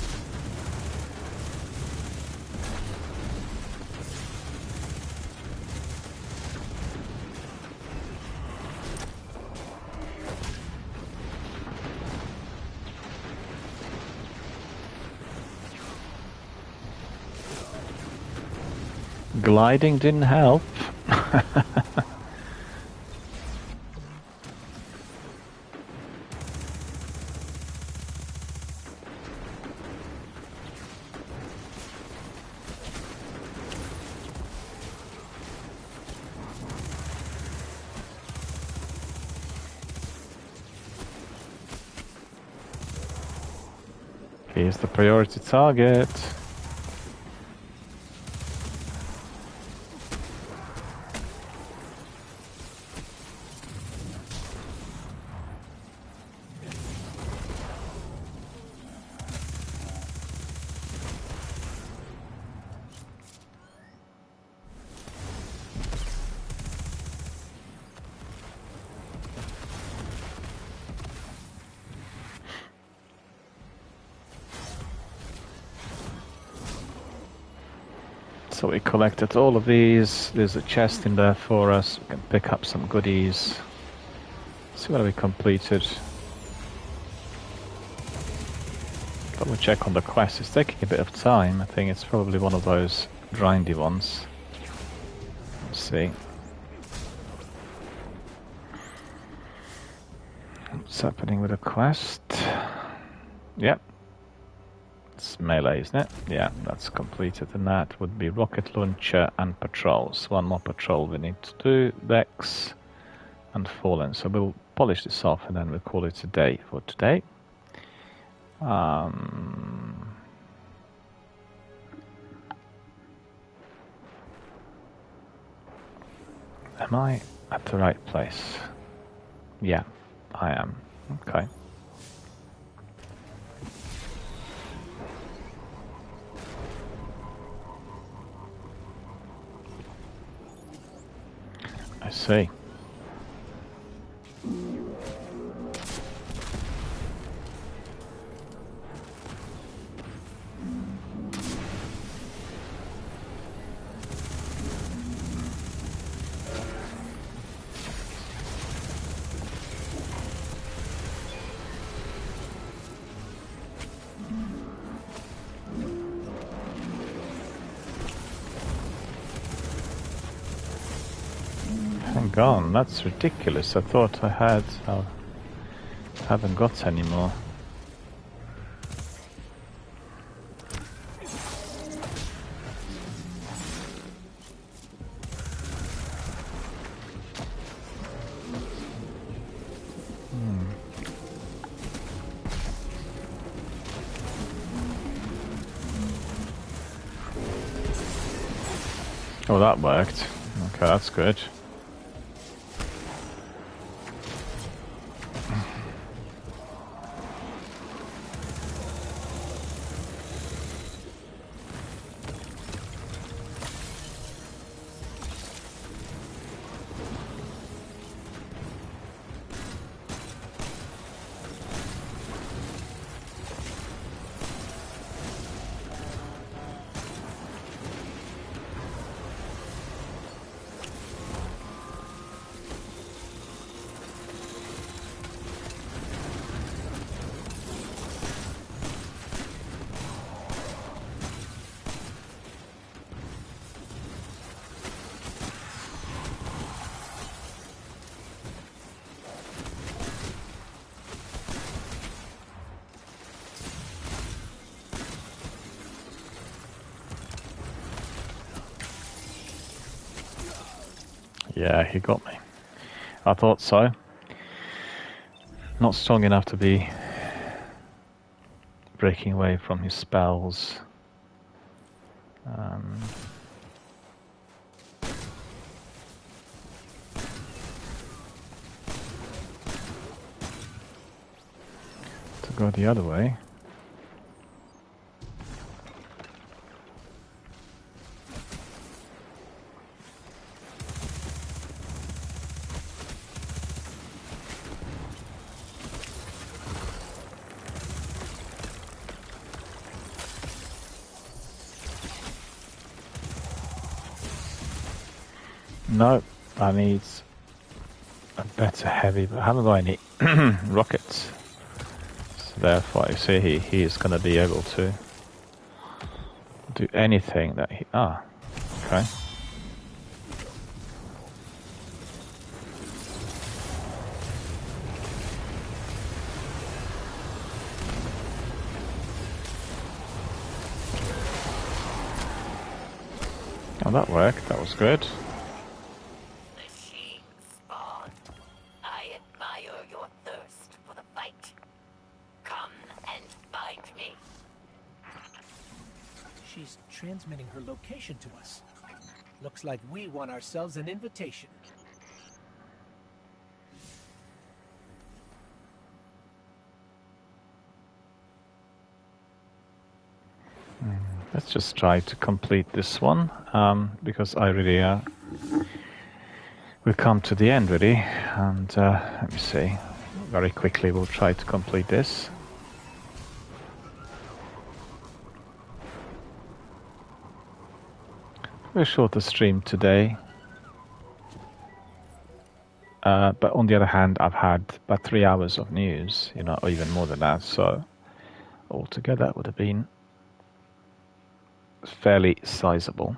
Gliding didn't help. Here's the priority target. So we collected all of these. There's a chest in there for us. We can pick up some goodies. See what we completed. Double check on the quest. It's taking a bit of time. I think it's probably one of those grindy ones. Let's see. What's happening with the quest? Yep. It's melee, isn't it? Yeah, that's completed. And that would be rocket launcher and patrols. One more patrol we need to do. Vex and Fallen. So we'll polish this off and then we'll call it a day for today. Am I at the right place? Yeah, I am. Okay. I see. gone. That's ridiculous. I thought I had. I haven't got any more. Oh, that worked. Okay, that's good. Yeah, he got me. I thought so. Not strong enough to be breaking away from his spells. To go the other way. No, I need a better heavy, but I haven't got any rockets. So therefore, you see, he is going to be able to do anything that he... Ah, okay. Oh, that worked. That was good. She's transmitting her location to us. Looks like we won ourselves an invitation. Let's just try to complete this one, because I really we've come to the end really, and let me see. Very quickly we'll try to complete this. Very shorter stream today, but on the other hand, I've had about 3 hours of news, you know, or even more than that. So altogether, it would have been fairly sizable.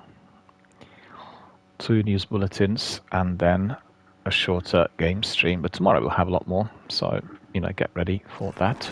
2 news bulletins and then a shorter game stream. But tomorrow we'll have a lot more, so you know, get ready for that.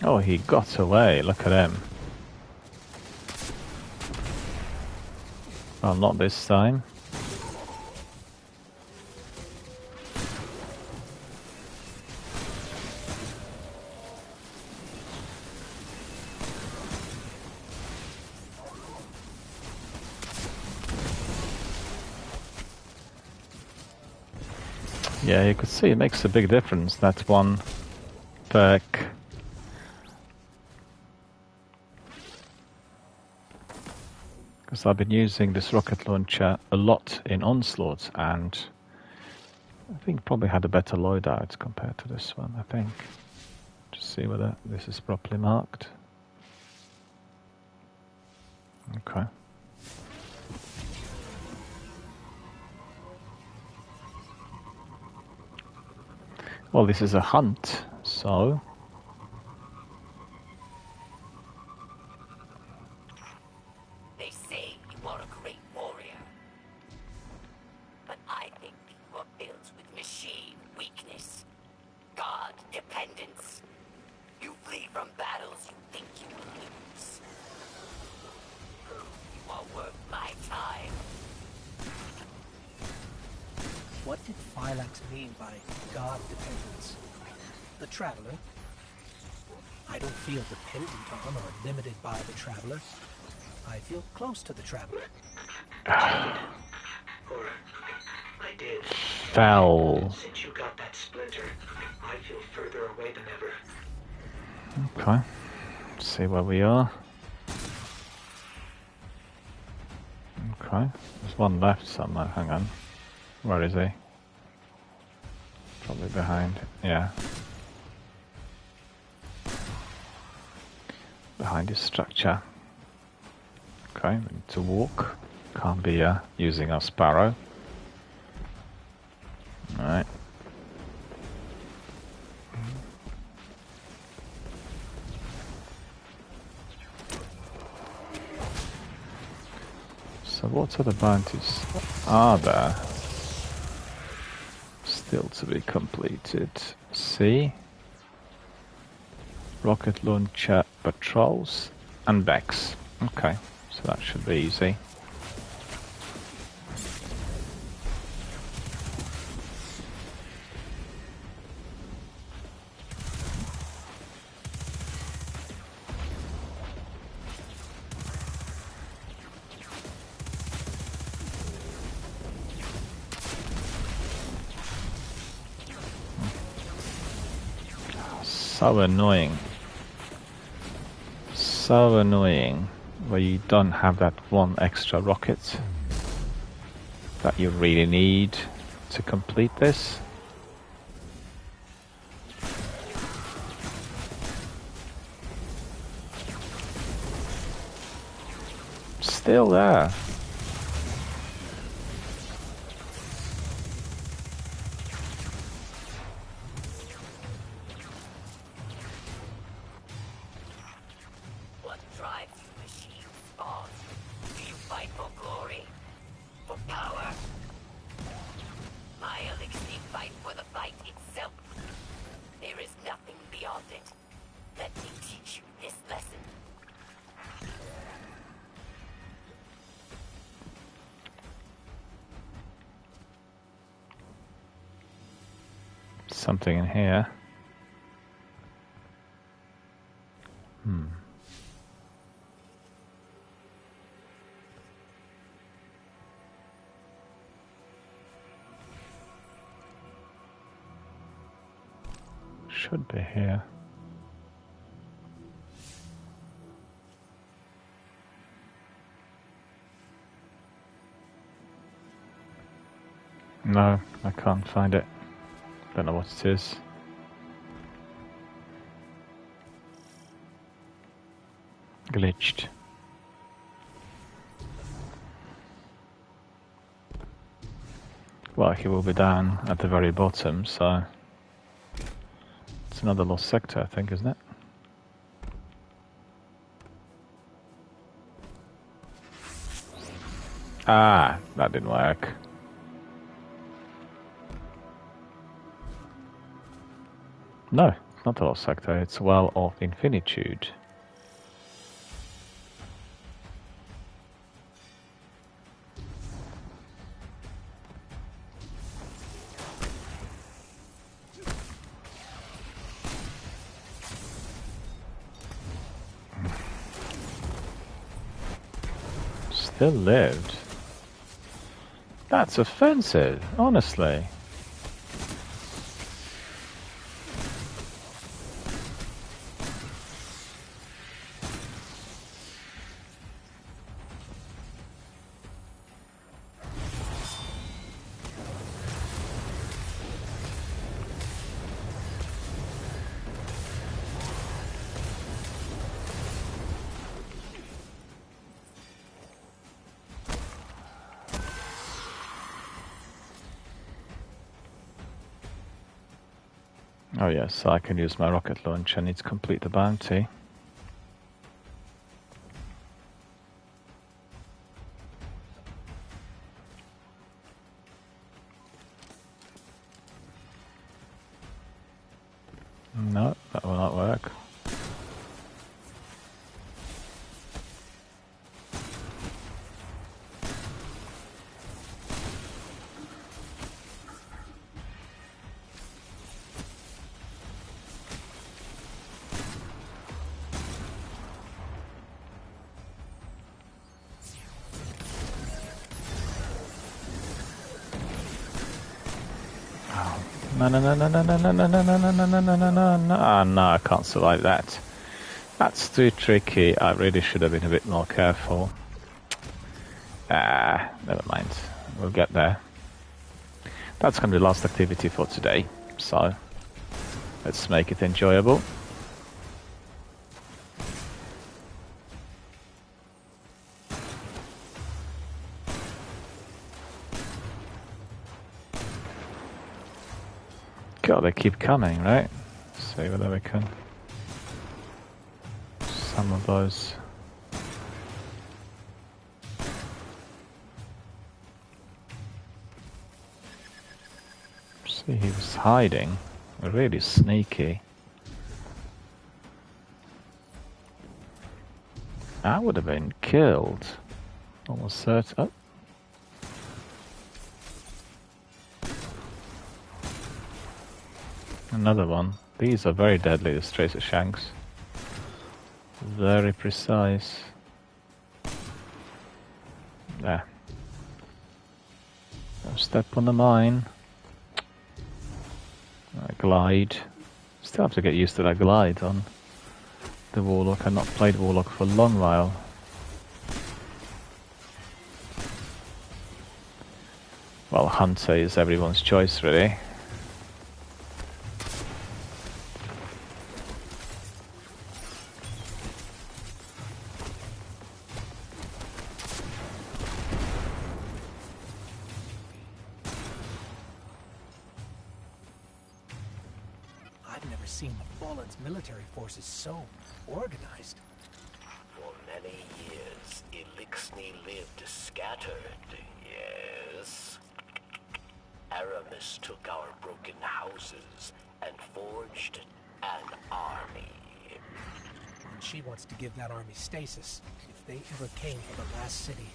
Oh, he got away. Look at him. Well, not this time. Yeah, you could see it makes a big difference. That one perk Because I've been using this rocket launcher a lot in Onslaught, and I think probably had a better loadout compared to this one, I think. Just see whether this is properly marked. Okay. Well, this is a hunt, so... They say you are a great warrior. But I think you are built with machine weakness. God dependence. You flee from battles you think you will lose. You are worth my time. What did Phylax mean by God dependence? The Traveler? I don't feel dependent on or limited by the Traveler. I feel close to the Traveler. Or I did. Fell. Since you got that splinter, I feel further away than ever. Okay. Let's see where we are. Okay. There's one left somewhere. Hang on. Where is he? Probably behind. Yeah. Behind this structure. Okay, we need to walk. Can't be using our sparrow. Alright. So what are the bounties are there? Still to be completed. See? Rocket launcher, patrols, and Bex. Okay, so that should be easy. So annoying. So annoying where you don't have that one extra rocket that you really need to complete this. Still there. Something in here. Should be here. No, I can't find it. Don't know what it is. Glitched. Well, he will be down at the very bottom, so it's another lost sector, I think, isn't it? Ah, that didn't work. No, it's not a lost sector, it's Well of Infinitude. Still lived. That's offensive, honestly. Oh yes, so I can use my rocket launcher. I need to complete the bounty. No, that will not work. No, no, no, no, no, no, no, no, no, no, no, no, no, no, no, no, no. Ah, no, I can't survive that. That's too tricky. I really should have been a bit more careful. Ah, never mind. We'll get there. That's going to be the last activity for today. So, let's make it enjoyable. God, they keep coming, right? See whether we can... Some of those... See, he was hiding. Really sneaky. I would have been killed. Almost certain. Oh. Another one. These are very deadly, the Tracer Shanks. Very precise. There. Don't step on the mine. Glide. Still have to get used to that glide on the Warlock. I've not played Warlock for a long while. Well, Hunter is everyone's choice, really. Seen the Fallen's military forces so organized. For many years, Eliksni lived scattered, yes. Aramis took our broken houses and forged an army. And she wants to give that army stasis, if they ever came for the last city.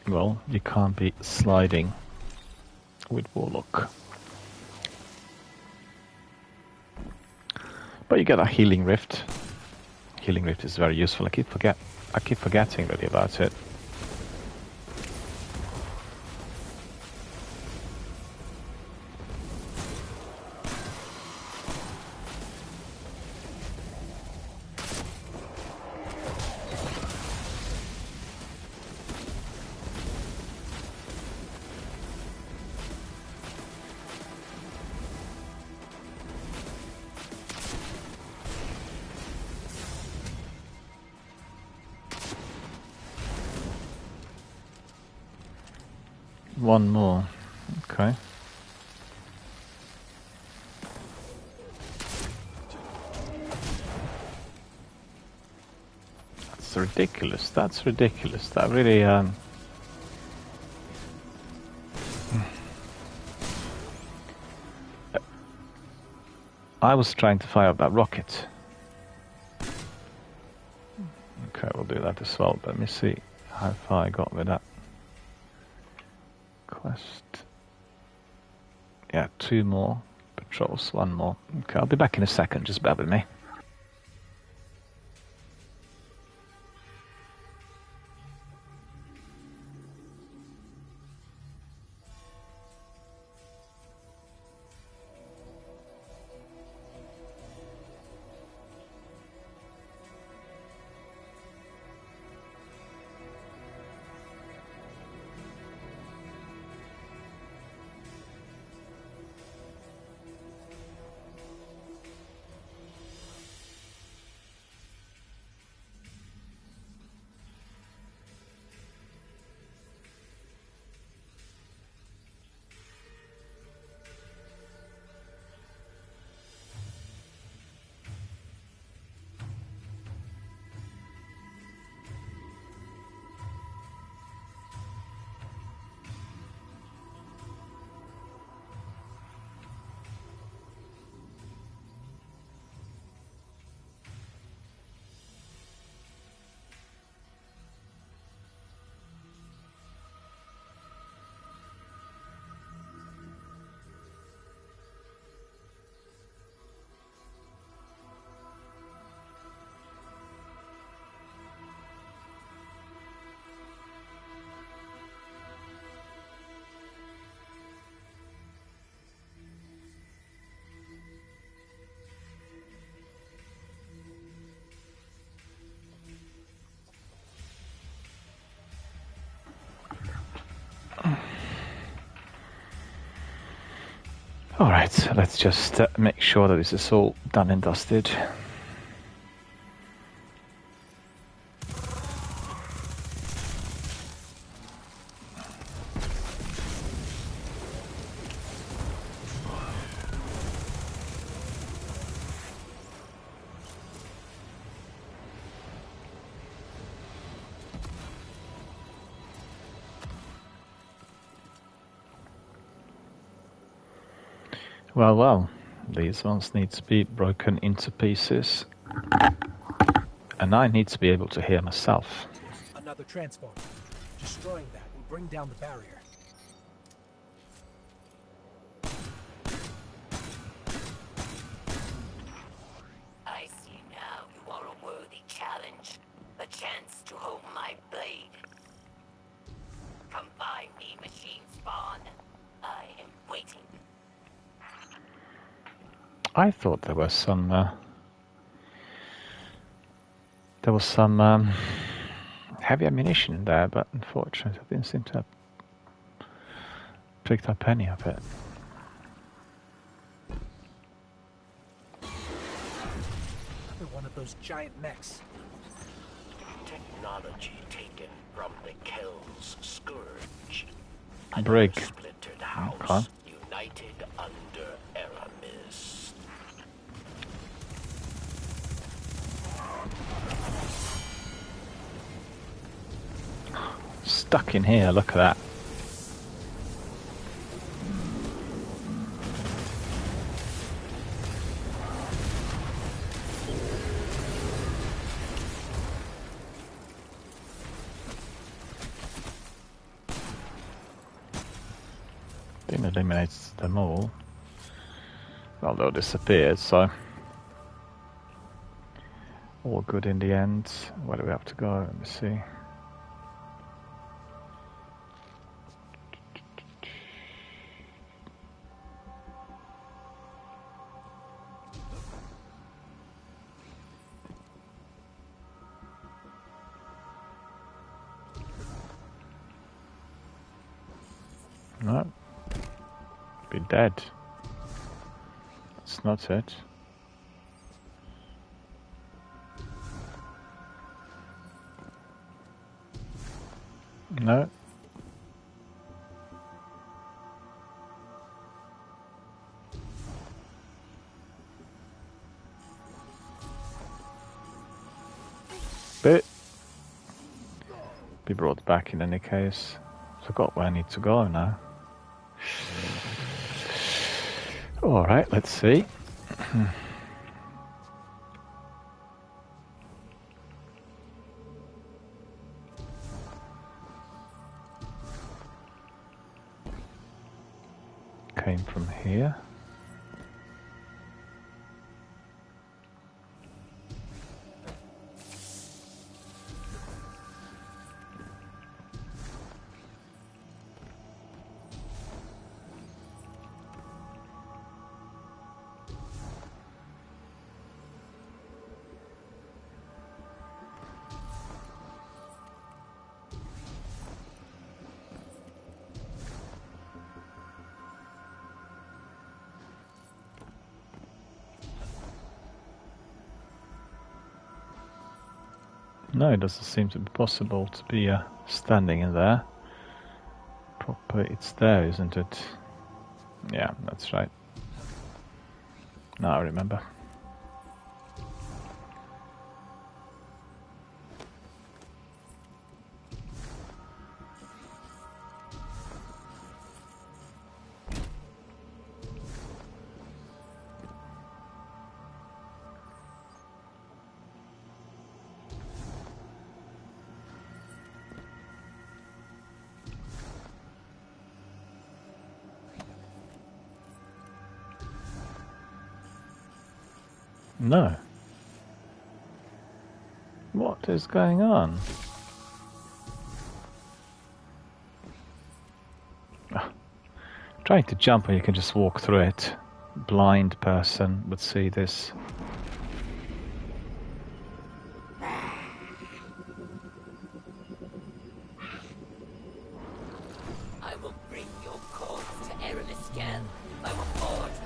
Well, you can't be sliding with Warlock. But you get a healing rift. Healing rift is very useful. I keep forgetting really about it. One more. Okay. That's ridiculous. That's ridiculous. That really I was trying to fire up that rocket. Okay, we'll do that as well. Let me see how far I got with that. Quest. Yeah, 2 more patrols, 1 more. Okay, I'll be back in a second, just bear with me. Alright, so let's just make sure that this is all done and dusted. Well, these ones need to be broken into pieces. And I need to be able to hear myself. Another transport. Destroying that will bring down the barrier. I see now you are a worthy challenge. A chance to hold my blade. Come by me, machine spawn. I am waiting. I thought there was some heavy ammunition in there, but unfortunately I didn't seem to have picked up any of it. Another one of those giant mechs. Technology taken from the Kel's scourge. Brig. Another splintered house, Okay. united under Aramis. Stuck in here, look at that. Didn't eliminate them all. Well, they all disappeared, so all good in the end. Where do we have to go? Let me see. No. Be dead. That's not it. No. But be brought back in any case. Forgot where I need to go now. Alright, let's see. Came from here. No, it doesn't seem to be possible to be standing in there. Proper, it's there, isn't it? Yeah, that's right. Now I remember. No. What is going on? Trying to jump when you can just walk through it. Blind person would see this. I will bring your corpse to Aramis again. I will forge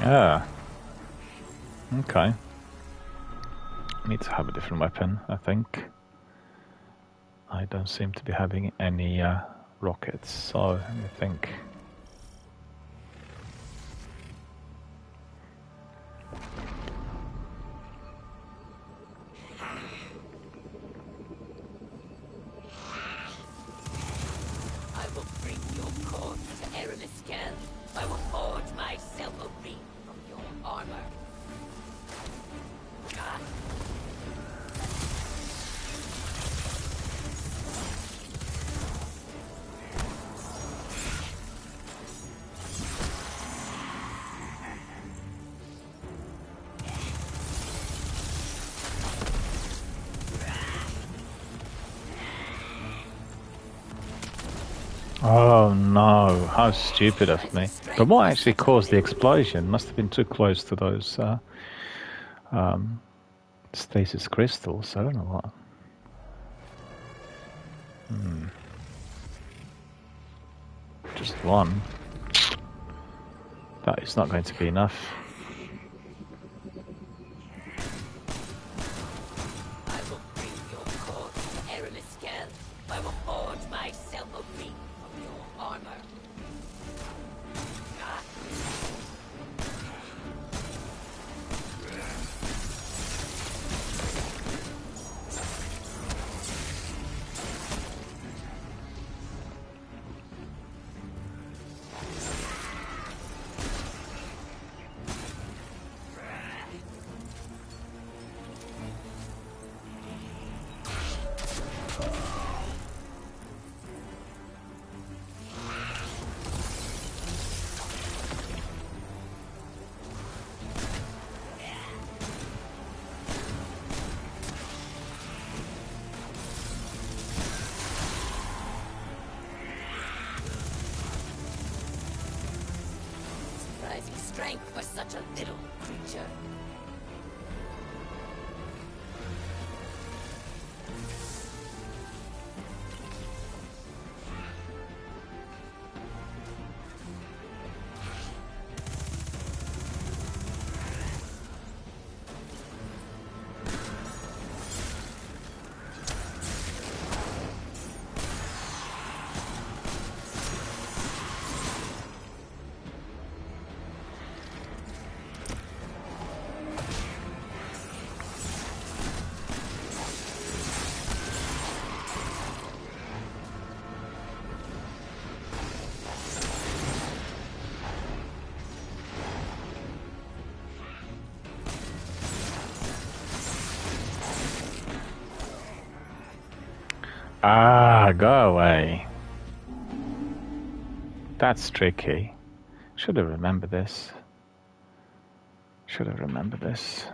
Ah. Okay. Need to have a different weapon, I think. I don't seem to be having any rockets, so let me think. I will bring your corpse to Eremiskell. I will forge myself a ring from your armor. Oh no, how stupid of me. But what actually caused the explosion? Must have been too close to those stasis crystals. I don't know what. Just one. That is not going to be enough. I will bring your corpse to Eremiskell. I will forge myself a ring from your armor. Surprising strength for such a little creature. Ah, go away. That's tricky. Should have remembered this. Should have remembered this.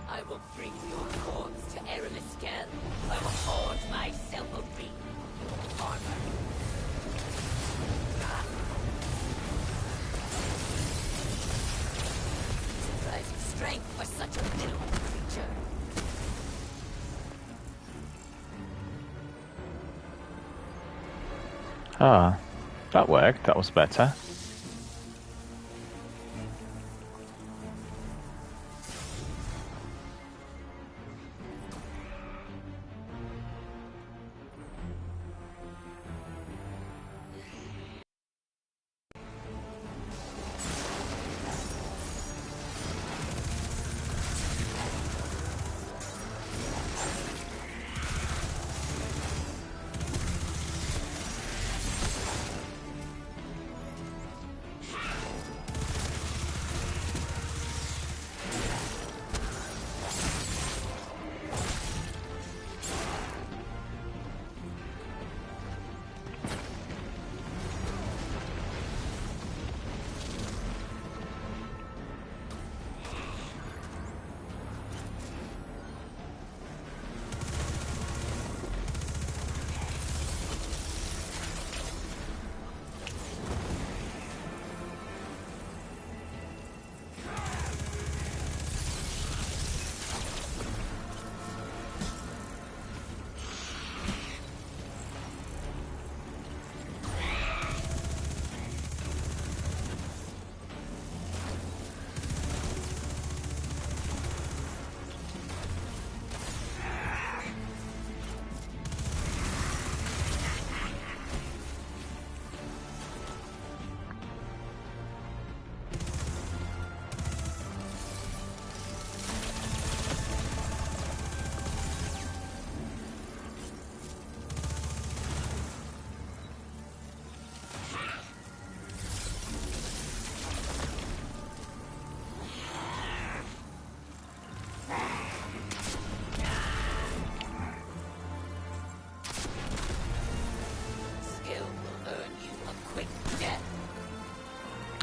I will bring your corpse to Eremiskell. I will forge myself a ring from your armor. Surprising strength for such a little creature. Ah, that worked. That was better.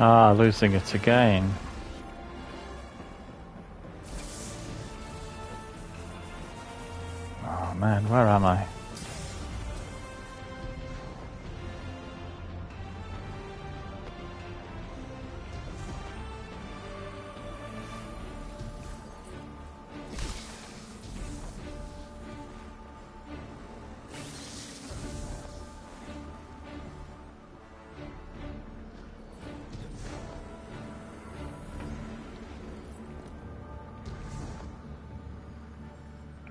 Ah, losing it again. Oh man, where am I?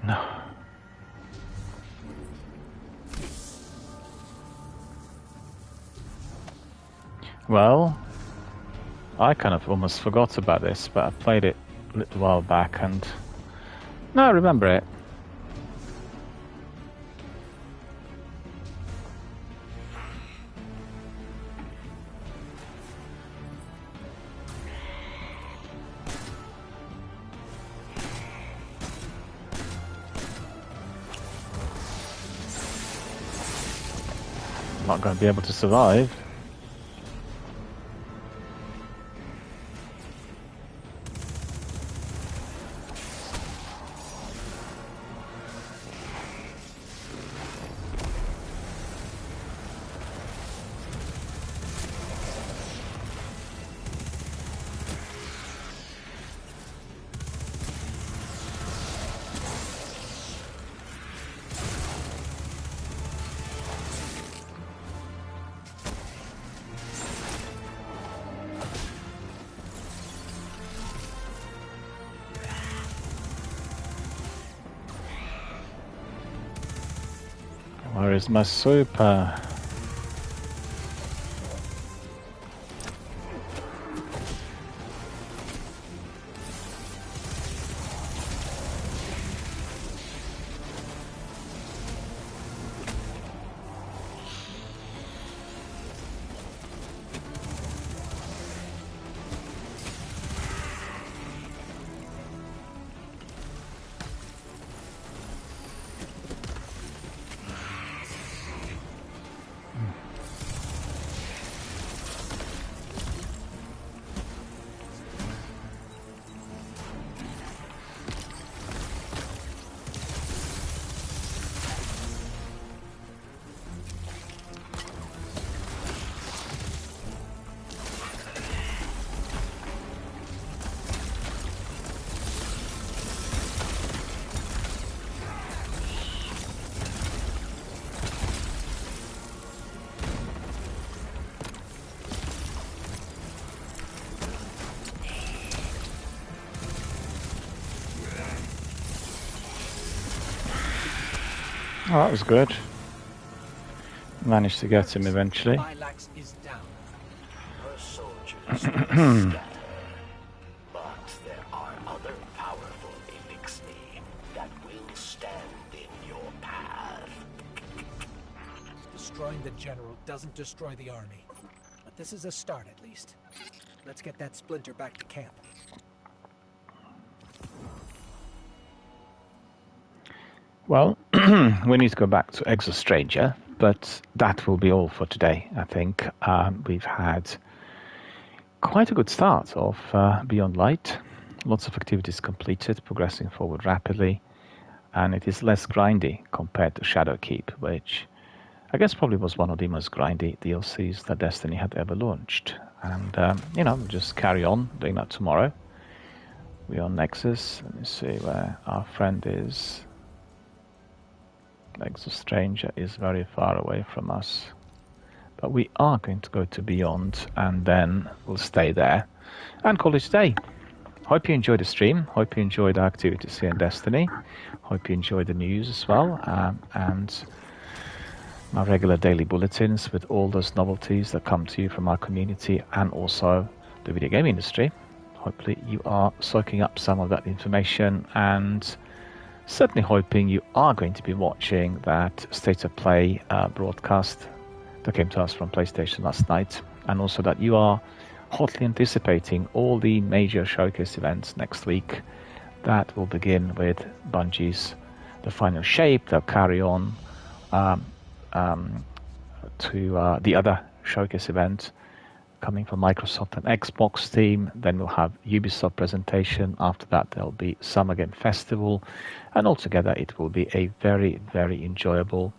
No. Well, I kind of almost forgot about this, but I played it a little while back and... No, I remember it. Not going to be able to survive. Where is my super? Oh, that was good. Managed to get him eventually. Mylax is down. Her soldiers scattered, but there are other powerful Elixni that will stand in your path. Destroying the general doesn't destroy the army. But this is a start at least. Let's get that splinter back to camp. Well, we need to go back to Exostranger, but that will be all for today, I think. We've had quite a good start of Beyond Light. Lots of activities completed, progressing forward rapidly, and it is less grindy compared to Shadowkeep, which I guess probably was one of the most grindy DLCs that Destiny had ever launched. And, we'll just carry on doing that tomorrow. We're on Nexus. Let me see where our friend is. Exostranger is very far away from us, but we are going to go to Beyond and then we'll stay there and call it a day. Hope you enjoyed the stream, hope you enjoyed the activities here in Destiny, hope you enjoyed the news as well, and my regular daily bulletins with all those novelties that come to you from our community and also the video game industry. Hopefully you are soaking up some of that information, and certainly hoping you are going to be watching that State of Play broadcast that came to us from PlayStation last night, and also that you are hotly anticipating all the major showcase events next week. That will begin with Bungie's The Final Shape. They'll carry on to the other showcase event coming from Microsoft and Xbox team. Then we'll have Ubisoft presentation. After that, there'll be Summer Game Festival. And altogether, it will be a very, very enjoyable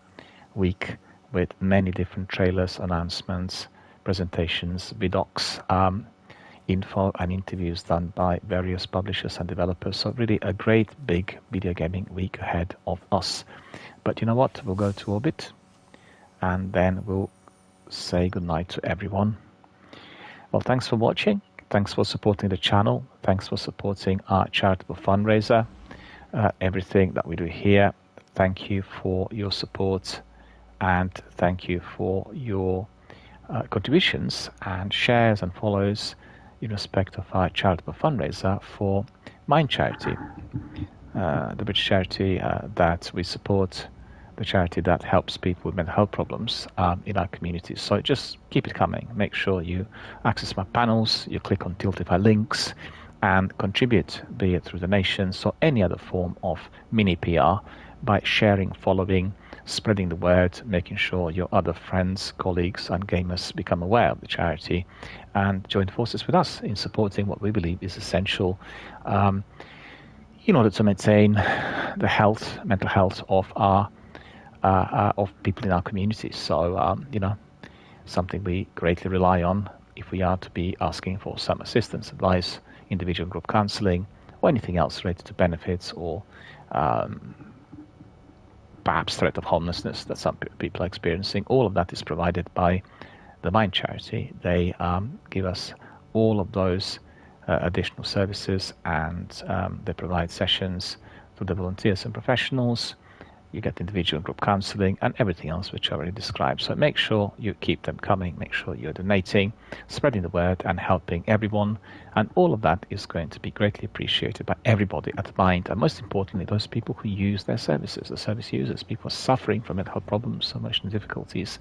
week with many different trailers, announcements, presentations, vidocs, info and interviews done by various publishers and developers. So really a great big video gaming week ahead of us. But you know what? We'll go to Orbit and then we'll say goodnight to everyone. Well, thanks for watching. Thanks for supporting the channel. Thanks for supporting our charitable fundraiser. Everything that we do here. Thank you for your support and thank you for your contributions and shares and follows in respect of our charitable fundraiser for Mind Charity, the British charity that we support, the charity that helps people with mental health problems in our community. So just keep it coming. Make sure you access my panels, you click on Tiltify links and contribute, be it through donations or any other form of mini PR by sharing, following, spreading the word, making sure your other friends, colleagues and gamers become aware of the charity and join forces with us in supporting what we believe is essential in order to maintain the health, mental health of our of people in our communities. So, something we greatly rely on if we are to be asking for some assistance, advice, individual group counseling, or anything else related to benefits or perhaps threat of homelessness that some people are experiencing. All of that is provided by the Mind Charity. They give us all of those additional services and they provide sessions to the volunteers and professionals. You get individual group counseling and everything else which I already described. So make sure you keep them coming, make sure you're donating, spreading the word and helping everyone. And all of that is going to be greatly appreciated by everybody at Mind. And most importantly, those people who use their services, the service users, people suffering from mental health problems, emotional difficulties.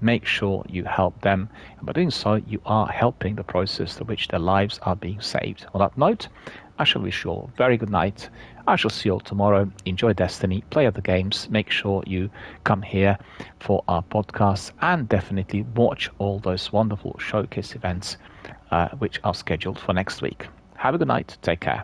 Make sure you help them. And by doing so, you are helping the process through which their lives are being saved. On that note, I shall wish you all a very good night. I shall see you all tomorrow. Enjoy Destiny, play other games. Make sure you come here for our podcasts and definitely watch all those wonderful showcase events which are scheduled for next week. Have a good night. Take care.